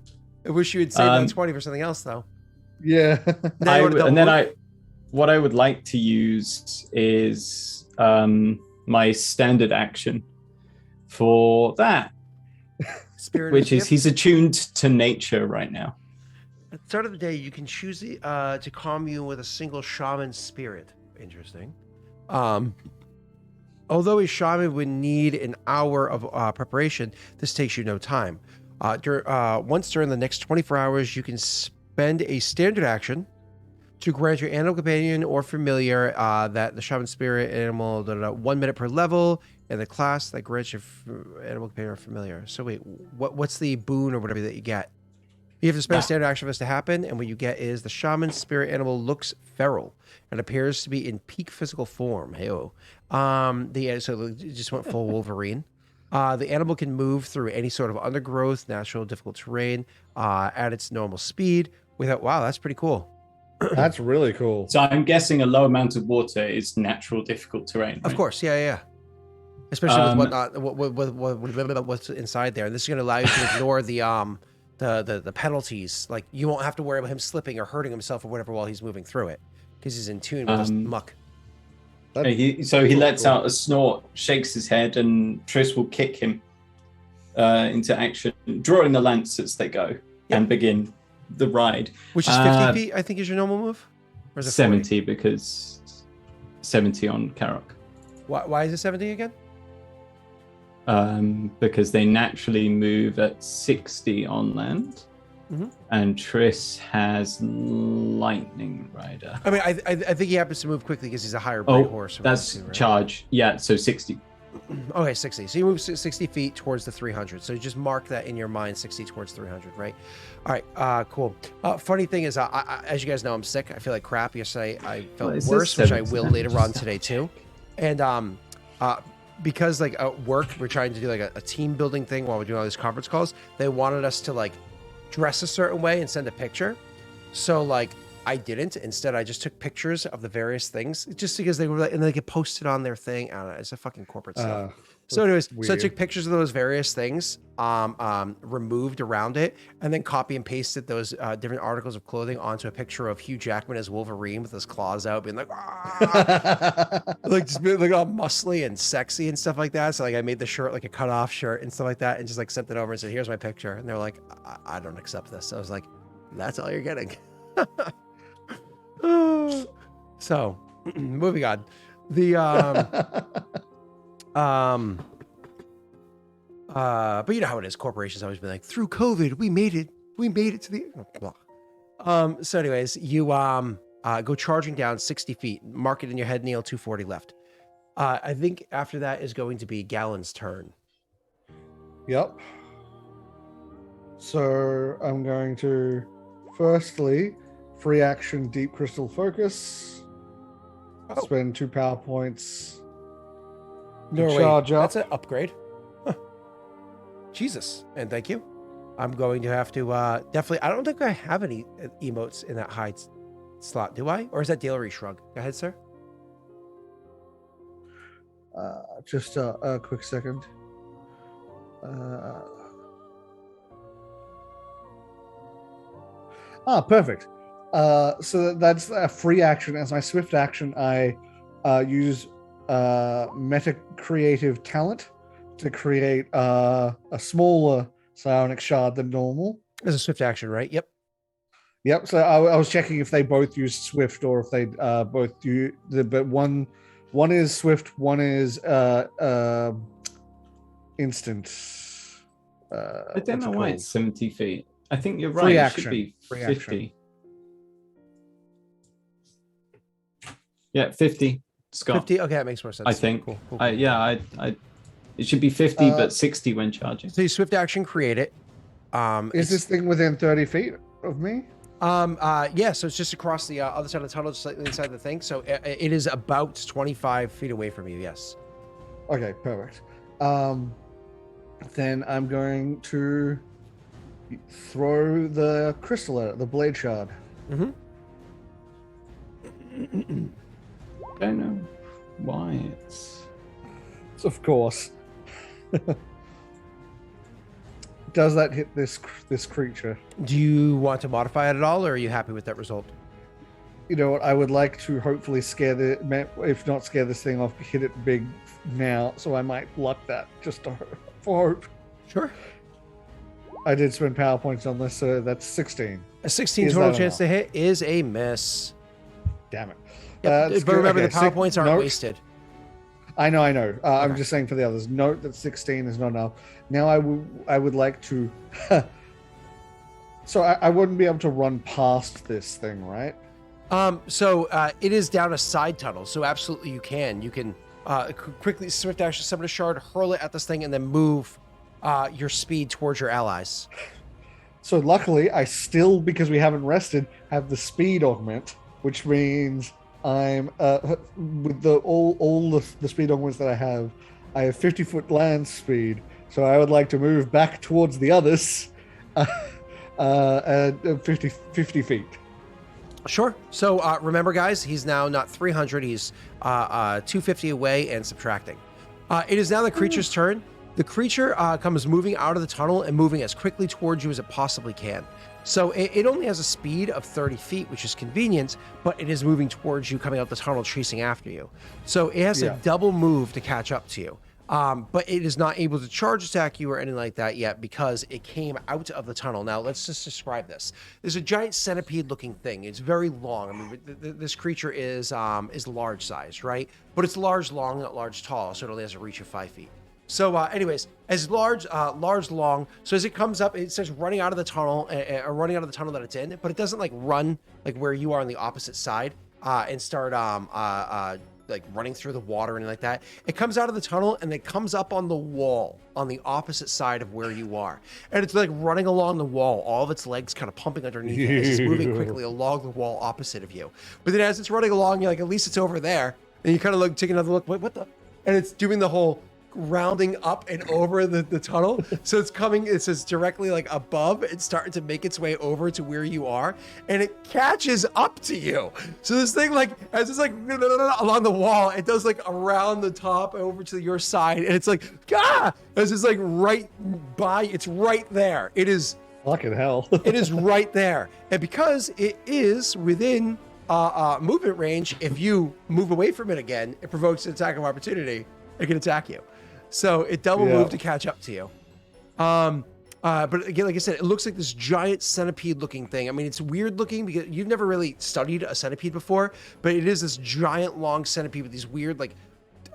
I wish you had saved that 20 for something else, though.
yeah.
What I would like to use is my standard action for that,
Spirit
which
of
is he's attuned to nature right now.
At the start of the day, you can choose to commune with a single shaman spirit. Interesting. Although a shaman would need an hour of preparation, this takes you no time. Once during the next 24 hours, you can spend a standard action to grant your animal companion or familiar that the shaman spirit animal 1 minute per level in the class that grants your animal companion or familiar. So wait, what's the boon or whatever that you get? You have to spend a standard action for this to happen, and what you get is the shaman spirit animal looks feral and appears to be in peak physical form. Hey-oh. So it just went full Wolverine. The animal can move through any sort of undergrowth, natural, difficult terrain at its normal speed without. Wow, that's pretty cool.
That's really cool.
So I'm guessing a low amount of water is natural, difficult terrain. Right?
Of course, yeah. Especially with what's inside there. And this is going to allow you to ignore the penalties. Like you won't have to worry about him slipping or hurting himself or whatever while he's moving through it because he's in tune with this muck.
He lets out a snort, shakes his head, and Tris will kick him into action, drawing the lance as they go and begin the ride.
Which is 50 feet, I think, is your normal move? Or is it
70 because 70 on Karok.
Why is it 70 again?
Because they naturally move at 60 on land.
Mm-hmm.
And Tris has Lightning Rider.
I mean, I think he happens to move quickly because he's a higher brain horse.
That's right? Charge. Yeah, so 60.
Okay, 60. So you move 60 feet towards the 300. So you just mark that in your mind, 60 towards 300, right? All right, cool. Funny thing is, as you guys know, I'm sick. I feel like crap. Yesterday, I felt worse, which I will later on today too. And because like at work, we're trying to do like a team building thing while we're doing all these conference calls. They wanted us to like dress a certain way and send a picture. So like I didn't. Instead, I just took pictures of the various things just because they were like, and they get posted on their thing. I don't know. It's a fucking corporate stuff. So anyways, so I took pictures of those various things, removed around it, and then copy and pasted those different articles of clothing onto a picture of Hugh Jackman as Wolverine with his claws out, being like, like just being like all muscly and sexy and stuff like that. So like I made the shirt like a cut off shirt and stuff like that, and just like sent it over and said, "Here's my picture." And they're like, "I don't accept this." So I was like, "That's all you're getting." So moving on, the But you know how it is. Corporations always be like, through COVID, we made it to the blah. So anyways, you go charging down 60 feet, mark it in your head, Neil, 240 left. I think after that is going to be Gallon's turn.
Yep. So I'm going to firstly free action deep crystal focus. Spend 2 power points. Charge up.
That's an upgrade. Huh. Jesus, and thank you. I'm going to have to definitely. I don't think I have any emotes in that hide slot, do I? Or is that Daelric shrug? Go ahead, sir.
Just a quick second. Perfect. So that's a free action. As my swift action, I use meta creative talent to create a smaller psionic shard than normal.
As a swift action, right? Yep.
Yep. So I was checking if they both use swift or if they both do. But one is swift, one is instant.
I don't know why it's 70 feet. I think you're right.
Free
It
action.
should be
Free
50.
action.
Yeah, 50. Scott.
50. Okay, that makes more sense.
I think.
Cool.
It should be 50, but 60 when charging.
So you swift action create it.
Is this thing within 30 feet of me?
Yeah, so it's just across the other side of the tunnel, just slightly inside the thing. So it is about 25 feet away from you, yes.
Okay, perfect. Then I'm going to throw the crystal at it, the blade shard.
Mm-hmm.
Don't know why it's.
Of course. Does that hit this creature?
Do you want to modify it at all, or are you happy with that result?
You know what? I would like to hopefully if not scare this thing off, hit it big now. So I might luck that just for hope.
Sure.
I did spend power points on this, so that's 16.
A 16
Is
total
that
chance
enough?
to hit is a miss.
Damn it.
Yep,
That's
but
good.
remember,
Okay,
the power points aren't
note-
wasted.
I know. I'm
Okay.
just saying for the others. Note that 16 is not enough. Now I would like to. So I wouldn't be able to run past this thing, right?
So it is down a side tunnel, so absolutely you can. You can quickly swift action summon a shard, hurl it at this thing, and then move your speed towards your allies.
So luckily, I still, because we haven't rested, have the speed augment, which means I'm with all the speed augments that I have 50-foot land speed. So I would like to move back towards the others at 50 feet.
Sure. So remember, guys, he's now not 300. He's 250 away and subtracting. It is now the creature's turn. The creature comes moving out of the tunnel and moving as quickly towards you as it possibly can. So it only has a speed of 30 feet, which is convenient, but it is moving towards you, coming out the tunnel, chasing after you. So it has a double move to catch up to you. But it is not able to charge attack you or anything like that yet because it came out of the tunnel. Now, let's just describe this. There's a giant centipede-looking thing. It's very long. I mean, this creature is large size, right? But it's large, long, not large, tall, so it only has a reach of 5 feet. So, anyways, as large, long. So as it comes up, it starts running out of the tunnel, or running out of the tunnel that it's in. But it doesn't like run like where you are on the opposite side, and start like running through the water or anything like that. It comes out of the tunnel and it comes up on the wall on the opposite side of where you are, and it's like running along the wall. All of its legs kind of pumping underneath it as it's moving quickly along the wall opposite of you. But then as it's running along, you're like, at least it's over there. And you kind of take another look. What the? And it's doing the whole rounding up and over the tunnel. So it says directly like above and starting to make its way over to where you are, and it catches up to you. So this thing, like, as it's like along the wall, it does like around the top over to your side, and it's like, as it's like right by, it's right there. It is
fucking hell.
It is right there. And because it is within movement range, if you move away from it again, it provokes an attack of opportunity. It can attack you. So it double moved to catch up to you. But again, like I said, it looks like this giant centipede looking thing. I mean, it's weird looking because you've never really studied a centipede before, but it is this giant long centipede with these weird, like,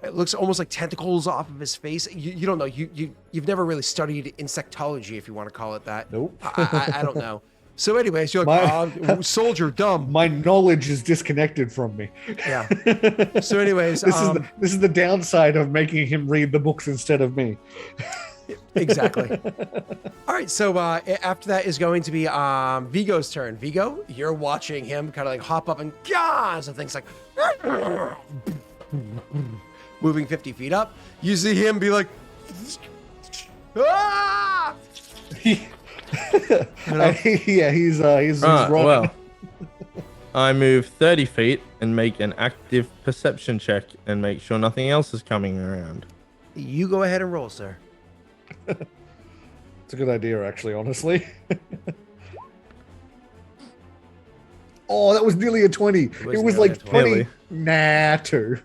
It looks almost like tentacles off of his face. You don't know. You've never really studied insectology, if you want to call it that.
Nope.
I don't know. So anyways, you're like, soldier, dumb.
My knowledge is disconnected from me.
Yeah. So anyways,
this is the downside of making him read the books instead of me.
Exactly. All right. So after that is going to be Viggo's turn. Viggo, you're watching him kind of like hop up and so things like moving 50 feet up. You see him be like, ah!
Yeah, he's rolling.
Well, I move 30 feet and make an active perception check and make sure nothing else is coming around.
You go ahead and roll, sir.
It's a good idea, actually, honestly. Oh, that was nearly a 20. It was like 20.
Really?
Nah, 2.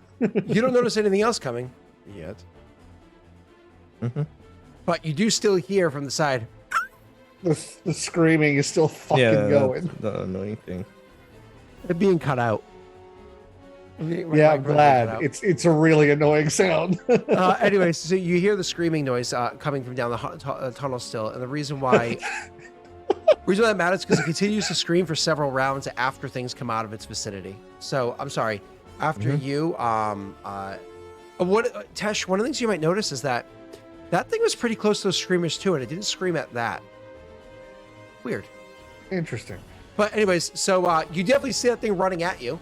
You don't notice anything else coming yet.
Mm-hmm.
But you do still hear from the side.
The screaming is still fucking going.
That's the annoying thing.
They're being cut out.
Yeah, I'm glad. It's a really annoying sound.
Anyways, so you hear the screaming noise coming from down the tunnel still, and the reason why that matters is because it continues to scream for several rounds after things come out of its vicinity. So I'm sorry. After you, Tesh, one of the things you might notice is that thing was pretty close to those screamers too, and it didn't scream at that. Weird.
Interesting.
But anyways, so you definitely see that thing running at you.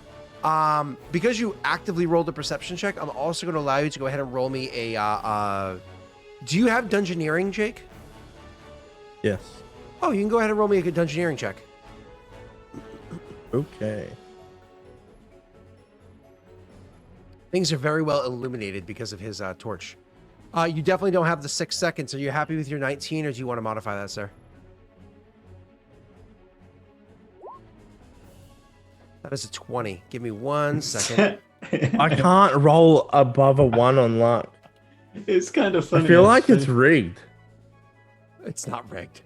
Because you actively rolled a perception check, I'm also going to allow you to go ahead and roll me a. Do you have Dungeoneering, Jake?
Yes.
Oh, you can go ahead and roll me a good Dungeoneering check.
Okay.
Things are very well illuminated because of his torch. You definitely don't have the 6 seconds. Are you happy with your 19, or do you want to modify that, sir? That is a 20. Give me 1 second.
I can't roll above a 1 on luck.
It's kind of funny.
I feel like it's rigged.
It's not rigged.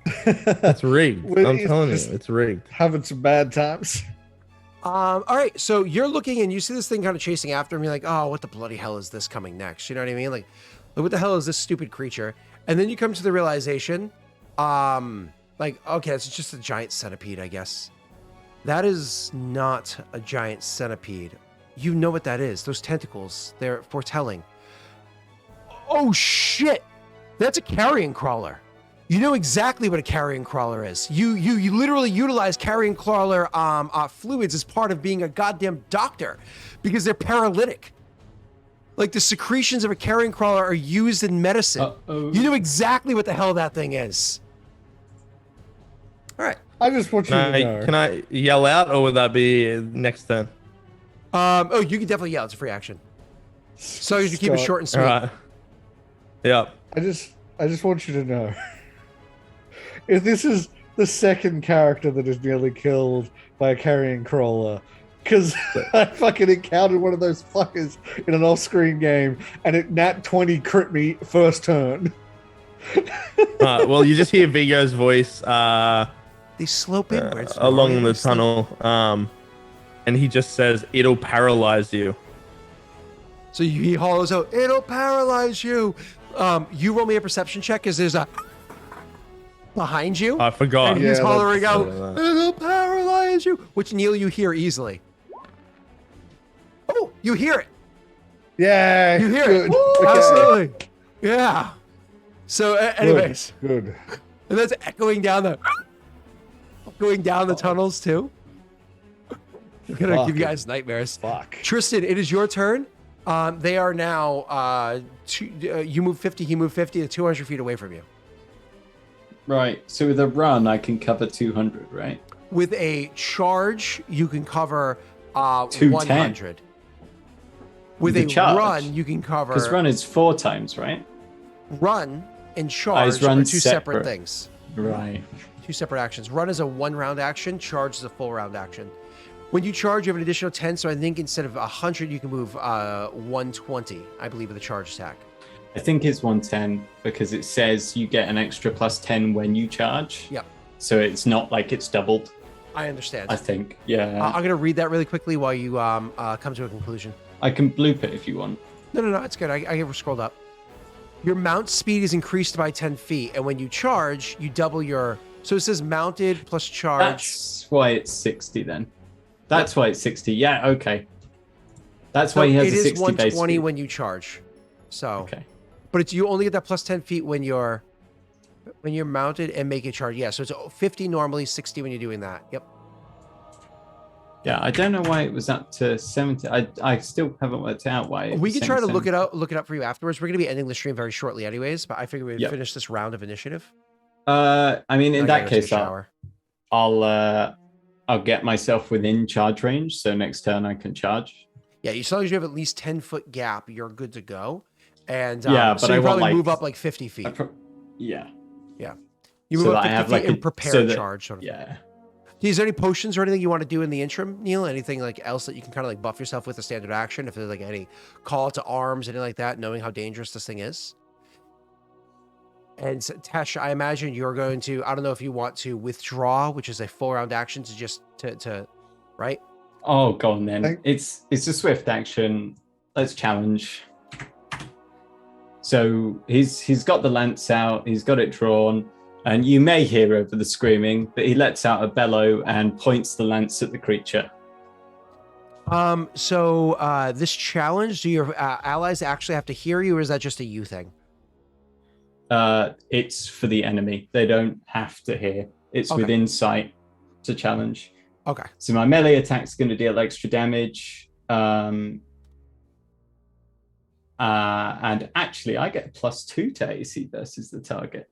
It's rigged.
Well,
I'm
it's
telling you,
just-
it's rigged.
Having some bad times.
All right, so you're looking and you see this thing kind of chasing after him. You're like, oh, what the bloody hell is this coming next? You know what I mean? Like, what the hell is this stupid creature? And then you come to the realization, like, okay, it's just a giant centipede, I guess. That is not a giant centipede. You know what that is. Those tentacles, they're foretelling. Oh, shit. That's a carrion crawler. You know exactly what a carrion crawler is. You literally utilize carrion crawler fluids as part of being a goddamn doctor because they're paralytic. Like the secretions of a carrion crawler are used in medicine.
Uh-oh.
You know exactly what the hell that thing is. All right.
I just want you to know.
Can I yell out, or would that be next turn?
Oh, you can definitely yell. It's a free action. So you keep it
Scott,
short and sweet.
All right. Yep.
I just want you to know. If this is the second character that is nearly killed by a carrion crawler, because I fucking encountered one of those fuckers in an off-screen game, and it nat 20 crit me first turn.
Well, you just hear Viggo's voice
They slope inwards.
along the tunnel, and he just says, "It'll paralyze you."
So he hollows out, it'll paralyze you. You roll me a perception check because there's a behind you.
I forgot.
And he's
Yeah,
hollering
that's-
out, it'll paralyze you. Which, Neil, you hear easily. Oh, you hear it.
Yeah,
You hear
good.
it.
Okay.
Absolutely. Yeah. So, anyways,
Good.
and that's echoing down the tunnels too. I'm gonna
Fuck.
give you guys nightmares.
Fuck.
Tristan, it is your turn. They are now you move 50, he moved 50 to 200 feet away from you.
Right. So with a run, I can cover 200, right?
With a charge, you can cover
210.
100. With
The
a
charge?
run, you can cover
Because run is 4 times, right?
run and charge
run
are two separate
separate.
things.
Right.
Two separate actions. Run is a 1 round action. Charge is a full round action. When you charge, you have an additional 10. So I think instead of 100, you can move 120, I believe, with a charge attack.
I think it's 110 because it says you get an extra plus 10 when you charge.
Yep.
So it's not like it's doubled,
I understand.
I think. Yeah.
I'm going to read that really quickly while you come to a conclusion.
I can bloop it if you want.
No, it's good. I scrolled up. Your mount speed is increased by 10 feet, and when you charge, you double your. So it says mounted plus charge.
That's why it's 60 then. That's why it's 60. Yeah, okay. That's why he has a 60 base speed.
It is 120 when you charge. So,
okay.
But you only get that plus 10 feet when you're mounted and make a charge. Yeah, so it's 50 normally, 60 when you're doing that. Yep.
Yeah, I don't know why it was up to 70. I still haven't worked out why.
We can try to look it up for you afterwards. We're going to be ending the stream very shortly anyways, but I figure we'd finish this round of initiative.
I mean, in that case, I'll get myself within charge range, so next turn I can charge.
Yeah, as long as you have at least 10-foot gap, you're good to go. And
but
so you
I
probably
want,
move up like 50 feet.
Yeah.
You move up 50 feet and prepare charge. Sort of.
Yeah.
Is there any potions or anything you want to do in the interim, Neil? Anything like else that you can kind of like buff yourself with a standard action? If there's like any call to arms, anything like that, knowing how dangerous this thing is? And Tesh, I imagine you're going to, I don't know if you want to withdraw, which is a full round action to just to right?
Oh, go on then. It's a swift action. Let's challenge. So he's got the lance out, he's got it drawn, and you may hear over the screaming, but he lets out a bellow and points the lance at the creature.
So this challenge, do your allies actually have to hear you, or is that just a you thing?
It's for the enemy. They don't have to hear. It's within sight to challenge.
Okay.
So my melee attack's going to deal extra damage. And actually, I get +2 to AC versus the target.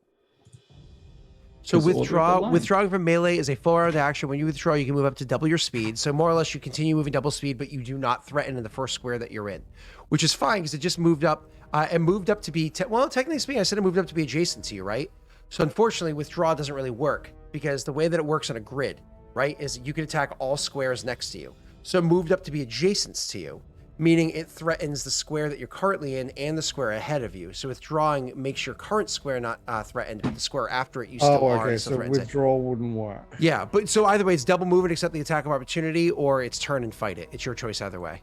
So withdrawing from melee is a full round action. When you withdraw, you can move up to double your speed. So more or less, you continue moving double speed, but you do not threaten in the first square that you're in, which is fine because it just moved up. And moved up to be, technically speaking, I said it moved up to be adjacent to you, right? So unfortunately, withdraw doesn't really work because the way that it works on a grid, right, is you can attack all squares next to you. So it moved up to be adjacent to you, meaning it threatens the square that you're currently in and the square ahead of you. So withdrawing makes your current square not threatened, but the square after it you still are.
Okay, so withdrawal wouldn't work.
Yeah, but so either way, it's double movement except the attack of opportunity, or it's turn and fight it. It's your choice either way.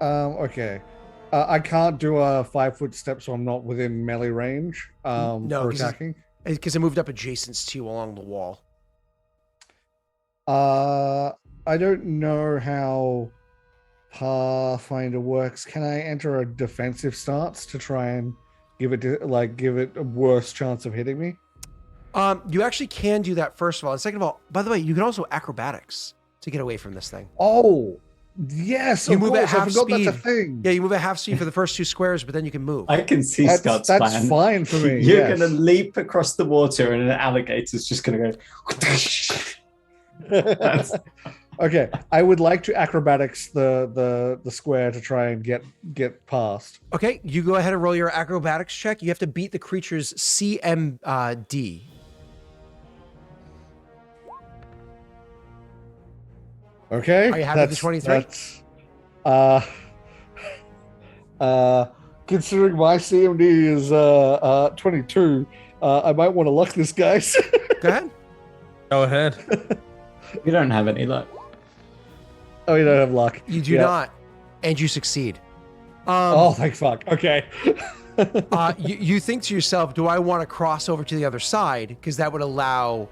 Okay. I can't do a 5-foot step, so I'm not within melee range for attacking.
Because it moved up adjacent to you along the wall.
I don't know how Pathfinder works. Can I enter a defensive stance to try and give it a worse chance of hitting me?
You actually can do that, first of all. And second of all, by the way, you can also acrobatics to get away from this thing.
Oh, yes,
you move at half speed.
That's a thing.
Yeah, you move at half speed for the first 2 squares, but then you can move.
I can see Scott's plan.
That's fine for me.
You're going to leap across the water, and an alligator's just going to go.
Okay, I would like to acrobatics the square to try and get past.
Okay, you go ahead and roll your acrobatics check. You have to beat the creature's CMD.
Okay.
Are you happy with the 23?
Considering my CMD is 22, I might want to luck this, guys.
Go ahead.
Go ahead.
You don't have any luck.
Oh, you don't have luck.
You do not, and you succeed.
Oh, thank fuck. Okay.
You think to yourself, do I want to cross over to the other side? Because that would allow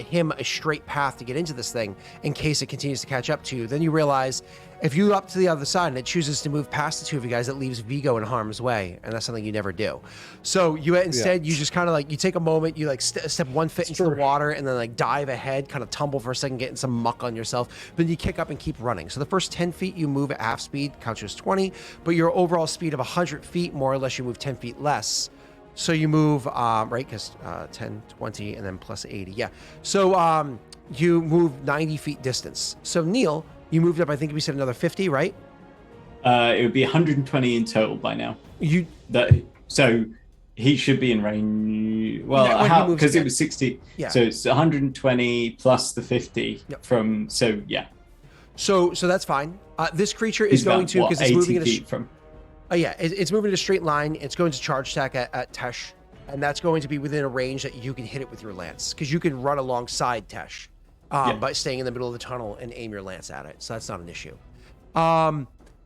him a straight path to get into this thing in case it continues to catch up to you. Then you realize if you up to the other side and it chooses to move past the two of you guys, it leaves Viggo in harm's way, and that's something you never do. So you instead you just kind of you take a moment, you step 1 foot into the water and then dive ahead, kind of tumble for a second, getting some muck on yourself, then you kick up and keep running. So the first 10 feet you move at half speed, counts you as 20, but your overall speed of 100 feet, more or less, you move 10 feet less. So you move, right, because 10, 20, and then plus 80. Yeah. So you move 90 feet distance. So Neil, you moved up, I think we said another 50, right?
It would be 120 in total by now. So he should be in range. Well, because it was 60. Yeah. So it's 120 plus the 50 from. So yeah.
So that's fine. This creature is going to, because it's moving in a
from.
Oh yeah, it's moving in a straight line. It's going to charge attack at Tesh, and that's going to be within a range that you can hit it with your lance, because you can run alongside Tesh by staying in the middle of the tunnel and aim your lance at it. So that's not an issue.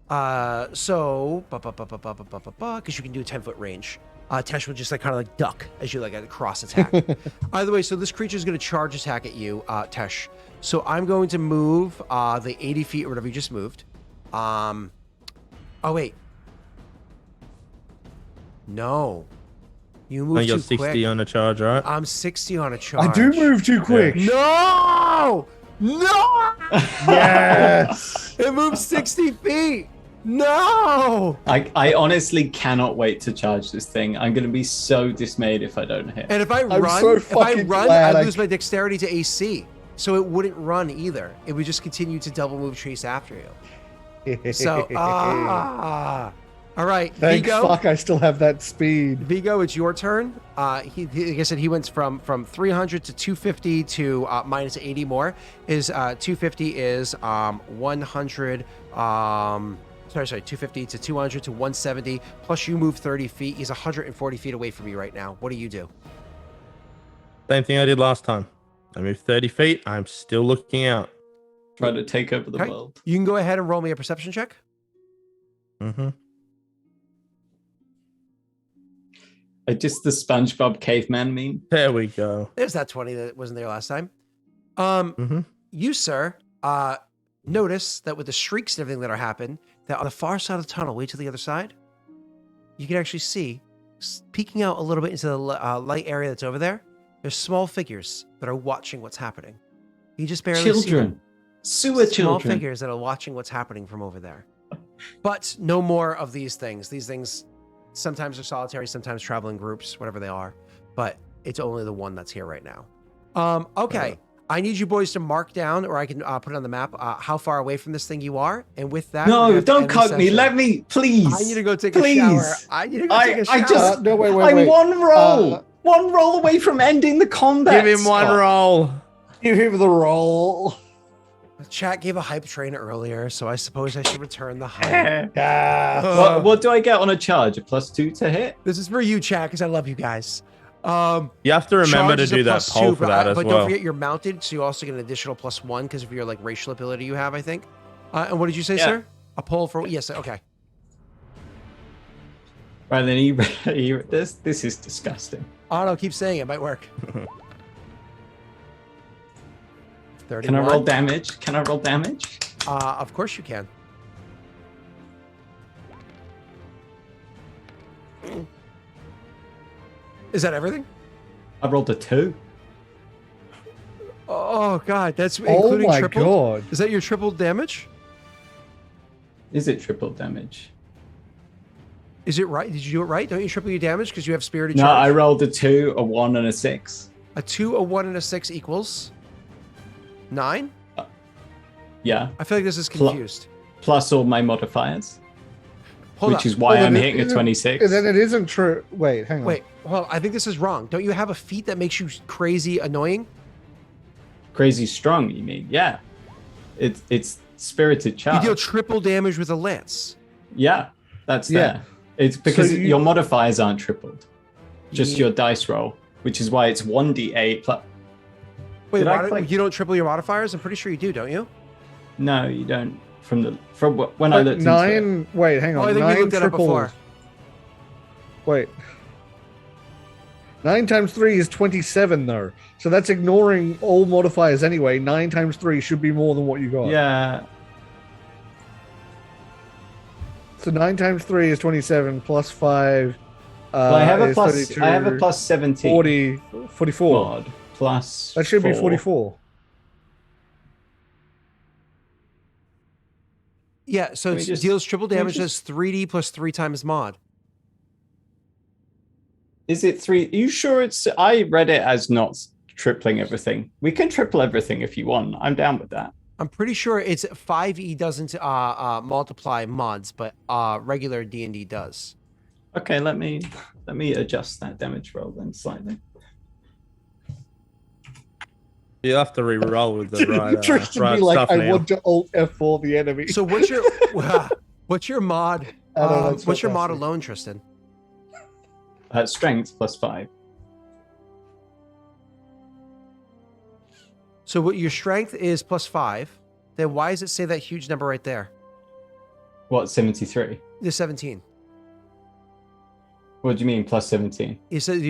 So, because you can do a 10-foot range. Tesh will just like kind of like duck as you like at a cross attack. Either way, so this creature is going to charge attack at you, Tesh. So I'm going to move the 80 feet or whatever you just moved. Oh wait. No. You
I
moved
think you're
too
60
quick.
on a charge, right?
I'm 60 on a charge.
I do move too quick.
No! No!
Yes.
It moves 60 feet. No!
I honestly cannot wait to charge this thing. I'm going to be so dismayed if I don't hit.
And if I
I'm
run,
so
if I
fucking
run,
glad
I
I
lose my dexterity to AC. So it wouldn't run either. It would just continue to double move chase after you. So, all right,
Thank
Viggo.
fuck I still have that speed.
Viggo, it's your turn. He, like I said, he went from 300 to 250 to minus 80 more. His 250 is 100. Sorry, 250 to 200 to 170. Plus you move 30 feet. He's 140 feet away from you right now. What do you do?
Same thing I did last time. I moved 30 feet. I'm still looking out.
Try to take over the
Okay.
world.
You can go ahead and roll me a perception check.
Mm-hmm.
Just the SpongeBob caveman meme.
There we go.
There's that 20 that wasn't there last time.
Mm-hmm.
You, sir, notice that with the shrieks and everything that are happening, that on the far side of the tunnel, way to the other side, you can actually see, peeking out a little bit into the light area that's over there, there's small figures that are watching what's happening. You just barely see them.
Children. Sewer
Small
children.
figures that are watching what's happening from over there. But no more of these things. These things sometimes are solitary, sometimes travel in groups, whatever they are. But it's only the one that's here right now. Okay. I need you boys to mark down, or I can put it on the map, how far away from this thing you are. And with that, we're gonna
No,
have to
don't
end the
cut me.
session.
Let me, please.
I need to go take
please.
a shower. I need to go take a shower.
I just,
No, wait,
I'm one roll.
Uh,
one roll away from ending the combat.
Give him one
Scott.
roll.
Give him the roll.
Chat gave a hype train earlier, so I suppose I should return the hype.
Yeah.
What do I get on a charge? A +2 to hit?
This is for you, chat, because I love you guys.
You have to remember
Charge
to
is a
do that
+2,
poll for that as
but
well.
don't forget you're mounted, so you also get an additional +1 because of your like racial ability you have, I think. And what did you say, sir? A poll for yes, okay.
Right then, this is disgusting.
Oh no, keep saying it might work. 31.
Can I roll damage? Can I roll damage?
Of course you can. Is that everything?
I rolled a 2.
Oh god, that's
Oh
including
my
triple.
god.
Is that your triple damage?
Is it triple damage?
Is it right? Did you do it right? Don't you triple your damage because you have spirited
No,
charge?
I rolled a 2, a 1, and a 6.
A 2, a 1, and a 6 equals 9?
Yeah,
I feel like this is confused.
plus all my modifiers,
Hold
which
on.
is why
Well,
I'm
then
hitting a
isn't-
26.
And then it isn't true. Wait, hang on.
Wait, well, I think this is wrong. Don't you have a feat that makes you crazy annoying?
Crazy strong, you mean? Yeah. It's spirited charge.
You deal triple damage with a lance.
Yeah, that's
Yeah.
there. It's because
you-
your modifiers aren't tripled. Just
Ye-
your dice roll, which is why it's 1d8 plus.
Wait,
Did I
why
click?
you don't triple your modifiers? I'm pretty sure you do, don't you?
No, you don't. From when I
But
looked into it.
9. Wait, hang
Oh,
on.
I think we
9
looked it up
triples.
before.
Wait. 9 times 3 is 27, though. So that's ignoring all modifiers anyway. 9 times 3 should be more than what you got.
Yeah,
So 9 times 3 is 27 plus 5.
well, I have a
is
plus.
32,
I have a plus 17
44.
mod plus.
That should be
4.
44.
Yeah, so
Let me
it
just-
deals triple
let me
damage.
just-
That's 3d plus 3 times mod.
Is it 3? Are you sure it's? I read it as not tripling everything. We can triple everything if you want. I'm down with that.
I'm pretty sure it's 5e doesn't multiply mods, but regular D&D does.
Okay, let me adjust that damage roll then slightly.
You have to re-roll with the right,
Tristan
right
be like,
stuff
I
now.
want to alt F4 the enemy.
So what's your what's your mod?
I don't know, it's
What's your mod
fantastic.
alone, Tristan?
Strength plus 5.
So what your strength is plus 5. Then why does it say that huge number right there?
What, 73?
The 17.
What do you mean plus 17?
You said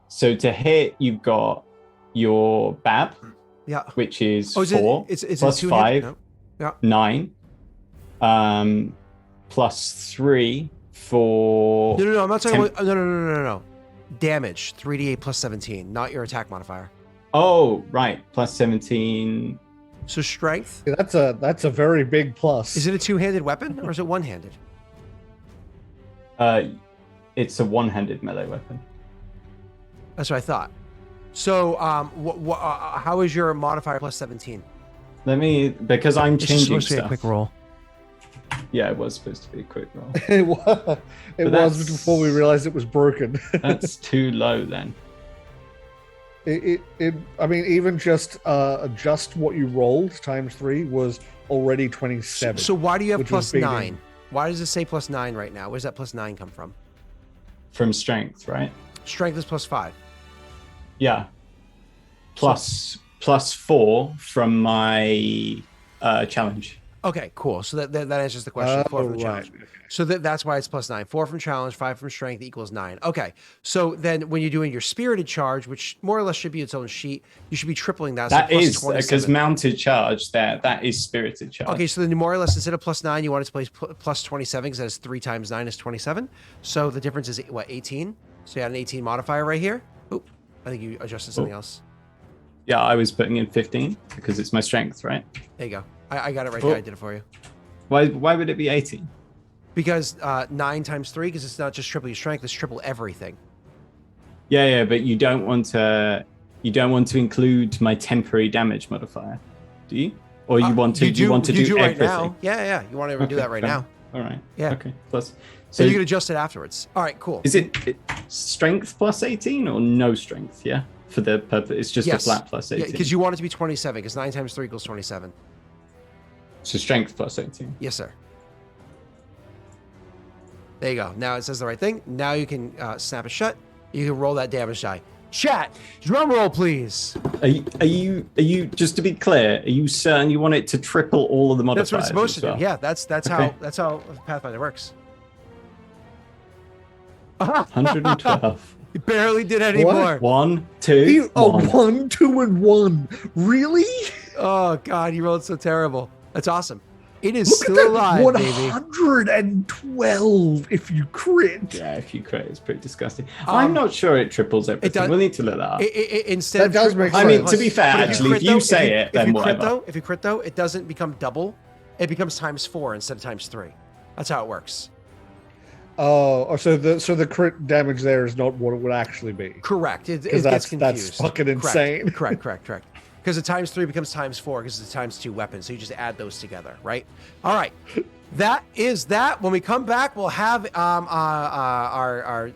So to hit, you've got your BAB,
yeah.
which is
Oh, is
4
it, it's
plus
a
5,
no. Yeah.
9, plus 3 for...
No, I'm not talking about... No. Damage, 3d8 plus 17, not your attack modifier.
Oh, right, plus 17.
So strength.
Yeah, that's a very big plus.
Is it a two-handed weapon or is it one-handed?
It's a one-handed melee weapon.
That's what I thought. So, how is your modifier plus 17?
Because I'm
It's just
changing
supposed to be
stuff.
a quick roll.
Yeah, it was supposed to be a quick roll.
It was, before we realized it was broken.
That's too low then.
I mean, even just what you rolled times 3 was already 27.
So why do you have
which was
plus 9?
beating.
Why does it say plus 9 right now? Where's that plus 9 come from?
From strength, right?
Strength is plus 5.
Yeah. Plus 4 from my challenge.
Okay, cool. So that answers the question. 4 from the challenge.
Right.
So that's why it's plus 9. 4 from challenge, 5 from strength equals 9. Okay. So then when you're doing your spirited charge, which more or less should be its own sheet, you should be tripling that.
That
so plus
is, because
27.
mounted charge, that is spirited charge.
Okay, so then more or less instead of plus 9, you want it to place plus 27 because that is 3 times 9 is 27. So the difference is what, 18? So you had an 18 modifier right here. Oop, I think you adjusted something else.
Yeah, I was putting in 15 because it's my strength, right?
There you go. I got it right there. I did it for you.
Why would it be 18?
Because 9 times 3, because it's not just triple your strength, it's triple everything.
Yeah, but you don't want to include my temporary damage modifier, do you? Or you want to
you
do
right
everything?
now. Yeah. You want to do that right now.
All right.
Yeah.
Okay. Plus,
So you can adjust it afterwards. All right, cool.
Is it strength plus 18 or no strength? Yeah, for the purpose, it's just a flat plus 18.
Yeah, because you want it to be 27, because 9 times 3 equals 27.
So strength plus 18.
Yes, sir. There you go. Now it says the right thing. Now you can snap it shut. You can roll that damage die. Chat, drum roll, please.
Are you just to be clear? Are you certain you want it to triple all of the modifiers?
That's what it's supposed to
as well?
do. Yeah, that's
Okay.
how Pathfinder works.
112.
You barely did any
What?
more.
1, 2, 1.
1, 2, and 1. Really?
Oh God, you rolled so terrible. That's awesome. It is
Look
still
at
alive,
that,
baby.
112 if you crit.
Yeah, if you crit, it's pretty disgusting. I'm not sure it triples everything.
does-
We'll need to look that up.
Instead
That
of
does make
I mean,
sense.
to be fair,
But
actually,
crit
if you
though,
say it, then whatever.
If you crit though, it doesn't become double. It becomes times 4 instead of times 3. That's how it works.
Oh, so the crit damage there is not what it would actually be.
Correct. It
Because
gets
that's
confused.
fucking insane.
Correct. Because the times 3 becomes times 4 because it's a times 2 weapon. So you just add those together, right? All right. That is that. When we come back, we'll have our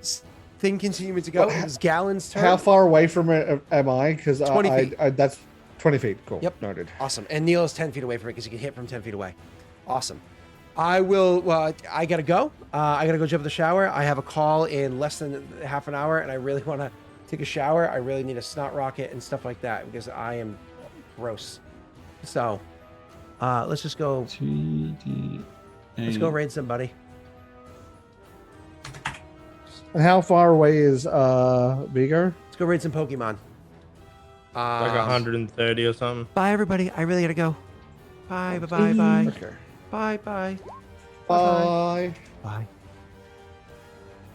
thing continuing to go. It's Gallon's turn.
How far away from it am I? Because
20 feet.
I that's 20 feet. Cool.
Yep.
Noted.
Awesome. And Neil is 10 feet away from it because you can hit from 10 feet away. Awesome. I will. I gotta go. I gotta go jump in the shower. I have a call in less than half an hour, and I really want to take a shower. I really need a snot rocket and stuff like that because I am gross. So, let's just go. Let's go raid somebody.
And how far away is Viggo?
Let's go raid some Pokemon.
Like 130 or something.
Bye, everybody. I really gotta go. Bye.
Okay.
Bye.
Bye.
Bye.